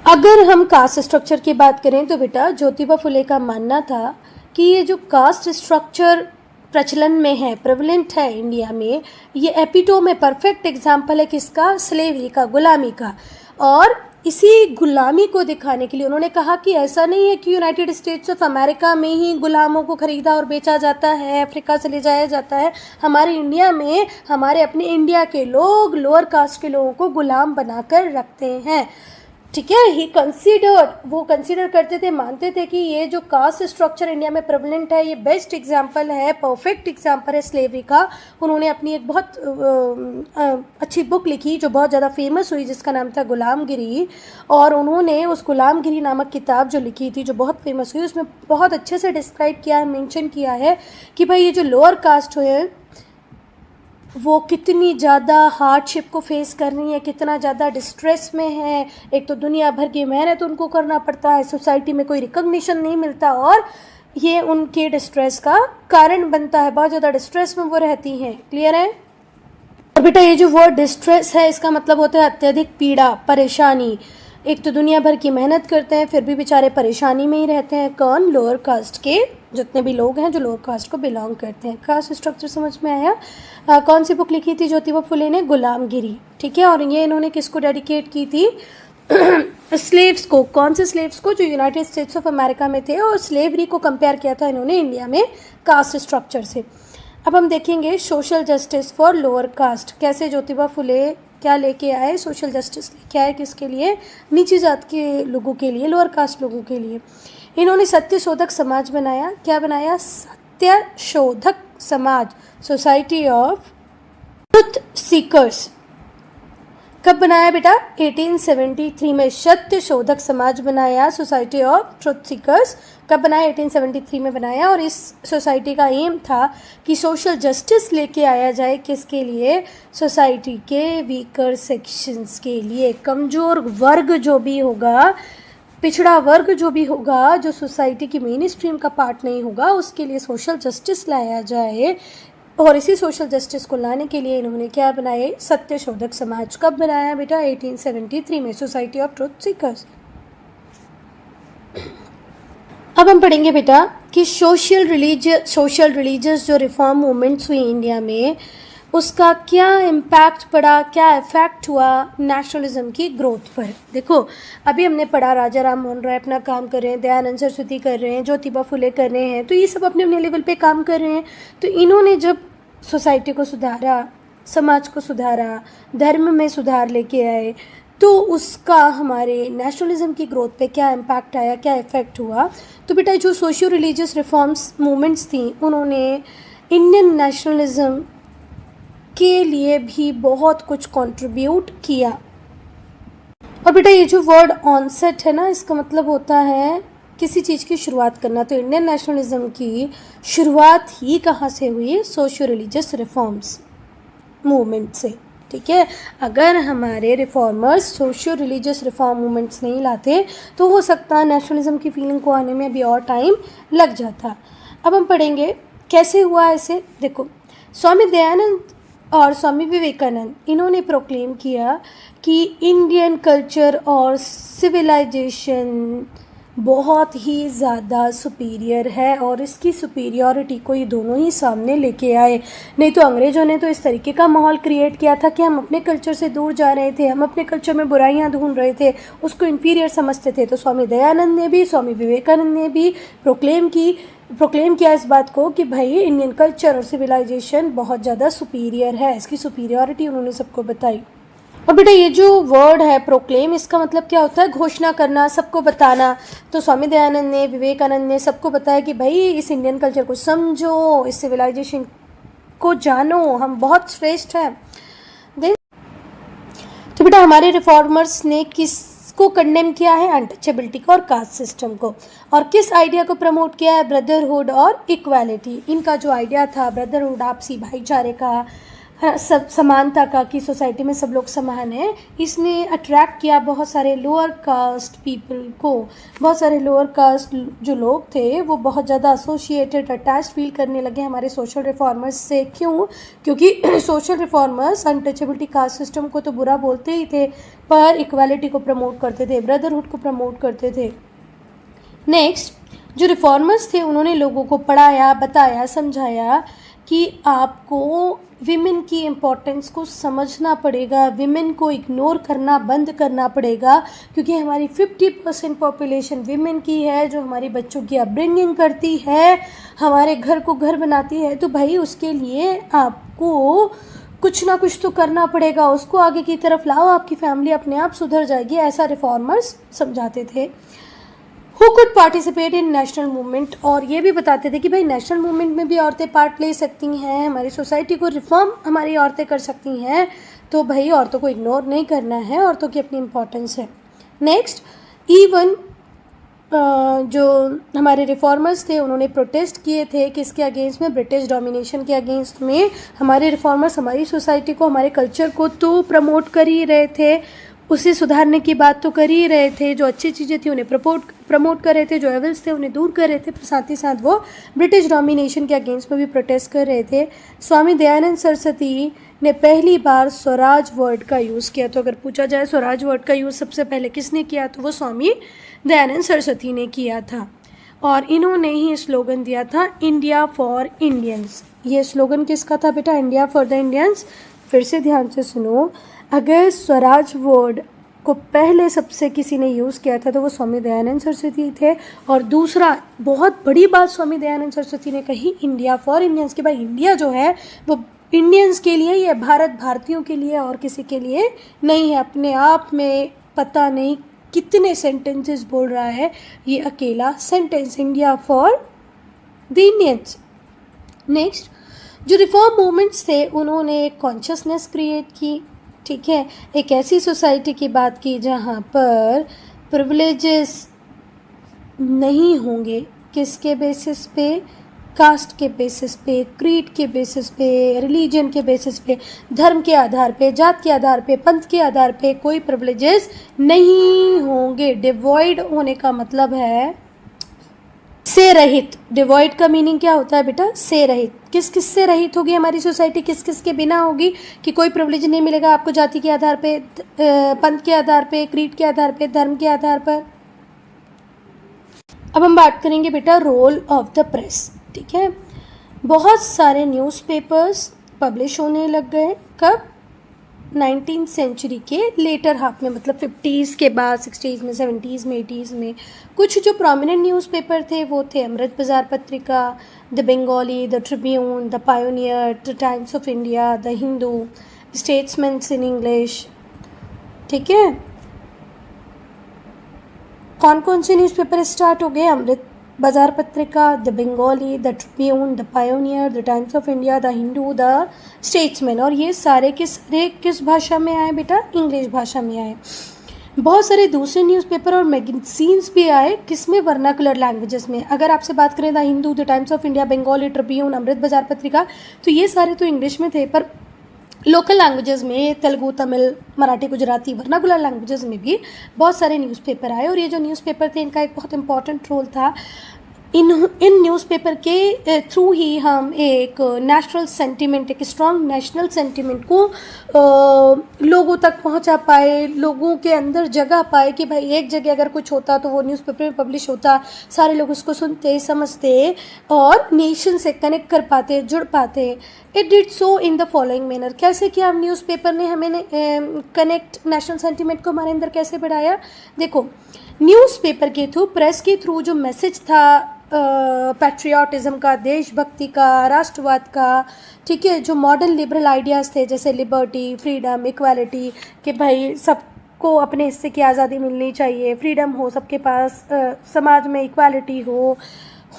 अगर हम कास्ट स्ट्रक्चर की बात करें तो बेटा ज्योतिबा फुले का मानना था कि ये जो कास्ट स्ट्रक्चर प्रचलन में है, प्रेवलेंट है इंडिया में, ये एपिटोम है, परफेक्ट एग्जाम्पल है किसका? स्लेवरी का, गुलामी का। और इसी गुलामी को दिखाने के लिए उन्होंने कहा कि ऐसा नहीं है कि यूनाइटेड स्टेट्स ऑफ अमेरिका में ही गुलामों को खरीदा और बेचा जाता है, अफ्रीका से ले जाया जाता है। हमारे इंडिया में, हमारे अपने इंडिया के लोग लोअर कास्ट के लोगों को गुलाम बनाकर रखते हैं, ठीक है। ही कंसीडर्ड, वो कंसीडर करते थे, मानते थे कि ये जो कास्ट स्ट्रक्चर इंडिया में प्रेवलेंट है, ये बेस्ट एग्जाम्पल है, परफेक्ट एग्जाम्पल है स्लेवरी का। उन्होंने अपनी एक बहुत अच्छी बुक लिखी जो बहुत ज़्यादा फेमस हुई, जिसका नाम था गुलामगिरी। और उन्होंने उस गुलामगिरी नामक किताब जो लिखी थी, जो बहुत फेमस हुई, उसमें बहुत अच्छे से डिस्क्राइब किया है, मेंशन किया है कि भाई ये जो लोअर कास्ट है वो कितनी ज़्यादा हार्डशिप को फेस कर रही है, कितना ज़्यादा डिस्ट्रेस में है। एक तो दुनिया भर की मेहनत उनको करना पड़ता है, सोसाइटी में कोई रिकॉग्निशन नहीं मिलता, और ये उनके डिस्ट्रेस का कारण बनता है, बहुत ज़्यादा डिस्ट्रेस में वो रहती हैं। क्लियर है? और बेटा ये जो वर्ड डिस्ट्रेस है, इसका मतलब होता है अत्यधिक पीड़ा, परेशानी। एक तो दुनिया भर की मेहनत करते हैं फिर भी बेचारे परेशानी में ही रहते हैं। कौन? लोअर कास्ट के जितने भी लोग हैं जो लोअर कास्ट को बिलोंग करते हैं। कास्ट स्ट्रक्चर समझ में आया? कौन सी बुक लिखी थी ज्योतिबा फुले ने? गुलामगिरी, ठीक है। और ये इन्होंने किसको डेडिकेट की थी? स्लेव्स को। कौन से स्लेव्स को? जो यूनाइटेड स्टेट्स ऑफ अमेरिका में थे। और स्लेवरी को कंपेयर किया था इन्होंने इंडिया में कास्ट स्ट्रक्चर से। अब हम देखेंगे social justice for lower caste, कैसे ज्योतिबा फुले क्या लेके आए? सोशल जस्टिस लेके आए, किसके लिए? नीची जात के लोगों के लिए, लोअर कास्ट लोगों के लिए। इन्होंने सत्य शोधक समाज बनाया। क्या बनाया? सत्य शोधक समाज, सोसाइटी ऑफ ट्रुथ सीकर्स। कब बनाया बेटा? 1873 में सत्य शोधक समाज बनाया, सोसाइटी ऑफ ट्रुथ सीकर्स। कब बनाया? 1873 में बनाया। और इस सोसाइटी का एम था कि सोशल जस्टिस लेके आया जाए, किसके लिए? सोसाइटी के वीकर सेक्शंस के लिए। कमज़ोर वर्ग जो भी होगा, पिछड़ा वर्ग जो भी होगा, जो सोसाइटी की मेन स्ट्रीम का पार्ट नहीं होगा, उसके लिए सोशल जस्टिस लाया जाए। और इसी सोशल जस्टिस को लाने के लिए इन्होंने क्या बनाए? सत्य शोधक समाज। कब बनाया बेटा? 1873 में, सोसाइटी ऑफ ट्रुथ सीकर्स। अब हम पढ़ेंगे बेटा कि सोशल रिलीजियस जो रिफॉर्म मूवमेंट्स हुई इंडिया में, उसका क्या इम्पैक्ट पड़ा, क्या इफेक्ट हुआ नेशनलिज्म की ग्रोथ पर। देखो अभी हमने पढ़ा राजा राम मोहन राय अपना काम कर रहे हैं, दयानंद सरस्वती कर रहे हैं, ज्योतिबा फुले कर रहे हैं, तो ये सब अपने अपने लेवल पे काम कर रहे हैं। तो इन्होंने जब सोसाइटी को सुधारा, समाज को सुधारा, धर्म में सुधार लेके आए, तो उसका हमारे नेशनलिज्म की ग्रोथ पे क्या इम्पैक्ट आया, क्या इफेक्ट हुआ। तो बेटा जो सोशियो रिलीजियस रिफॉर्म्स मूवमेंट्स थी, उन्होंने इंडियन नेशनलिज्म के लिए भी बहुत कुछ कंट्रीब्यूट किया। और बेटा ये जो वर्ड ऑनसेट है ना, इसका मतलब होता है किसी चीज़ की शुरुआत करना, तो इंडियन नेशनलिज्म की शुरुआत ही कहाँ से हुई? सोशियो रिलीजियस रिफॉर्म्स मूवमेंट से। ठीक है, अगर हमारे reformers socio religious reform movements नहीं लाते तो हो सकता है नेशनलिज्म की फीलिंग को आने में अभी और टाइम लग जाता। अब हम पढ़ेंगे कैसे हुआ ऐसे। देखो, स्वामी दयानंद और स्वामी विवेकानंद इन्होंने प्रोक्लेम किया कि इंडियन कल्चर और सिविलाइजेशन बहुत ही ज़्यादा सुपीरियर है, और इसकी सुपीरियॉरिटी को ये दोनों ही सामने लेके आए। नहीं तो अंग्रेज़ों ने तो इस तरीके का माहौल क्रिएट किया था कि हम अपने कल्चर से दूर जा रहे थे, हम अपने कल्चर में बुराइयां ढूंढ रहे थे, उसको इन्फीरियर समझते थे। तो स्वामी दयानंद ने भी, स्वामी विवेकानंद ने भी प्रोक्लेम किया इस बात को कि भाई इंडियन कल्चर और सिविलाइजेशन बहुत ज़्यादा सुपीरियर है, इसकी सुपीरियॉरिटी उन्होंने सबको बताई। और बेटा ये जो वर्ड है प्रोक्लेम, इसका मतलब क्या होता है? घोषणा करना, सबको बताना। तो स्वामी दयानंद ने, विवेकानंद ने सबको बताया कि भाई इस इंडियन कल्चर को समझो, इस सिविलाइजेशन को जानो, हम बहुत श्रेष्ठ हैं। तो बेटा हमारे रिफॉर्मर्स ने किसको कंडेम किया है? अनटचेबिलिटी को और कास्ट सिस्टम को। और किस आइडिया को प्रमोट किया है? ब्रदरहुड और इक्वालिटी। इनका जो आइडिया था ब्रदरहुड, आपसी भाईचारे का, सब समानता का, कि सोसाइटी में सब लोग समान हैं, इसने अट्रैक्ट किया बहुत सारे लोअर कास्ट पीपल को। बहुत सारे लोअर कास्ट जो लोग थे वो बहुत ज़्यादा एसोसिएटेड, अटैच्ड फील करने लगे हमारे सोशल रिफॉर्मर्स से। क्यों? क्योंकि social reformers untouchability caste system को तो बुरा बोलते ही थे, पर इक्वालिटी को प्रमोट करते थे, ब्रदरहुड को प्रमोट करते थे। नेक्स्ट, जो रिफॉर्मर्स थे उन्होंने लोगों को पढ़ाया, बताया, समझाया कि आपको विमेन की इम्पोर्टेंस को समझना पड़ेगा, विमेन को इग्नोर करना बंद करना पड़ेगा, क्योंकि हमारी 50% पॉपुलेशन विमेन की है, जो हमारी बच्चों की अपब्रिंगिंग करती है, हमारे घर को घर बनाती है। तो भाई उसके लिए आपको कुछ ना कुछ तो करना पड़ेगा, उसको आगे की तरफ लाओ, आपकी फैमिली अपने आप सुधर जाएगी, ऐसा रिफॉर्मर्स समझाते थे। Who could participate in national movement, और ये भी बताते थे कि भाई नेशनल मूवमेंट में भी औरतें पार्ट ले सकती हैं, हमारी सोसाइटी को रिफॉर्म हमारी औरतें कर सकती हैं। तो भाई औरतों को इग्नोर नहीं करना है, औरतों की अपनी इम्पोर्टेंस है। नेक्स्ट, इवन जो हमारे रिफॉर्मर्स थे उन्होंने प्रोटेस्ट किए थे किसके अगेंस्ट में? ब्रिटिश डोमिनेशन के अगेंस्ट में। हमारे रिफॉर्मर्स हमारी सोसाइटी को, हमारे कल्चर को तो प्रमोट कर ही रहे थे, उसे सुधारने की बात तो कर ही रहे थे, जो अच्छी चीज़ें थी उन्हें प्रमोट कर रहे थे, जो एविल्स थे उन्हें दूर कर रहे थे, पर साथ ही साथ वो ब्रिटिश डोमिनेशन के अगेंस्ट में भी प्रोटेस्ट कर रहे थे। स्वामी दयानंद सरस्वती ने पहली बार स्वराज वर्ड का यूज़ किया। तो अगर पूछा जाए स्वराज वर्ड का यूज़ सबसे पहले किसने किया, तो वो स्वामी दयानंद सरस्वती ने किया था। और इन्होंने ही स्लोगन दिया था इंडिया फॉर इंडियंस। ये स्लोगन किसका था बेटा? India for the Indians. फिर से ध्यान से सुनो, अगर स्वराज वर्ड को पहले सबसे किसी ने यूज़ किया था तो वो स्वामी दयानंद सरस्वती थे। और दूसरा बहुत बड़ी बात स्वामी दयानंद सरस्वती ने कही इंडिया फॉर इंडियंस, कि भाई इंडिया जो है वो इंडियंस के लिए, ये भारत भारतीयों के लिए और किसी के लिए नहीं है। अपने आप में पता नहीं कितने सेंटेंसेस बोल रहा है ये अकेला sentence, India for the Indians. Next, जो रिफॉर्म मूवमेंट्स थे उन्होंने एक कॉन्शियसनेस क्रिएट की। ठीक है, एक ऐसी सोसाइटी की बात की जहाँ पर प्रिविलेजेस नहीं होंगे। किसके बेसिस पे? कास्ट के बेसिस पे, क्रीड के बेसिस पे, रिलीजन के बेसिस पे, धर्म के आधार पे, जात के आधार पे, पंथ के आधार पे कोई प्रिविलेजेस नहीं होंगे। डिवॉइड होने का मतलब है से रहित। डिवॉइड का मीनिंग क्या होता है बेटा? से रहित। किस किस से रहित होगी हमारी सोसाइटी? किस किस के बिना होगी कि कोई प्रिविलेज नहीं मिलेगा आपको जाति के आधार पे, पंथ के आधार पे, क्रीड के आधार पे, धर्म के आधार पर। अब हम बात करेंगे बेटा रोल ऑफ द प्रेस। ठीक है, बहुत सारे न्यूज़पेपर्स पब्लिश होने लग गए। कब? 19th सेंचुरी के लेटर हाफ में, मतलब 50s के बाद, 60s में, 70s में, 80s में। कुछ जो प्रोमिनेंट न्यूज़पेपर थे वो थे अमृत बाज़ार पत्रिका, the Bengali, the Tribune, the pioneer, the Times of India, the Hindu, statesman in English. ठीक है, कौन कौन से न्यूज़पेपर स्टार्ट हो गए? अमृत बाज़ार पत्रिका, the Bengali, the Tribune, the pioneer, the Times of India, the Hindu, the statesman. और ये सारे के सारे किस भाषा में आए बेटा? इंग्लिश भाषा में आए। बहुत सारे दूसरे न्यूज़पेपर और मैगजीन्स भी आए, किसमें, वर्नाकुलर लैंग्वेजेस में। अगर आपसे बात करें the Hindu, the Times of India, Bengali Tribune, Amrita Bazar Patrika, तो ये सारे तो इंग्लिश में थे, पर लोकल लैंग्वेजेस में तेलुगु, तमिल, मराठी, गुजराती, वर्नाकुलर लैंग्वेजेस में भी बहुत सारे न्यूज़पेपर आए। और ये जो न्यूज़पेपर थे इनका एक बहुत इंपॉर्टेंट रोल था। इन न्यूज़पेपर के थ्रू ही हम एक नेशनल सेंटिमेंट, एक स्ट्रॉन्ग नेशनल सेंटिमेंट को लोगों तक पहुंचा पाए, लोगों के अंदर जगह पाए कि भाई एक जगह अगर कुछ होता तो वो न्यूज़पेपर में पब्लिश होता, सारे लोग उसको सुनते, समझते और नेशन से कनेक्ट कर पाते, जुड़ पाते। It did so in the following manner. कैसे किया न्यूज़पेपर ने हमें कनेक्ट नेशनल सेंटिमेंट को हमारे अंदर कैसे बढ़ाया? देखो, न्यूज़पेपर के थ्रू, प्रेस के थ्रू जो मैसेज था पैट्रियाटिज़म का, देशभक्ति का, राष्ट्रवाद का, ठीक है, जो मॉडर्न लिबरल आइडियाज़ थे जैसे लिबर्टी, फ्रीडम, इक्वालिटी, कि भाई सबको अपने हिस्से की आज़ादी मिलनी चाहिए, फ्रीडम हो सबके पास, समाज में इक्वालिटी हो,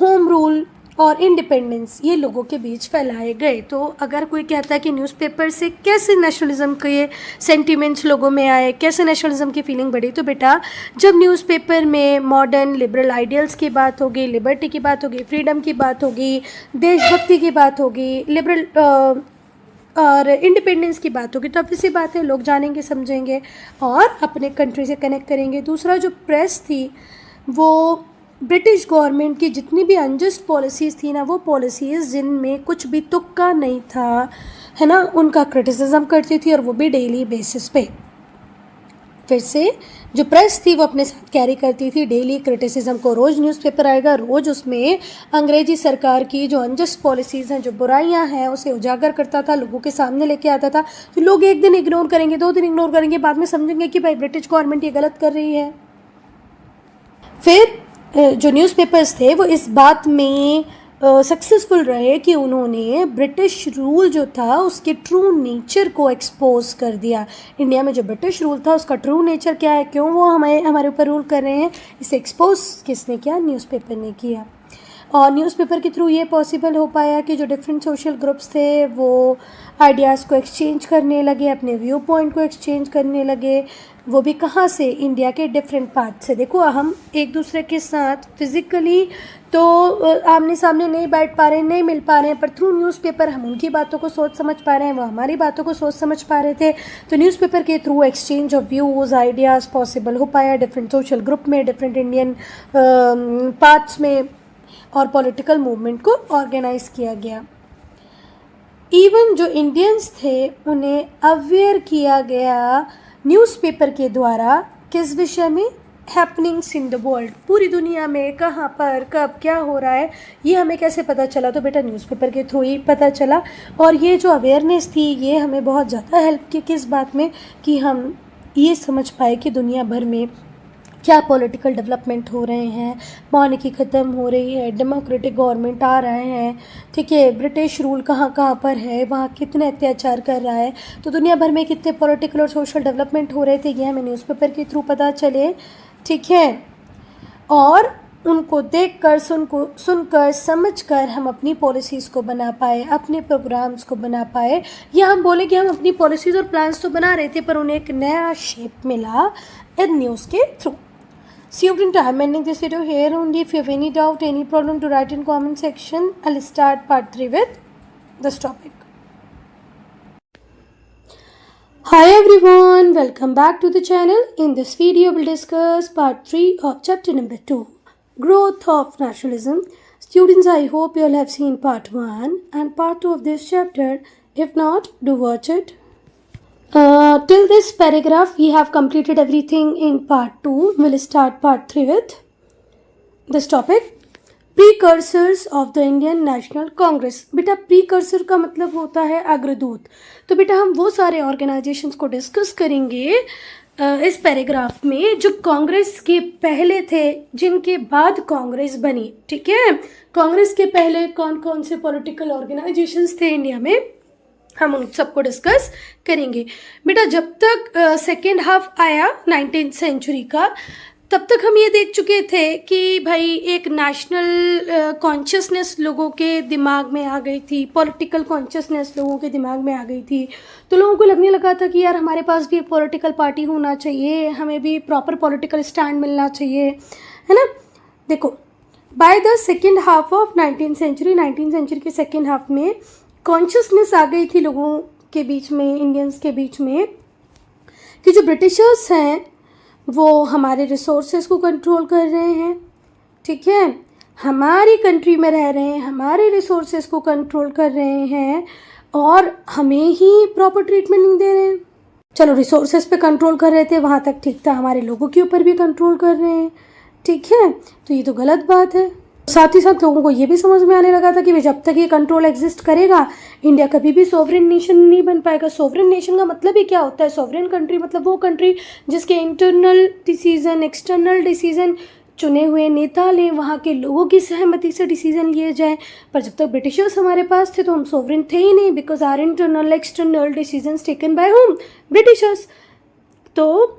होम रूल और इंडिपेंडेंस, ये लोगों के बीच फैलाए गए। तो अगर कोई कहता है कि न्यूज़पेपर से कैसे नेशनलिज्म के सेंटिमेंट्स लोगों में आए, कैसे नेशनलिज्म की फीलिंग बढ़ी, तो बेटा जब न्यूज़पेपर में मॉडर्न लिबरल आइडियल्स की बात होगी, लिबर्टी की बात होगी, फ्रीडम की बात होगी, देशभक्ति की बात होगी, लिबरल और इंडिपेंडेंस की बात होगी, तो अब इसी बात है, लोग जानेंगे, समझेंगे और अपने कंट्री से कनेक्ट करेंगे। दूसरा, जो प्रेस थी वो ब्रिटिश गवर्नमेंट की जितनी भी अनजस्ट पॉलिसीज़ थी ना, वो पॉलिसीज़ जिनमें कुछ भी तुक्का नहीं था, है ना, उनका क्रिटिसिज्म करती थी, और वो भी डेली बेसिस पे। फिर से जो प्रेस थी वो अपने साथ कैरी करती थी डेली क्रिटिसिज्म को। रोज़ न्यूज़पेपर आएगा, रोज़ उसमें अंग्रेजी सरकार की जो अनजस्ट पॉलिसीज़ हैं, जो बुराइयां हैं, उसे उजागर करता था, लोगों के सामने लेके आता था। तो लोग एक दिन इग्नोर करेंगे, 2 दिन इग्नोर करेंगे, बाद में समझेंगे कि भाई ब्रिटिश गवर्नमेंट ये गलत कर रही है। फिर जो न्यूज़पेपर्स थे वो इस बात में सक्सेसफुल रहे कि उन्होंने ब्रिटिश रूल जो था उसके ट्रू नेचर को एक्सपोज कर दिया। इंडिया में जो ब्रिटिश रूल था उसका ट्रू नेचर क्या है, क्यों वो हमारे ऊपर रूल कर रहे हैं, इसे एक्सपोज किसने किया? न्यूज़पेपर ने किया। और न्यूज़पेपर के थ्रू ये पॉसिबल हो पाया कि जो डिफरेंट सोशल ग्रुप्स थे वो आइडियाज़ को एक्सचेंज करने लगे, अपने व्यू पॉइंट को एक्सचेंज करने लगे। वो भी कहाँ से? इंडिया के डिफरेंट पार्ट से। देखो, हम एक दूसरे के साथ फिज़िकली तो आमने सामने नहीं बैठ पा रहे हैं, नहीं मिल पा रहे हैं, पर थ्रू न्यूज़पेपर हम उनकी बातों को सोच समझ पा रहे हैं, वो हमारी बातों को सोच समझ पा रहे थे। तो न्यूज़पेपर के through exchange of views, ideas possible हो पाया डिफरेंट सोशल ग्रुप में, डिफरेंट इंडियन पार्ट्स में, और पॉलिटिकल मूवमेंट को ऑर्गेनाइज किया गया। इवन जो इंडियंस थे उन्हें अवेयर किया गया न्यूज़पेपर के द्वारा, किस विषय में? हैपनिंग्स इन द वर्ल्ड, पूरी दुनिया में कहाँ पर कब क्या हो रहा है, ये हमें कैसे पता चला? तो बेटा न्यूज़पेपर के थ्रू ही पता चला। और ये जो अवेयरनेस थी ये हमें बहुत ज़्यादा हेल्प की, किस बात में? कि हम ये समझ पाए कि दुनिया भर में क्या पॉलिटिकल डेवलपमेंट हो रहे हैं, मॉर्निकी ख़त्म हो रही है, डेमोक्रेटिक गवर्नमेंट आ रहे हैं, ठीक है, ब्रिटिश रूल कहाँ कहाँ पर है, वहाँ कितने अत्याचार कर रहा है, तो दुनिया भर में कितने पॉलिटिकल और सोशल डेवलपमेंट हो रहे थे, ये हमें न्यूज़पेपर के थ्रू पता चले, ठीक है। और उनको देखकर, सुनकर, समझकर हम अपनी पॉलिसीज़ को बना पाए, अपने प्रोग्राम्स को बना पाए, या हम बोले कि हम अपनी पॉलिसीज़ और प्लान्स तो बना रहे थे पर उन्हें एक नया शेप मिला इन न्यूज़ के through. Student, I'm ending this video here only. If you have any doubt, any problem, to write in comment section. I'll start part 3 with this topic. Hi everyone, welcome back to the channel. In this video, we'll discuss part 3 of chapter number 2, Growth of Nationalism. Students, I hope you all have seen part 1 and part 2 of this chapter. If not, do watch it. Till this paragraph we have completed everything in part 2. We'll start part 3 with this topic, precursors of the Indian National Congress. बेटा precursor का मतलब होता है अग्रदूत। तो बेटा हम वो सारे ऑर्गेनाइजेशंस को डिस्कस करेंगे इस पैराग्राफ में जो कांग्रेस के पहले थे, जिनके बाद कांग्रेस बनी, ठीक है। कांग्रेस के पहले कौन कौन से पॉलिटिकल ऑर्गेनाइजेशंस थे इंडिया में, हम उन सबको डिस्कस करेंगे। बेटा जब तक सेकेंड हाफ आया 19th सेंचुरी का, तब तक हम ये देख चुके थे कि भाई एक नेशनल कॉन्शियसनेस लोगों के दिमाग में आ गई थी, पॉलिटिकल कॉन्शियसनेस लोगों के दिमाग में आ गई थी। तो लोगों को लगने लगा था कि यार हमारे पास भी एक पॉलिटिकल पार्टी होना चाहिए, हमें भी प्रॉपर पॉलिटिकल स्टैंड मिलना चाहिए, है ना। देखो, by the second half of 19th century के सेकेंड हाफ में कॉन्शियसनेस आ गई थी लोगों के बीच में, इंडियंस के बीच में, कि जो ब्रिटिशर्स हैं वो हमारे रिसोर्सेज को कंट्रोल कर रहे हैं, ठीक है, हमारी कंट्री में रह रहे हैं, हमारे रिसोर्सेज को कंट्रोल कर रहे हैं और हमें ही प्रॉपर ट्रीटमेंट नहीं दे रहे हैं। चलो, रिसोर्सेज पे कंट्रोल कर रहे थे, वहाँ तक ठीक था, हमारे लोगों के ऊपर भी कंट्रोल कर रहे हैं, ठीक है, तो ये तो गलत बात है। साथ ही साथ लोगों को ये भी समझ में आने लगा था कि जब तक ये कंट्रोल एग्जिस्ट करेगा, इंडिया कभी भी सोवरेन नेशन नहीं बन पाएगा। सोवरेन नेशन का मतलब ही क्या होता है? सोवरेन कंट्री मतलब वो कंट्री जिसके इंटरनल डिसीजन, एक्सटर्नल डिसीजन चुने हुए नेता लें, वहाँ के लोगों की सहमति से डिसीजन लिए जाए। पर जब तक ब्रिटिशर्स हमारे पास थे तो हम सोवरेन थे ही नहीं, because our internal external decisions taken by home, Britishers. तो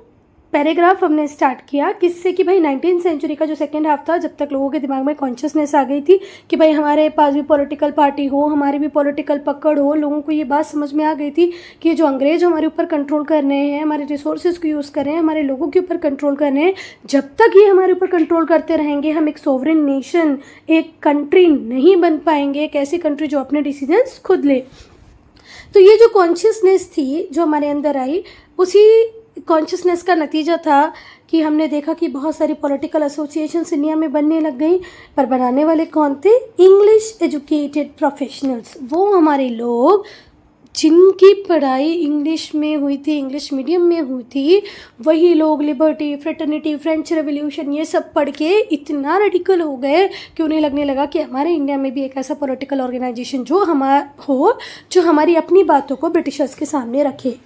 पैराग्राफ हमने स्टार्ट किया किससे कि भाई 19th सेंचुरी का जो सेकेंड हाफ था, जब तक लोगों के दिमाग में कॉन्शियसनेस आ गई थी कि भाई हमारे पास भी पॉलिटिकल पार्टी हो, हमारी भी पॉलिटिकल पकड़ हो, लोगों को ये बात समझ में आ गई थी कि जो अंग्रेज हमारे ऊपर कंट्रोल कर रहे हैं, हमारे रिसोर्सेज को यूज़ कर रहे हैं, हमारे लोगों के ऊपर कंट्रोल कर रहे हैं, जब तक ये हमारे ऊपर कंट्रोल करते रहेंगे हम एक सोवरेन नेशन, एक कंट्री नहीं बन पाएंगे, एक ऐसी कंट्री जो अपने डिसीजंस खुद ले। तो ये जो कॉन्शियसनेस थी जो हमारे अंदर आई, उसी कॉन्शियसनेस का नतीजा था कि हमने देखा कि बहुत सारी पॉलिटिकल एसोसिएशंस इंडिया में बनने लग गई। पर बनाने वाले कौन थे? इंग्लिश एजुकेटेड प्रोफेशनल्स, वो हमारे लोग जिनकी पढ़ाई इंग्लिश में हुई थी, इंग्लिश मीडियम में हुई थी, वही लोग लिबर्टी, फ्रेटर्निटी, फ्रेंच रेवोल्यूशन ये सब पढ़ के इतना रेडिकल हो गए कि उन्हें लगने लगा कि हमारे इंडिया में भी एक ऐसा पॉलिटिकल ऑर्गेनाइजेशन जो जो हमारी अपनी बातों को ब्रिटिशर्स के सामने रखे।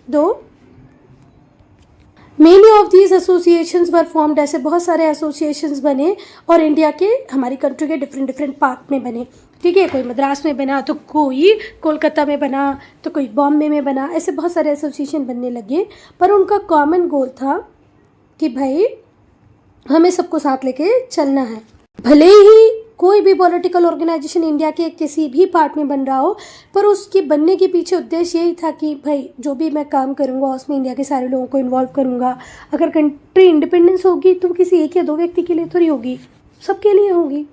Many of these associations were formed, ऐसे बहुत सारे एसोसिएशंस बने और इंडिया के, हमारी कंट्री के डिफरेंट पार्ट में बने, ठीक है। कोई मद्रास में बना तो कोई कोलकाता में बना तो कोई बॉम्बे में बना, ऐसे बहुत सारे एसोसिएशन बनने लगे। पर उनका कॉमन गोल था कि भाई हमें सबको साथ लेके चलना है। भले ही कोई भी पॉलिटिकल ऑर्गेनाइजेशन इंडिया के किसी भी पार्ट में बन रहा हो, पर उसके बनने के पीछे उद्देश्य यही था कि भाई जो भी मैं काम करूँगा उसमें इंडिया के सारे लोगों को इन्वॉल्व करूँगा। अगर कंट्री इंडिपेंडेंस होगी तो किसी एक या दो व्यक्ति के लिए थोड़ी होगी, सबके लिए होगी।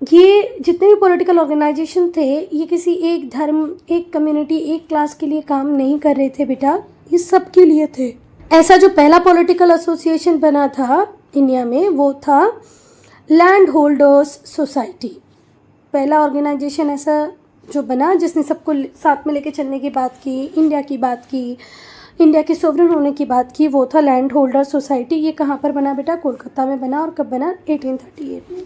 ये जितने भी पॉलिटिकल ऑर्गेनाइजेशन थे, ये किसी एक धर्म, एक कम्युनिटी, एक क्लास के लिए काम नहीं कर रहे थे बेटा, ये सब के लिए थे। ऐसा जो पहला पॉलिटिकल एसोसिएशन बना था इंडिया में वो था लैंड होल्डर्स सोसाइटी। पहला ऑर्गेनाइजेशन ऐसा जो बना जिसने सबको साथ में लेके चलने की बात की, इंडिया की बात की, इंडिया के सोवरेन होने की बात की, वो था लैंड होल्डर सोसाइटी। ये कहाँ पर बना बेटा? कोलकाता में बना। और कब बना? 1838 में।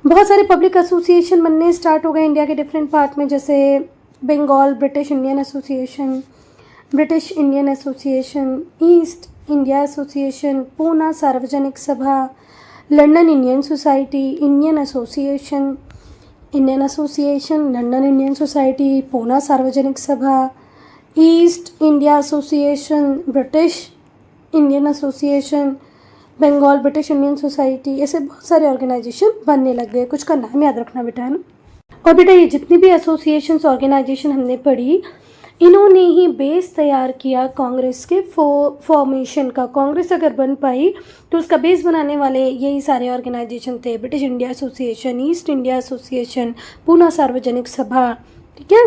बहुत सारे पब्लिक एसोसिएशन बनने स्टार्ट हो गए इंडिया के डिफरेंट पार्ट में, जैसे Bengal British Indian association, British Indian association, East India association, Poona Sarvajanik Sabha, London Indian society, Indian association, London Indian society, Poona Sarvajanik Sabha, East India association, British Indian association, Bengal British Indian society, ऐसे बहुत सारे organisation बनने लग गए। कुछ का नाम याद रखना बेटा, है ना। और बेटा ये जितनी भी एसोसिएशंस ऑर्गेनाइजेशन हमने पढ़ी, इन्होंने ही बेस तैयार किया कांग्रेस के फॉर्मेशन का। कांग्रेस अगर बन पाई तो उसका बेस बनाने वाले यही सारे ऑर्गेनाइजेशन थे, British India association, East India association, Poona Sarvajanik सभा, ठीक है।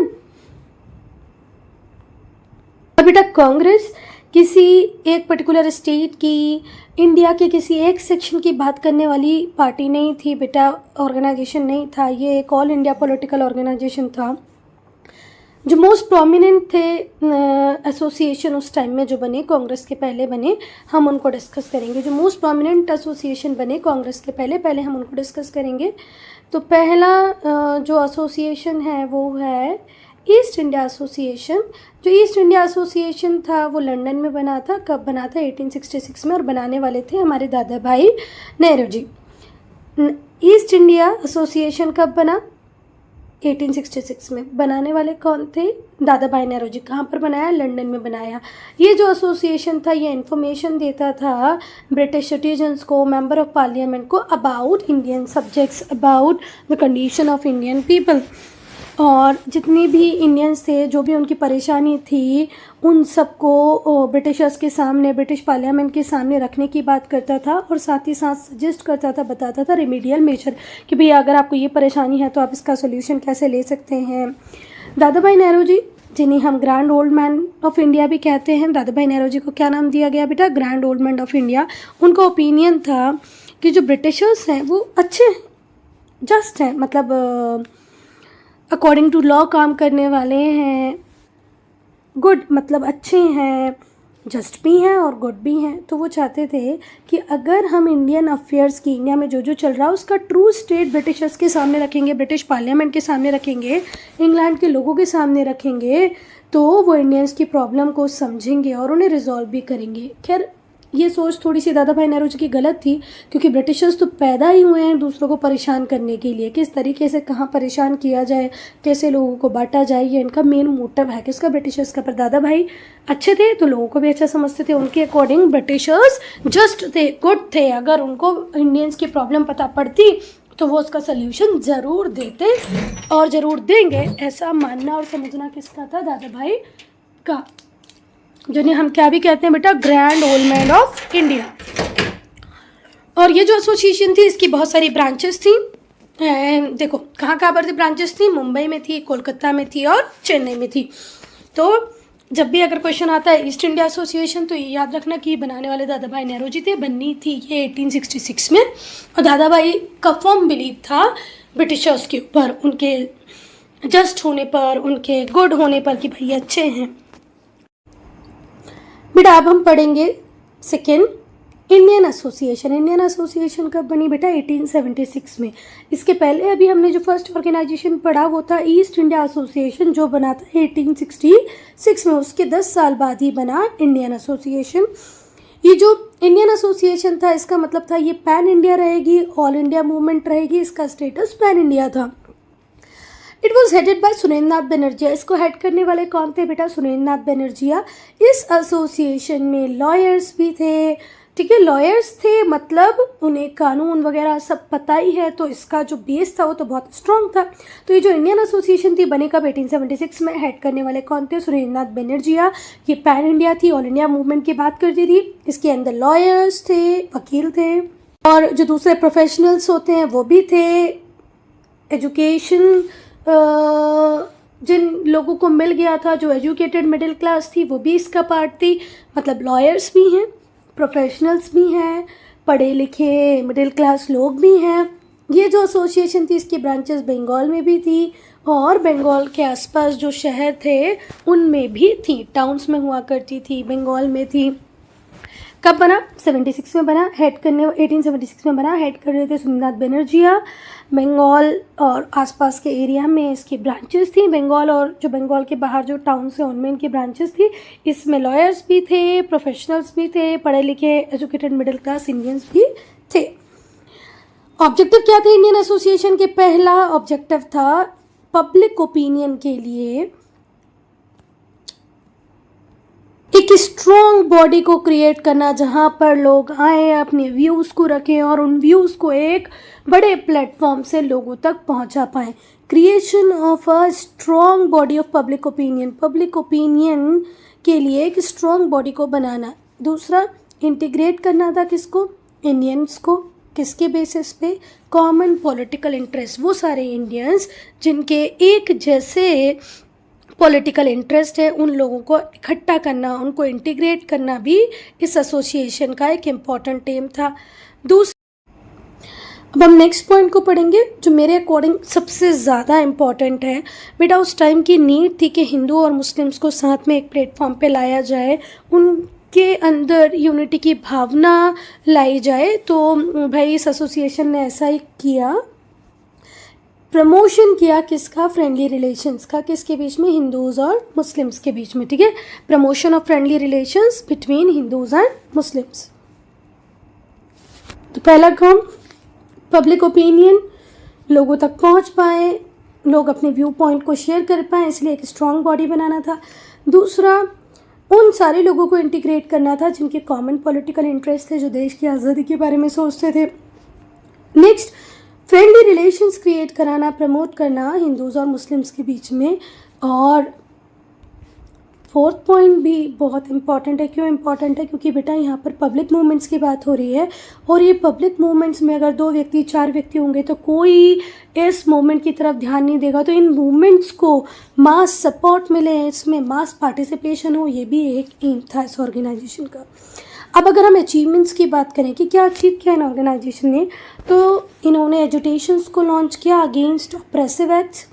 और बेटा कांग्रेस किसी एक पर्टिकुलर स्टेट की, इंडिया के किसी एक सेक्शन की बात करने वाली पार्टी नहीं थी बेटा, ऑर्गेनाइजेशन नहीं था। ये एक ऑल इंडिया पॉलिटिकल ऑर्गेनाइजेशन था। जो मोस्ट प्रोमिनेंट थे एसोसिएशन उस टाइम में जो बने, कांग्रेस के पहले बने, हम उनको डिस्कस करेंगे। जो मोस्ट प्रोमिनेंट एसोसिएशन बने कांग्रेस के पहले हम उनको डिस्कस करेंगे। तो पहला जो एसोसिएशन है वो है ईस्ट इंडिया एसोसिएशन। जो ईस्ट इंडिया एसोसिएशन था वो लंदन में बना था। कब बना था? 1866 में। और बनाने वाले थे हमारे दादा भाई Nehru ji. East India association कब बना? 1866 में। बनाने वाले कौन थे? दादा भाई नेहरू। कहाँ पर बनाया? लंदन में बनाया। ये जो एसोसिएशन था ये इन्फॉर्मेशन देता था ब्रिटिश सिटीजन्स को, मेंबर ऑफ पार्लियामेंट को, about Indian subjects, about the condition of Indian people. और जितनी भी इंडियंस थे, जो भी उनकी परेशानी थी, उन सबको ब्रिटिशर्स के सामने, ब्रिटिश पार्लियामेंट के सामने रखने की बात करता था। और साथ ही साथ सजेस्ट करता था, बताता था रेमेडियल मेजर कि भैया अगर आपको ये परेशानी है तो आप इसका सोल्यूशन कैसे ले सकते हैं। दादा भाई नेहरू जी, जिन्हें हम grand old man of India भी कहते हैं, दादा भाई नेहरू जी को क्या नाम दिया गया बेटा? Grand old man of India. उनका ओपिनियन था कि जो ब्रिटिशर्स हैं वो अच्छे हैं, जस्ट हैं, मतलब अकॉर्डिंग टू लॉ काम करने वाले हैं, गुड मतलब अच्छे हैं, जस्ट भी हैं और गुड भी हैं। तो वो चाहते थे कि अगर हम इंडियन अफेयर्स की, इंडिया में जो चल रहा है उसका ट्रू स्टेट ब्रिटिशर्स के सामने रखेंगे, ब्रिटिश पार्लियामेंट के सामने रखेंगे, इंग्लैंड के लोगों के सामने रखेंगे, तो वो इंडियंस की प्रॉब्लम को समझेंगे और उन्हें रिजॉल्व भी करेंगे। खैर ये सोच थोड़ी सी दादा भाई नेहरू जी की गलत थी, क्योंकि ब्रिटिशर्स तो पैदा ही हुए हैं दूसरों को परेशान करने के लिए। किस तरीके से कहाँ परेशान किया जाए, कैसे लोगों को बांटा जाए, ये इनका मेन मोटिव है किसका? ब्रिटिशर्स का। पर दादा भाई अच्छे थे तो लोगों को भी अच्छा समझते थे। उनके अकॉर्डिंग ब्रिटिशर्स जस्ट थे, गुड थे। अगर उनको इंडियंस की प्रॉब्लम पता पड़ती तो वो उसका सोल्यूशन ज़रूर देते और ज़रूर देंगे, ऐसा मानना और समझना किसका था? दादा भाई का, जिन्हें हम क्या भी कहते हैं बेटा? Grand old man of India. और ये जो एसोसिएशन थी इसकी बहुत सारी ब्रांचेस थी। देखो कहाँ कहाँ पर थी ब्रांचेस थी? मुंबई में थी, कोलकाता में थी और चेन्नई में थी। तो जब भी अगर क्वेश्चन आता है ईस्ट इंडिया एसोसिएशन तो ये याद रखना कि बनाने वाले दादा भाई नेहरू जी थे। बननी थी ये 1866 में। और दादा भाई का फर्म बिलीव था ब्रिटिशर्स के ऊपर, उनके जस्ट होने पर, उनके गुड होने पर कि भाई अच्छे हैं। बेटा अब हम पढ़ेंगे second, Indian association. Indian association कब बनी बेटा? 1876 में। इसके पहले अभी हमने जो फर्स्ट ऑर्गेनाइजेशन पढ़ा वो था ईस्ट इंडिया एसोसिएशन, जो बना था 1866 में। उसके 10 साल बाद ही बना इंडियन एसोसिएशन। ये जो इंडियन एसोसिएशन था इसका मतलब था ये पैन इंडिया रहेगी, ऑल इंडिया मूवमेंट रहेगी, इसका स्टेटस पैन इंडिया था। It was headed by Surendra Nath Banerjea. इसको हेड करने वाले कौन थे बेटा? सुरेंद्र नाथ बनर्जिया। इस एसोसिएशन में लॉयर्स भी थे, ठीक है, लॉयर्स थे, मतलब उन्हें कानून वगैरह सब पता ही है, तो इसका जो बेस था वो तो बहुत स्ट्रॉन्ग था। तो ये जो इंडियन एसोसिएशन थी बनी कब? 1876 में। हेड करने वाले कौन थे? सुरेंद्र नाथ बनर्जिया। ये पैन इंडिया थी, ऑल इंडिया मूवमेंट की बात करती थी। इसके अंदर लॉयर्स थे, वकील थे, और जो दूसरे प्रोफेशनल्स होते हैं वो भी थे। एजुकेशन जिन लोगों को मिल गया था, जो एजुकेटेड मिडिल क्लास थी, वो भी इसका पार्ट थी। मतलब लॉयर्स भी हैं, प्रोफेशनल्स भी हैं, पढ़े लिखे मिडिल क्लास लोग भी हैं। ये जो एसोसिएशन थी इसकी ब्रांचेस बंगाल में भी थी और बंगाल के आसपास जो शहर थे उनमें भी थी, टाउन्स में हुआ करती थी, बंगाल में थी। कब बना? 76 में बना। हेड करने 1876 में बना। हेड कर रहे थे सुरेंद्र नाथ बनर्जिया। बंगाल और आसपास के एरिया में इसकी ब्रांचेस थी। बंगाल और जो बंगाल के बाहर जो टाउन्स हैं उनमें इनकी ब्रांचेस थी। इसमें लॉयर्स भी थे, प्रोफेशनल्स भी थे, पढ़े लिखे एजुकेटेड मिडिल क्लास इंडियंस भी थे। ऑब्जेक्टिव क्या थे इंडियन एसोसिएशन के? पहला ऑब्जेक्टिव था पब्लिक ओपिनियन के लिए एक स्ट्रॉन्ग बॉडी को क्रिएट करना, जहाँ पर लोग आए, अपने व्यूज़ को रखें और उन व्यूज़ को एक बड़े प्लेटफॉर्म से लोगों तक पहुँचा पाएँ। Creation of a strong body of public opinion, public opinion के लिए एक स्ट्रॉन्ग बॉडी को बनाना। दूसरा, इंटीग्रेट करना था किसको? इंडियंस को। किसके बेसिस पे? Common political interest. वो सारे इंडियंस जिनके एक जैसे पॉलिटिकल इंटरेस्ट है उन लोगों को इकट्ठा करना, उनको इंटीग्रेट करना भी इस एसोसिएशन का एक इम्पॉर्टेंट एम था। अब हम नेक्स्ट पॉइंट को पढ़ेंगे जो मेरे अकॉर्डिंग सबसे ज़्यादा इम्पॉर्टेंट है। बेटा उस टाइम की नीड थी कि हिंदू और मुस्लिम्स को साथ में एक प्लेटफॉर्म पे लाया जाए, उनके अंदर यूनिटी की भावना लाई जाए। तो भाई इस एसोसिएशन ने ऐसा ही किया, प्रमोशन किया किसका? फ्रेंडली रिलेशंस का। किसके बीच में? हिंदूज़ और मुस्लिम्स के बीच में, ठीक है। Promotion of friendly relations between Hindus and Muslims. तो पहला काम, पब्लिक ओपिनियन लोगों तक पहुंच पाए, लोग अपने व्यू पॉइंट को शेयर कर पाएँ, इसलिए एक स्ट्रॉन्ग बॉडी बनाना था। दूसरा, उन सारे लोगों को इंटीग्रेट करना था जिनके कॉमन पॉलिटिकल इंटरेस्ट थे, जो देश की आज़ादी के बारे में सोचते थे। नेक्स्ट, फ्रेंडली रिलेशंस क्रिएट कराना, प्रमोट करना हिंदूज़ और मुस्लिम्स के बीच में। और फोर्थ पॉइंट भी बहुत इंपॉर्टेंट है। क्यों इंपॉर्टेंट है? क्योंकि बेटा यहाँ पर पब्लिक मूवमेंट्स की बात हो रही है, और ये पब्लिक मूवमेंट्स में अगर 2 व्यक्ति 4 व्यक्ति होंगे तो कोई इस मूवमेंट की तरफ ध्यान नहीं देगा। तो इन मूवमेंट्स को मास सपोर्ट मिले, इसमें मास पार्टिसिपेशन हो, ये भी एक एम था इस ऑर्गेनाइजेशन का। अब अगर हम अचीवमेंट्स की बात करें कि क्या अचीव किया इन ऑर्गेनाइजेशन ने, तो इन्होंने एजुटेशंस को लॉन्च किया अगेंस्ट ऑप्रेसिव एक्ट्स,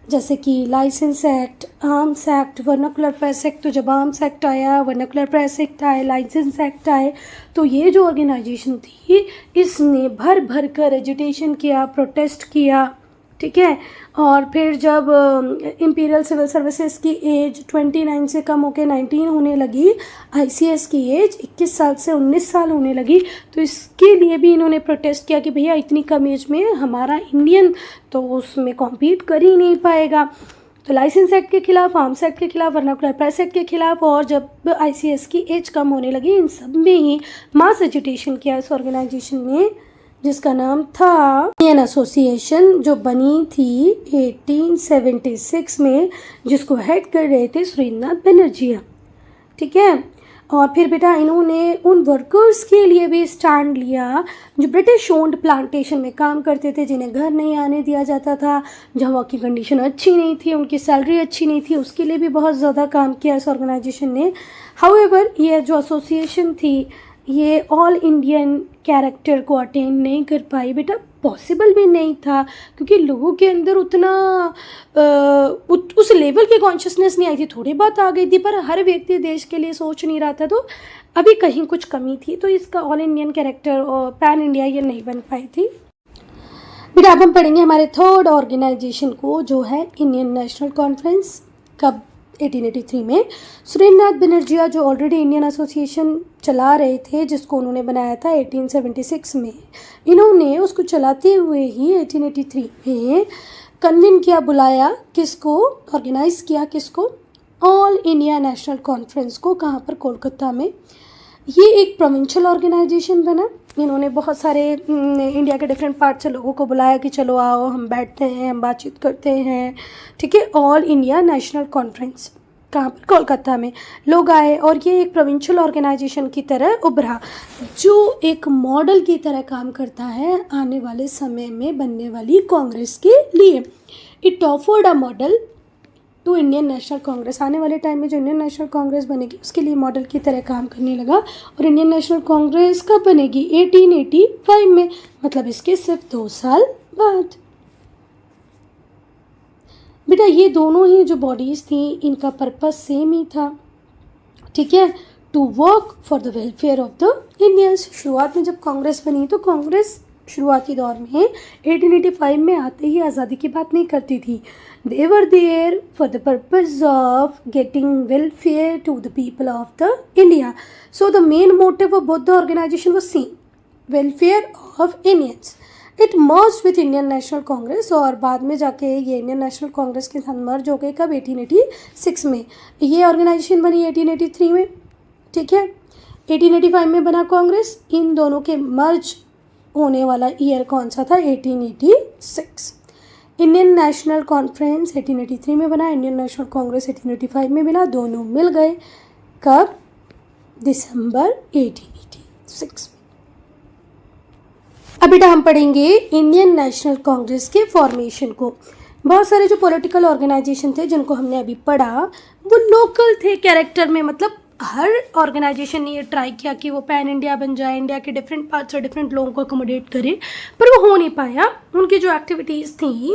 जैसे कि license act, arms act, vernacular press act. तो जब आर्म्स एक्ट आया, वर्नाकुलर प्रेस एक्ट आए, लाइसेंस एक्ट आए, तो ये जो ऑर्गेनाइजेशन थी इसने भर भर कर एजुटेशन किया, प्रोटेस्ट किया, ठीक है। और फिर जब इंपीरियल सिविल सर्विसेज की एज 29 से कम होकर 19 होने लगी, आईसीएस की एज 21 साल से 19 साल होने लगी, तो इसके लिए भी इन्होंने प्रोटेस्ट किया कि भैया इतनी कम एज में हमारा इंडियन तो उसमें कॉम्पीट कर ही नहीं पाएगा। तो लाइसेंस एक्ट के खिलाफ, आर्म्स एक्ट के खिलाफ, वर्नाकुलर प्रेस एक्ट के खिलाफ, और जब आईसीएस की एज कम होने लगी, इन सब में ही मास एजुटेशन किया इस ऑर्गेनाइजेशन ने, जिसका नाम था इंडियन एसोसिएशन, जो बनी थी 1876 में, जिसको हेड कर रहे थे सुरेंद्रनाथ बनर्जी, ठीक है। और फिर बेटा इन्होंने उन वर्कर्स के लिए भी स्टैंड लिया जो ब्रिटिश ओन्ड प्लांटेशन में काम करते थे, जिन्हें घर नहीं आने दिया जाता था, जहाँ की कंडीशन अच्छी नहीं थी, उनकी सैलरी अच्छी नहीं थी, उसके लिए भी बहुत ज़्यादा काम किया इस ऑर्गेनाइजेशन ने। हाउएवर ये जो एसोसिएशन थी ये ऑल इंडियन कैरेक्टर को अटेन नहीं कर पाई बेटा, पॉसिबल भी नहीं था, क्योंकि लोगों के अंदर उतना उस लेवल की कॉन्शियसनेस नहीं आई थी। थोड़ी बात आ गई थी, पर हर व्यक्ति देश के लिए सोच नहीं रहा था, तो अभी कहीं कुछ कमी थी, तो इसका ऑल इंडियन कैरेक्टर और पैन इंडिया ये नहीं बन पाई थी बेटा। अब हम पढ़ेंगे हमारे थर्ड ऑर्गेनाइजेशन को, जो है इंडियन नेशनल कॉन्फ्रेंस। कब? 1883 में। सुरेंद्रनाथ बनर्जी जो ऑलरेडी इंडियन एसोसिएशन चला रहे थे, जिसको उन्होंने बनाया था 1876 में, इन्होंने उसको चलाते हुए ही 1883 में कन्वीन किया, बुलाया किसको, ऑर्गेनाइज किया किसको, ऑल इंडिया नेशनल कॉन्फ्रेंस को। कहाँ पर? कोलकाता में। ये एक प्रोविंशियल ऑर्गेनाइजेशन बना। इन्होंने बहुत सारे इंडिया के डिफरेंट पार्ट से लोगों को बुलाया कि चलो आओ, हम बैठते हैं, हम बातचीत करते हैं, ठीक है। ऑल इंडिया नेशनल कॉन्फ्रेंस कहाँ पर? कोलकाता में। लोग आए और ये एक प्रोविंशियल ऑर्गेनाइजेशन की तरह उभरा, जो एक मॉडल की तरह काम करता है आने वाले समय में बनने वाली कांग्रेस के लिए। It offered a model to Indian National Congress. आने वाले टाइम में जो इंडियन नेशनल कांग्रेस बनेगी उसके लिए मॉडल की तरह काम करने लगा। और इंडियन नेशनल कांग्रेस कब बनेगी? 1885 में, मतलब इसके सिर्फ 2 साल बाद। बेटा ये दोनों ही जो बॉडीज़ थी, इनका पर्पस सेम ही था, ठीक है, to work for the welfare of the Indians. शुरुआत में जब कांग्रेस बनी तो कांग्रेस शुरुआती दौर में 1885 में आते ही आज़ादी की बात नहीं करती थी। They were there for the purpose of getting welfare to the people of the India. So the main motive of both the organisation was same, welfare of Indians. It merged with Indian National Congress, और बाद में जाके ये Indian National Congress के साथ मर्ज हो गए। कब? 1886 में। ये ऑर्गेनाइजेशन बनी 1883 में, ठीक है। 1885 में बना कांग्रेस। इन दोनों के मर्ज होने वाला ईयर कौन सा था? 1886। इंडियन नेशनल कॉन्फ्रेंस 1883 में बना, इंडियन नेशनल कांग्रेस 1885 में मिला, दोनों मिल गए। कब? दिसंबर 1886 में। अब बेटा हम पढ़ेंगे इंडियन नेशनल कांग्रेस के फॉर्मेशन को। बहुत सारे जो पॉलिटिकल ऑर्गेनाइजेशन थे जिनको हमने अभी पढ़ा, वो लोकल थे कैरेक्टर में, मतलब हर ऑर्गेनाइजेशन ने ये ट्राई किया कि वो पैन इंडिया बन जाए, इंडिया के डिफरेंट पार्ट से डिफरेंट लोगों को अकोमोडेट करे, पर वो हो नहीं पाया। उनकी जो एक्टिविटीज़ थी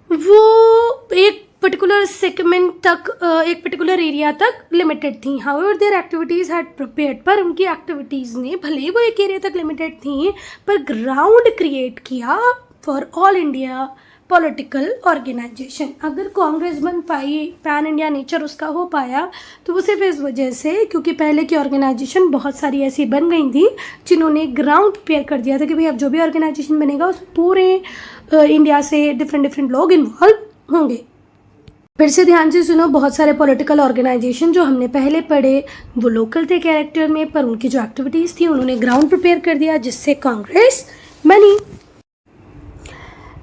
वो एक पर्टिकुलर सेगमेंट तक, एक पर्टिकुलर एरिया तक लिमिटेड थी। However there activities had prepared, पर उनकी एक्टिविटीज़ ने भले ही वो एक एरिया तक लिमिटेड थी, पर ग्राउंड क्रिएट किया for all India political organization. अगर कांग्रेस बन पाई, पैन इंडिया नेचर उसका हो पाया, तो वो सिर्फ इस वजह से क्योंकि पहले की ऑर्गेनाइजेशन बहुत सारी ऐसी बन गई थी जिन्होंने ग्राउंड प्रिपेयर कर दिया था कि भाई अब जो भी ऑर्गेनाइजेशन बनेगा उसमें पूरे इंडिया से डिफरेंट लोग इन्वॉल्व होंगे। फिर से ध्यान से सुनो, बहुत सारे पॉलिटिकल ऑर्गेनाइजेशन जो हमने पहले पढ़े वो लोकल थे कैरेक्टर में, पर उनकी जो एक्टिविटीज़ थी उन्होंने ग्राउंड प्रिपेयर कर दिया जिससे कांग्रेस बनी।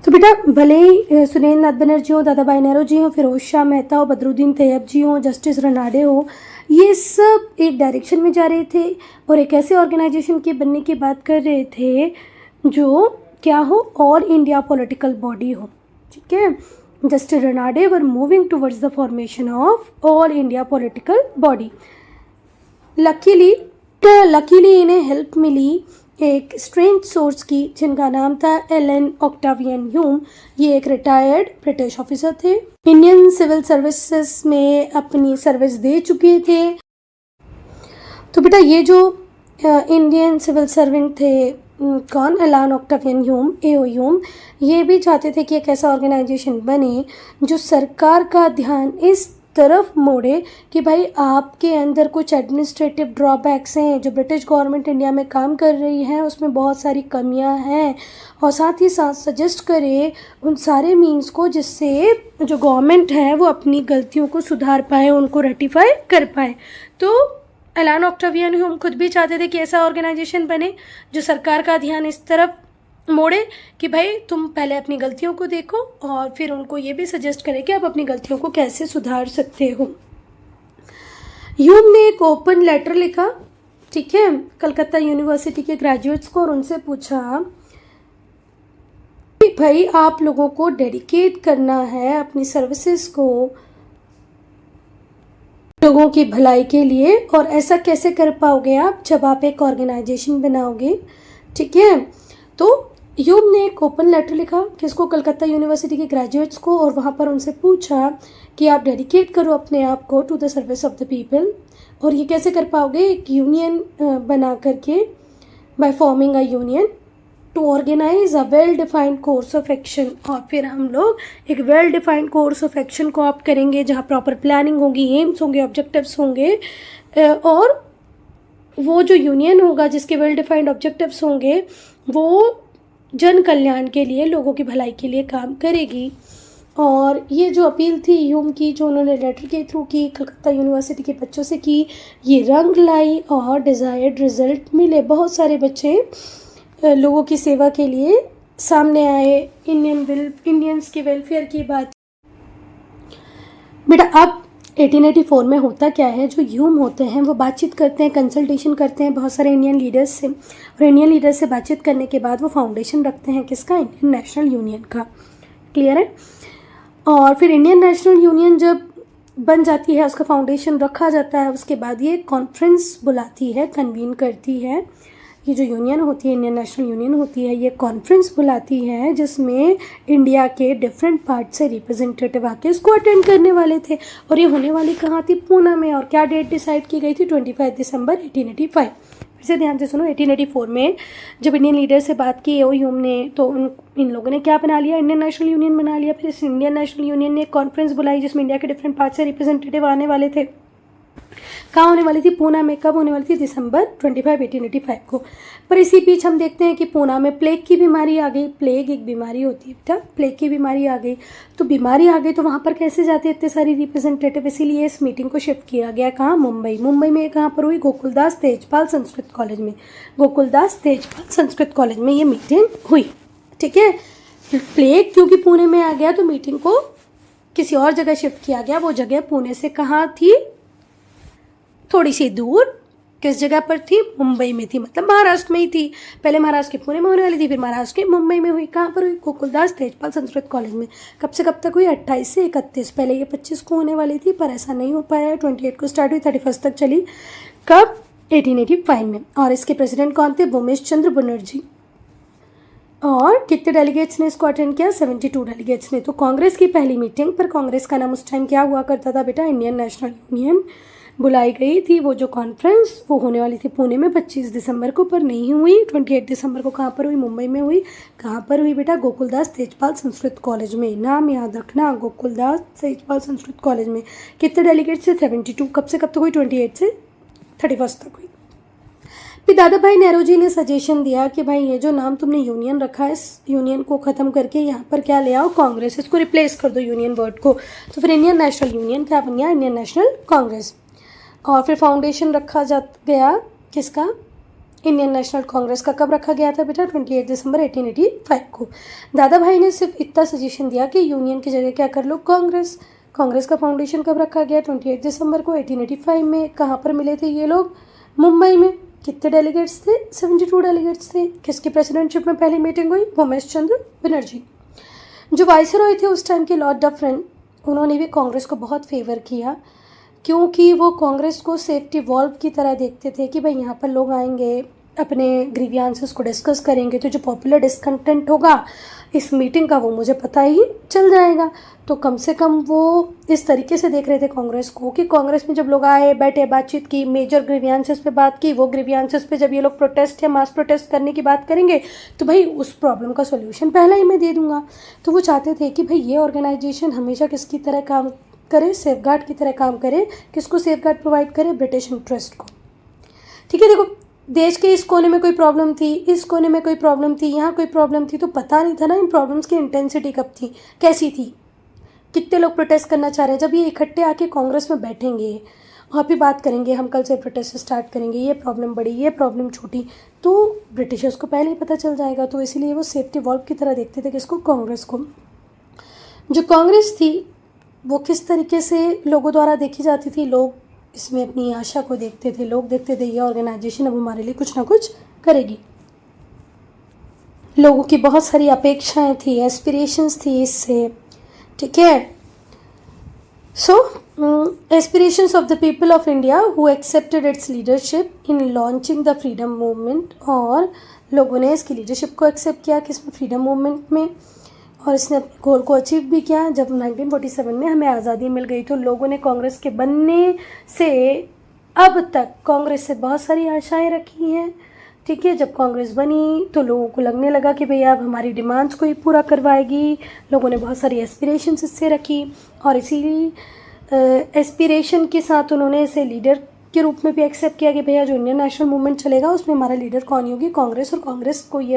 तो बेटा भले ही सुरेंद्र नाथ बनर्जी हो, दादा भाई नेहरू जी हो, फिरोज शाह मेहता हो, बदरुद्दीन तैयब जी हो, जस्टिस रनाडे हो, ये सब एक डायरेक्शन में जा रहे थे और एक ऐसे ऑर्गेनाइजेशन के बनने की बात कर रहे थे जो क्या हो, ऑल इंडिया पॉलिटिकल बॉडी हो। ठीक है, justice Ranade were moving towards the formation of all India political body. Luckily इन्हें हेल्प मिली एक स्ट्रेंज सोर्स की जिनका नाम था एलन ऑक्टावियन ह्यूम। ये एक रिटायर्ड ब्रिटिश ऑफिसर थे, इंडियन सिविल सर्विसेज में अपनी सर्विस दे चुके थे। तो बेटा ये जो इंडियन सिविल सर्वेंट थे कौन, एलन ऑक्टावियन ह्यूम, एओ ह्यूम, ये भी चाहते थे कि एक ऐसा ऑर्गेनाइजेशन बने जो सरकार का ध्यान इस तरफ मोड़े कि भाई आपके अंदर कुछ एडमिनिस्ट्रेटिव ड्रॉबैक्स हैं, जो ब्रिटिश गवर्नमेंट इंडिया में काम कर रही है उसमें बहुत सारी कमियां हैं, और साथ ही साथ सजेस्ट करे उन सारे मीन्स को जिससे जो गवर्नमेंट है वो अपनी गलतियों को सुधार पाए, उनको रेटिफाई कर पाए। तो एलन ऑक्टावियन ह्यूम खुद भी चाहते थे कि ऐसा ऑर्गेनाइजेशन बने जो सरकार का ध्यान इस तरफ मोड़े कि भाई तुम पहले अपनी गलतियों को देखो और फिर उनको ये भी सजेस्ट करें कि आप अपनी गलतियों को कैसे सुधार सकते हो। ह्यूम ने एक ओपन लेटर लिखा, ठीक है, कलकत्ता यूनिवर्सिटी के ग्रेजुएट्स को, और उनसे पूछा कि भाई आप लोगों को डेडिकेट करना है अपनी सर्विसेज को लोगों की भलाई के लिए, और ऐसा कैसे कर पाओगे आप जब आप एक ऑर्गेनाइजेशन बनाओगे। ठीक है, तो ह्यूम ने एक ओपन लेटर लिखा किसको, कलकत्ता यूनिवर्सिटी के ग्रेजुएट्स को, और वहाँ पर उनसे पूछा कि आप डेडिकेट करो अपने आप को to the service of the people. और ये कैसे कर पाओगे, एक यूनियन बना करके, by forming a union to organise a well defined course of action. और फिर हम लोग एक well defined course of action को ऑप्ट करेंगे जहाँ प्रॉपर प्लानिंग होगी, एम्स होंगे, ऑब्जेक्टिव्स होंगे, और वो जो यूनियन होगा जिसके वेल डिफाइंड ऑब्जेक्टिव्स होंगे वो जन कल्याण के लिए, लोगों की भलाई के लिए काम करेगी। और ये जो अपील थी ह्यूम की, जो उन्होंने लेटर के थ्रू की, कलकत्ता यूनिवर्सिटी के बच्चों से की, ये रंग लाई और डिज़ायर्ड रिजल्ट मिले। बहुत सारे बच्चे लोगों की सेवा के लिए सामने आए, इंडियंस के वेलफेयर की बात। बेटा अब 1884 में होता क्या है, जो ह्यूम होते हैं वो बातचीत करते हैं, कंसल्टेशन करते हैं बहुत सारे इंडियन लीडर्स से, और इंडियन लीडर्स से बातचीत करने के बाद वो फाउंडेशन रखते हैं किसका, इंडियन नेशनल यूनियन का। क्लियर है। और फिर इंडियन नेशनल यूनियन जब बन जाती है, उसका फाउंडेशन रखा जाता है, उसके बाद ये कॉन्फ्रेंस बुलाती है, कन्वीन करती है। ये जो यूनियन होती है, इंडियन नेशनल यूनियन होती है, ये कॉन्फ्रेंस बुलाती है जिसमें इंडिया के डिफरेंट पार्ट से रिप्रेजेंटेटिव आके इसको अटेंड करने वाले थे। और ये होने वाली कहाँ थी, पूना में। और क्या डेट डिसाइड की गई थी, 25 दिसंबर 1885। फिर से ध्यान से सुनो, 1884 में जब इंडियन लीडर से बात की ह्यूम ने, तो इन लोगों ने क्या बना लिया, इंडियन नेशनल यूनियन बना लिया। फिर इस इंडियन नेशनल यूनियन ने एक कॉन्फ्रेंस बुलाई जिसमें इंडिया के डिफरेंट पार्ट से रिप्रेजेंटेटिव आने वाले थे। कहाँ होने वाली थी, पूना में। कब होने वाली थी, दिसंबर 25, 1885 को। पर इसी बीच हम देखते हैं कि पूना में प्लेग की बीमारी आ गई। प्लेग एक बीमारी होती है बेटा, प्लेग की बीमारी आ गई। तो बीमारी आ गई तो वहाँ पर कैसे जाते इतने सारी रिप्रेजेंटेटिव, इसीलिए इस मीटिंग को शिफ्ट किया गया कहाँ, मुंबई। मुंबई में कहाँ पर हुई, गोकुलदास तेजपाल संस्कृत कॉलेज में। गोकुलदास तेजपाल संस्कृत कॉलेज में ये मीटिंग हुई। ठीक है, प्लेग क्योंकि पुणे में आ गया तो मीटिंग को किसी और जगह शिफ्ट किया गया। वो जगह पुणे से कहाँ थी, थोड़ी सी दूर। किस जगह पर थी, मुंबई में थी, मतलब महाराष्ट्र में ही थी। पहले महाराष्ट्र के पुणे में होने वाली थी, फिर महाराष्ट्र के मुंबई में हुई। कहाँ पर हुई, गोकुलदास तेजपाल संस्कृत कॉलेज में। कब से कब तक हुई, 28 से 31। पहले ये 25 को होने वाली थी पर ऐसा नहीं हो पाया, 28 को स्टार्ट हुई, 31 तक चली। कब, 1885 में। और इसके प्रेसिडेंट कौन थे, भूमेश चंद्र बनर्जी। और कितने डेलीगेट्स ने इसको अटेंड किया, 72 डेलीगेट्स ने। तो कांग्रेस की पहली मीटिंग, पर कांग्रेस का नाम उस टाइम क्या हुआ करता था बेटा, इंडियन नेशनल यूनियन। बुलाई गई थी वो जो कॉन्फ्रेंस वो होने वाली थी पुणे में 25 दिसंबर को, पर नहीं हुई। 28 दिसंबर को कहाँ पर हुई? मुंबई में हुई। कहाँ पर हुई बेटा? गोकुलदास तेजपाल संस्कृत कॉलेज में। नाम याद रखना, गोकुलदास तेजपाल संस्कृत कॉलेज में। कितने डेलीगेट से? 72। कब से कब तक हुई? 28 से 31 तक हुई। फिर दादा भाई नेहरू जी ने सजेशन दिया कि भाई ये जो नाम तुमने यूनियन रखा है, इस यूनियन को ख़त्म करके यहाँ पर क्या ले आओ? कांग्रेस। इसको रिप्लेस कर दो यूनियन वर्ड को। तो फिर इंडियन नेशनल यूनियन क्या बन गया? Indian National Congress. और फिर फाउंडेशन रखा जा गया किसका? इंडियन नेशनल कांग्रेस का। कब रखा गया था बेटा? 28 दिसंबर 1885 को। दादा भाई ने सिर्फ इतना सजेशन दिया कि यूनियन की जगह क्या कर लो? कांग्रेस। कांग्रेस का फाउंडेशन कब रखा गया? 28 दिसंबर को 1885 में। कहाँ पर मिले थे ये लोग? मुंबई में। कितने डेलीगेट्स थे? 72 डेलीगेट्स थे। किसकी प्रेसिडेंटशिप में पहली मीटिंग हुई? उमेश चंद्र बनर्जी। जो वाइसरॉय थे उस टाइम के, लॉर्ड डफरिन, उन्होंने भी कांग्रेस को बहुत फेवर किया, क्योंकि वो कांग्रेस को सेफ्टी वॉल्व की तरह देखते थे कि भाई यहाँ पर लोग आएंगे, अपने ग्रीवियांसेस को डिस्कस करेंगे, तो जो पॉपुलर डिस्कंटेंट होगा इस मीटिंग का वो मुझे पता ही चल जाएगा। तो कम से कम वो इस तरीके से देख रहे थे कांग्रेस को कि कांग्रेस में जब लोग आए, बैठे, बातचीत की, मेजर ग्रीवियांसेस पे बात की, वो ग्रीवियांसेस पे जब ये लोग प्रोटेस्ट या मास प्रोटेस्ट करने की बात करेंगे तो भाई उस प्रॉब्लम का सोल्यूशन पहले ही मैं दे दूंगा। तो वो चाहते थे कि भाई ये ऑर्गेनाइजेशन हमेशा किसकी तरह काम करे? सेफगार्ड की तरह काम करे। किसको सेफगार्ड प्रोवाइड करे? ब्रिटिश इंटरेस्ट को। ठीक है, देखो देश के इस कोने में कोई प्रॉब्लम थी, इस कोने में कोई प्रॉब्लम थी, यहाँ कोई प्रॉब्लम थी, तो पता नहीं था ना इन प्रॉब्लम्स की इंटेंसिटी कब थी, कैसी थी, कितने लोग प्रोटेस्ट करना चाह रहे हैं। जब ये इकट्ठे आके कांग्रेस में बैठेंगे, वहाँ पे बात करेंगे, हम कल से प्रोटेस्ट स्टार्ट करेंगे, ये प्रॉब्लम बड़ी, ये प्रॉब्लम छोटी, तो ब्रिटिशर्स को पहले ही पता चल जाएगा। तो इसीलिए वो सेफ्टी वॉल्व की तरह देखते थे किसको? कांग्रेस को। जो कांग्रेस थी वो किस तरीके से लोगों द्वारा देखी जाती थी? लोग इसमें अपनी आशा को देखते थे। लोग देखते थे ये ऑर्गेनाइजेशन अब हमारे लिए कुछ ना कुछ करेगी। लोगों की बहुत सारी अपेक्षाएं थी, एस्पिरेशंस थी इससे। ठीक है, so aspirations of the people of India who accepted its leadership in launching the freedom movement. और लोगों ने इसकी लीडरशिप को एक्सेप्ट किया किसमें? फ्रीडम मूवमेंट में। और इसने अपने गोल को अचीव भी किया। जब 1947 में हमें आज़ादी मिल गई तो लोगों ने कांग्रेस के बनने से अब तक कांग्रेस से बहुत सारी आशाएं रखी हैं। ठीक है, जब कांग्रेस बनी तो लोगों को लगने लगा कि भैया अब हमारी डिमांड्स को ही पूरा करवाएगी। लोगों ने बहुत सारी एस्पिरेशंस इससे रखी और इसी एस्पिरेशन के साथ उन्होंने इसे लीडर के रूप में भी एक्सेप्ट किया कि भैया जो इंडियन नेशनल मूवमेंट चलेगा उसमें हमारा लीडर कौन होगी? कांग्रेस। और कांग्रेस ये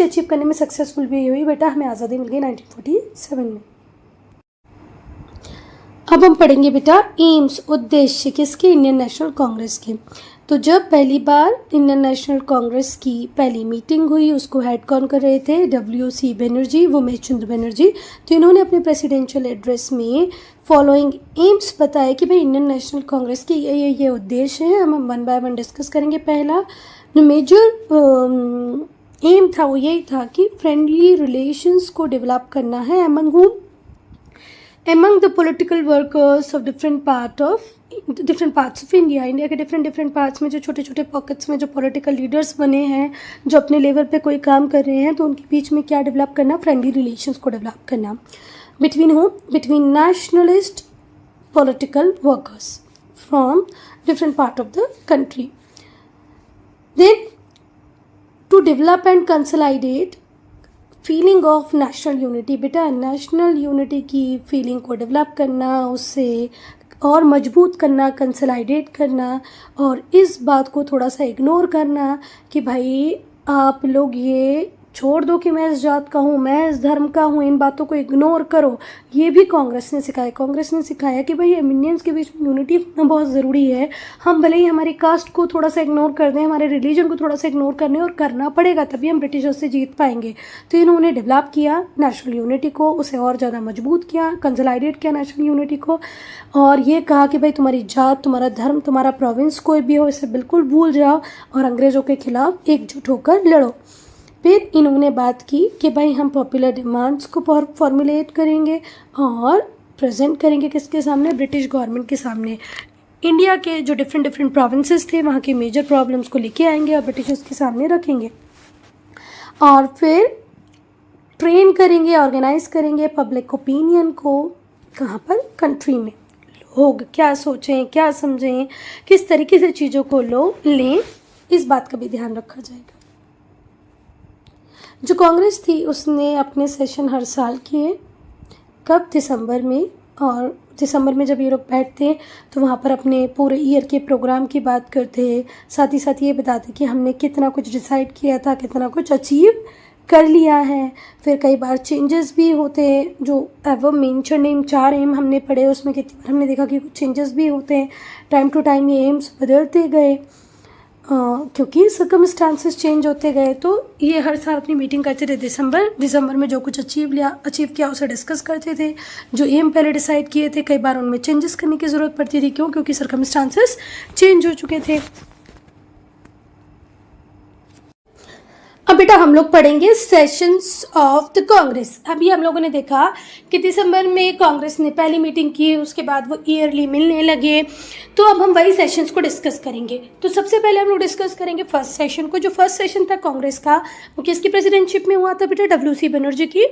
अचीव करने में सक्सेसफुल भी हुई। बेटा हमें आज़ादी मिल गई 1947 में। अब हम पढ़ेंगे बेटा एम्स, उद्देश्य किसके? इंडियन नेशनल कांग्रेस के। तो जब पहली बार इंडियन नेशनल कांग्रेस की पहली मीटिंग हुई, उसको हेड कौन कर रहे थे? WC बनर्जी, उमेश चंद्र बनर्जी। तो इन्होंने अपने प्रेसिडेंशियल एड्रेस में फॉलोइंग एम्स बताया कि भाई इंडियन नेशनल कांग्रेस के ये उद्देश्य हैं। हम वन बाय वन डिस्कस करेंगे। पहला जो मेजर एम था वो यही था कि फ्रेंडली रिलेशंस को डेवलप करना है among whom? Among the political workers of different parts of India। India के डिफरेंट पार्ट्स में जो छोटे छोटे पॉकेट्स में जो पॉलिटिकल लीडर्स बने हैं, जो अपने लेवल पे कोई काम कर रहे हैं, तो उनके बीच में क्या डेवलप करना? फ्रेंडली रिलेशंस को डेवलप करना। Between whom? Between nationalist political workers from different part of the country. Then to develop and consolidate feeling of national unity. बेटा नेशनल यूनिटी की फीलिंग को डेवलप करना, उससे और मजबूत करना, कंसोलिडेट करना, और इस बात को थोड़ा सा इग्नोर करना कि भाई आप लोग ये छोड़ दो कि मैं इस जात का हूँ, मैं इस धर्म का हूँ, इन बातों को इग्नोर करो। ये भी कांग्रेस ने सिखाया। कांग्रेस ने सिखाया कि भाई इंडियंस के बीच में यूनिटी होना बहुत ज़रूरी है। हम भले ही हमारी कास्ट को थोड़ा सा इग्नोर कर दें, हमारे रिलीजन को थोड़ा सा इग्नोर करने, और करना पड़ेगा तभी हम ब्रिटिशर्स से जीत पाएंगे। तो इन्होंने डेवलप किया नेशनल यूनिटी को, उसे और ज़्यादा मजबूत किया, कंसोलिडेट किया नेशनल यूनिटी को, और ये कहा कि भाई तुम्हारी जात, तुम्हारा धर्म, तुम्हारा प्रोविंस कोई भी हो, इसे बिल्कुल भूल जाओ और अंग्रेज़ों के खिलाफ एकजुट होकर लड़ो। फिर इन्होंने बात की कि भाई हम पॉपुलर डिमांड्स को फॉर्मुलेट करेंगे और प्रेजेंट करेंगे किसके सामने? ब्रिटिश गवर्नमेंट के सामने। इंडिया के जो डिफरेंट प्रोविंसेस थे वहाँ के मेजर प्रॉब्लम्स को लेके आएंगे और ब्रिटिशर्स के सामने रखेंगे, और फिर ट्रेन करेंगे, ऑर्गेनाइज करेंगे पब्लिक ओपिनियन को। कहाँ पर? कंट्री में। क्या सोचें, क्या समझें, किस तरीके से चीज़ों को लें, इस बात का भी ध्यान रखा जाएगा। जो कांग्रेस थी उसने अपने सेशन हर साल किए, कब? दिसंबर में। और दिसंबर में जब ये लोग बैठते तो वहाँ पर अपने पूरे ईयर के प्रोग्राम की बात करते, साथ ही साथ ये बताते कि हमने कितना कुछ डिसाइड किया था, कितना कुछ अचीव कर लिया है। फिर कई बार चेंजेस भी होते हैं, जो एवं मेंशन एम 4 एम हमने पढ़े, उसमें कितनी बार हमने देखा कि कुछ चेंजेस भी होते हैं। टाइम टू टाइम ये एम्स बदलते गए क्योंकि सर्कमस्टांसेस चेंज होते गए। तो ये हर साल अपनी मीटिंग करते थे दिसंबर में जो कुछ अचीव किया उसे डिस्कस करते थे। जो एम पहले डिसाइड किए थे कई बार उनमें चेंजेस करने की ज़रूरत पड़ती थी। क्यों? क्योंकि सर्कमस्टांसेस चेंज हो चुके थे। अब बेटा हम लोग पढ़ेंगे सेशंस ऑफ द कांग्रेस। अभी हम लोगों ने देखा कि दिसंबर में कांग्रेस ने पहली मीटिंग की, उसके बाद वो ईयरली मिलने लगे। तो अब हम वही सेशंस को डिस्कस करेंगे। तो सबसे पहले हम लोग डिस्कस करेंगे फर्स्ट सेशन को। जो फर्स्ट सेशन था कांग्रेस का वो किसकी प्रेसिडेंटशिप में हुआ था बेटा? WC बनर्जी की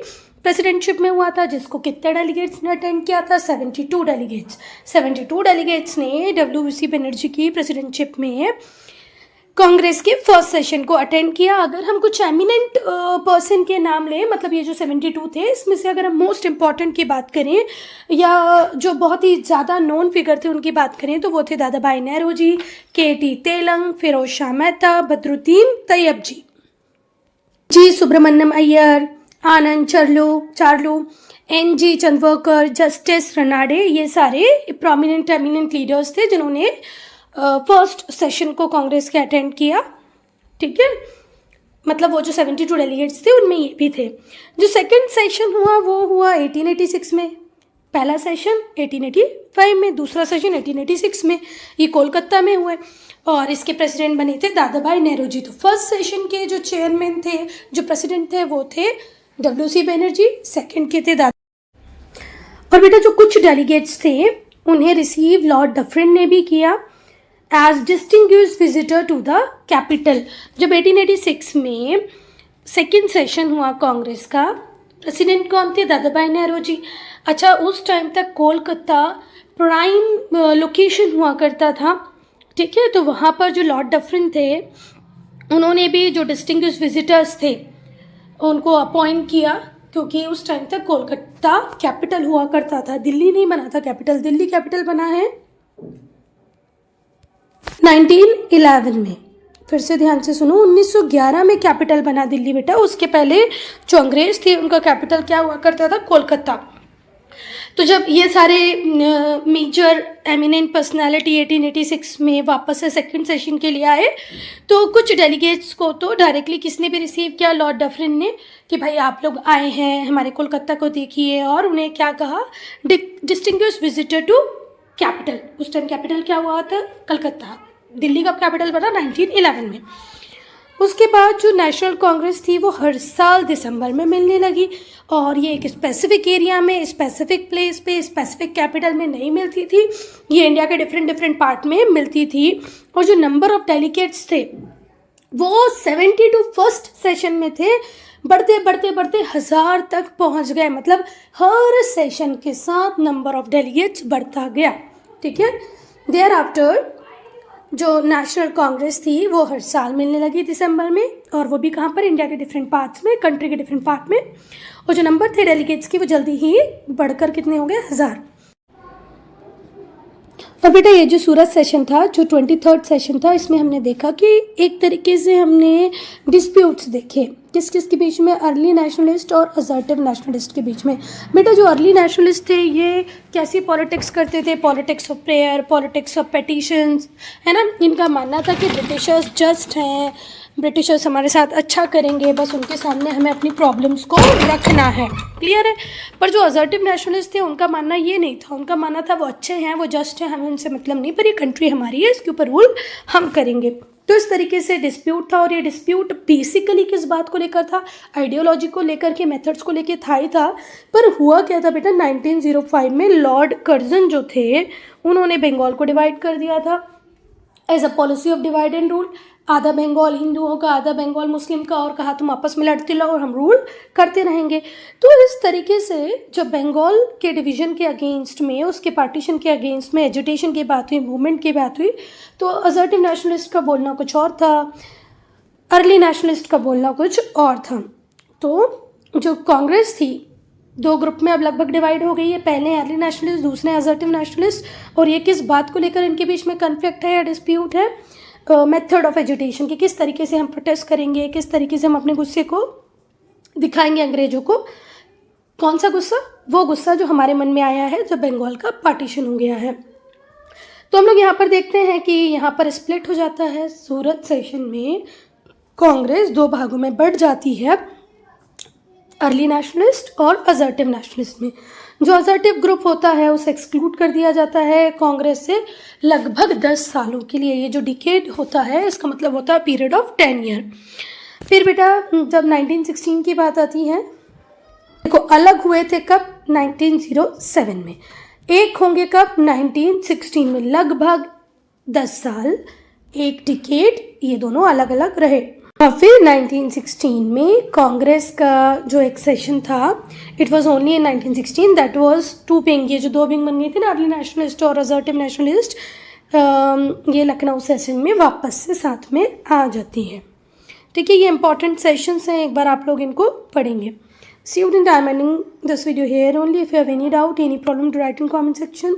प्रेसिडेंटशिप में हुआ था, जिसको कितने डेलीगेट्स ने अटेंड किया था? 72 डेलीगेट्स। 72 डेलीगेट्स ने WC बनर्जी की प्रेसिडेंटशिप में कांग्रेस के फर्स्ट सेशन को अटेंड किया। अगर हम कुछ एमिनेंट पर्सन के नाम लें, मतलब ये जो 72 थे, इसमें से अगर हम मोस्ट इम्पॉर्टेंट की बात करें या जो बहुत ही ज़्यादा नोन फिगर थे उनकी बात करें तो वो थे दादा भाई नेहरू जी, KT तेलंग, फिरोज शाह मेहता, बदरुद्दीन तैयब जी सुब्रमण्यम अय्यर, आनंद चार्लू, NG चंदवरकर, जस्टिस रनाडे, ये सारे प्रोमिनेंट एमिनेंट लीडर्स थे जिन्होंने फर्स्ट सेशन को कांग्रेस के अटेंड किया। ठीक है, मतलब वो जो 72 डेलीगेट्स थे उनमें ये भी थे। जो सेकंड सेशन हुआ वो हुआ 1886 में, पहला सेशन 1885 में, दूसरा सेशन 1886 में, ये कोलकाता में हुए और इसके प्रेसिडेंट बने थे दादा भाई नेहरू जी। तो फर्स्ट सेशन के जो चेयरमैन थे, जो प्रेसिडेंट थे वो थे WC बनर्जी, सेकेंड के थे दादा। और बेटा जो कुछ डेलीगेट्स थे उन्हें रिसीव लॉर्ड डफरिन ने भी किया as distinguished visitor to the capital. जब 1886 में सेकेंड सेशन हुआ कांग्रेस का, प्रेसिडेंट कौन थे? दादा भाई नेहरू जी। अच्छा, उस टाइम तक कोलकाता प्राइम लोकेशन हुआ करता था। ठीक है, तो वहाँ पर जो लॉर्ड डफरिन थे उन्होंने भी जो डिस्टिंग्विश्ड विजिटर्स थे उनको अपॉइंट किया, क्योंकि उस टाइम तक कोलकाता कैपिटल हुआ करता था, दिल्ली नहीं बना था कैपिटल। दिल्ली कैपिटल बना है 1911 में। फिर से ध्यान से सुनो, 1911 में कैपिटल बना दिल्ली बेटा। उसके पहले जो अंग्रेज थे उनका कैपिटल क्या हुआ करता था? कोलकाता। तो जब ये सारे मेजर एमिनेंट पर्सनालिटी 1886 में वापस से सेकंड सेशन के लिए आए तो कुछ डेलीगेट्स को तो डायरेक्टली किसने भी रिसीव किया? लॉर्ड डफरिन ने, कि भाई आप लोग आए हैं हमारे कोलकाता को देखिए, और उन्हें क्या कहा? Distinguished visitor to capital. उस टाइम कैपिटल क्या हुआ था? कलकत्ता। दिल्ली का कैपिटल बना 1911 में। उसके बाद जो नेशनल कांग्रेस थी वो हर साल दिसंबर में मिलने लगी, और ये एक स्पेसिफिक एरिया में, स्पेसिफिक प्लेस पे, स्पेसिफिक कैपिटल में नहीं मिलती थी, ये इंडिया के डिफरेंट पार्ट में मिलती थी। और जो नंबर ऑफ डेलीगेट्स थे वो 72 फर्स्ट सेशन में थे, बढ़ते 1000 तक पहुंच गए। मतलब हर सेशन के साथ नंबर ऑफ डेलीगेट्स बढ़ता गया। ठीक है, देयर आफ्टर जो नेशनल कांग्रेस थी वो हर साल मिलने लगी दिसंबर में, और वो भी कहाँ पर? इंडिया के डिफरेंट पार्ट्स में, कंट्री के डिफरेंट पार्ट में। और जो नंबर थे डेलीगेट्स की वो जल्दी ही बढ़कर कितने हो गए? 1000। और बेटा ये जो सूरत सेशन था, जो 23rd सेशन था, इसमें हमने देखा कि एक तरीके से हमने डिस्प्यूट्स देखे किस किस के बीच में? अर्ली नेशनलिस्ट और असर्टिव नेशनलिस्ट के बीच में। बेटा जो अर्ली नेशनलिस्ट थे ये कैसी पॉलिटिक्स करते थे? Politics of prayer, politics of petitions, है ना। इनका मानना था कि ब्रिटिशर्स जस्ट हैं, ब्रिटिशर्स हमारे साथ अच्छा करेंगे, बस उनके सामने हमें अपनी प्रॉब्लम्स को रखना है। क्लियर है। पर जो असर्टिव नेशनलिस्ट थे उनका मानना ये नहीं था, उनका मानना था वो अच्छे हैं, वो जस्ट हैं, हमें उनसे मतलब नहीं, पर ये कंट्री हमारी है, इसके ऊपर रूल हम करेंगे। तो इस तरीके से डिस्प्यूट था, और ये डिस्प्यूट बेसिकली किस बात को लेकर था? आइडियोलॉजी को लेकर के, मेथड्स को लेकर था ही था। पर हुआ क्या था बेटा? 1905 में लॉर्ड कर्जन जो थे उन्होंने बंगाल को डिवाइड कर दिया था as a policy of divide and rule. आधा बंगाल हिंदुओं का, आधा बंगाल मुस्लिम का, और कहा तुम आपस में लड़ते रहो और हम रूल करते रहेंगे। तो इस तरीके से जब बंगाल के डिवीज़न के अगेंस्ट में, उसके पार्टीशन के अगेंस्ट में एजुटेशन की बात हुई, मूवमेंट की बात हुई, तो असर्टिव नेशनलिस्ट का बोलना कुछ और था, अर्ली नेशनलिस्ट का बोलना कुछ और था। तो जो कांग्रेस थी दो ग्रुप में अब लगभग डिवाइड हो गई है, पहले अर्ली नेशनलिस्ट, दूसरे असर्टिव नेशनलिस्ट। और ये किस बात को लेकर इनके बीच में कन्फ्लिक्ट है या डिस्प्यूट है? मेथड ऑफ एजुटेशन की, किस तरीके से हम प्रोटेस्ट करेंगे, किस तरीके से हम अपने गुस्से को दिखाएंगे अंग्रेजों को। कौन सा गुस्सा? वो गुस्सा जो हमारे मन में आया है जब बंगाल का पार्टीशन हो गया है। तो हम लोग यहाँ पर देखते हैं कि यहाँ पर स्प्लिट हो जाता है। सूरत सेशन में कांग्रेस दो भागों में बढ़ जाती है, अर्ली नेशनलिस्ट और असर्टिव नेशनलिस्ट में। जो असर्टिव ग्रुप होता है उसे एक्सक्लूड कर दिया जाता है कांग्रेस से लगभग 10 सालों के लिए। ये जो डिकेड होता है इसका मतलब होता है पीरियड ऑफ 10 ईयर। फिर बेटा जब 1916 की बात आती है, देखो अलग हुए थे कब? 1907 में। एक होंगे कब? 1916 में। लगभग 10 साल, एक डिकेड, ये दोनों अलग अलग रहे। और फिर 1916 में कांग्रेस का जो एक सेशन था, it was only in 1916, that was 2 wing. ये जो 2 विंग बन गई थी ना, अर्ली नेशनलिस्ट और असर्टिव नेशनलिस्ट, ये लखनऊ सेशन में वापस से साथ में आ जाती है। ठीक है, ये इंपॉर्टेंट सेशंस हैं, एक बार आप लोग इनको पढ़ेंगे। See you in time ending this video here only. If you have any doubt, any problem, to write in comment section.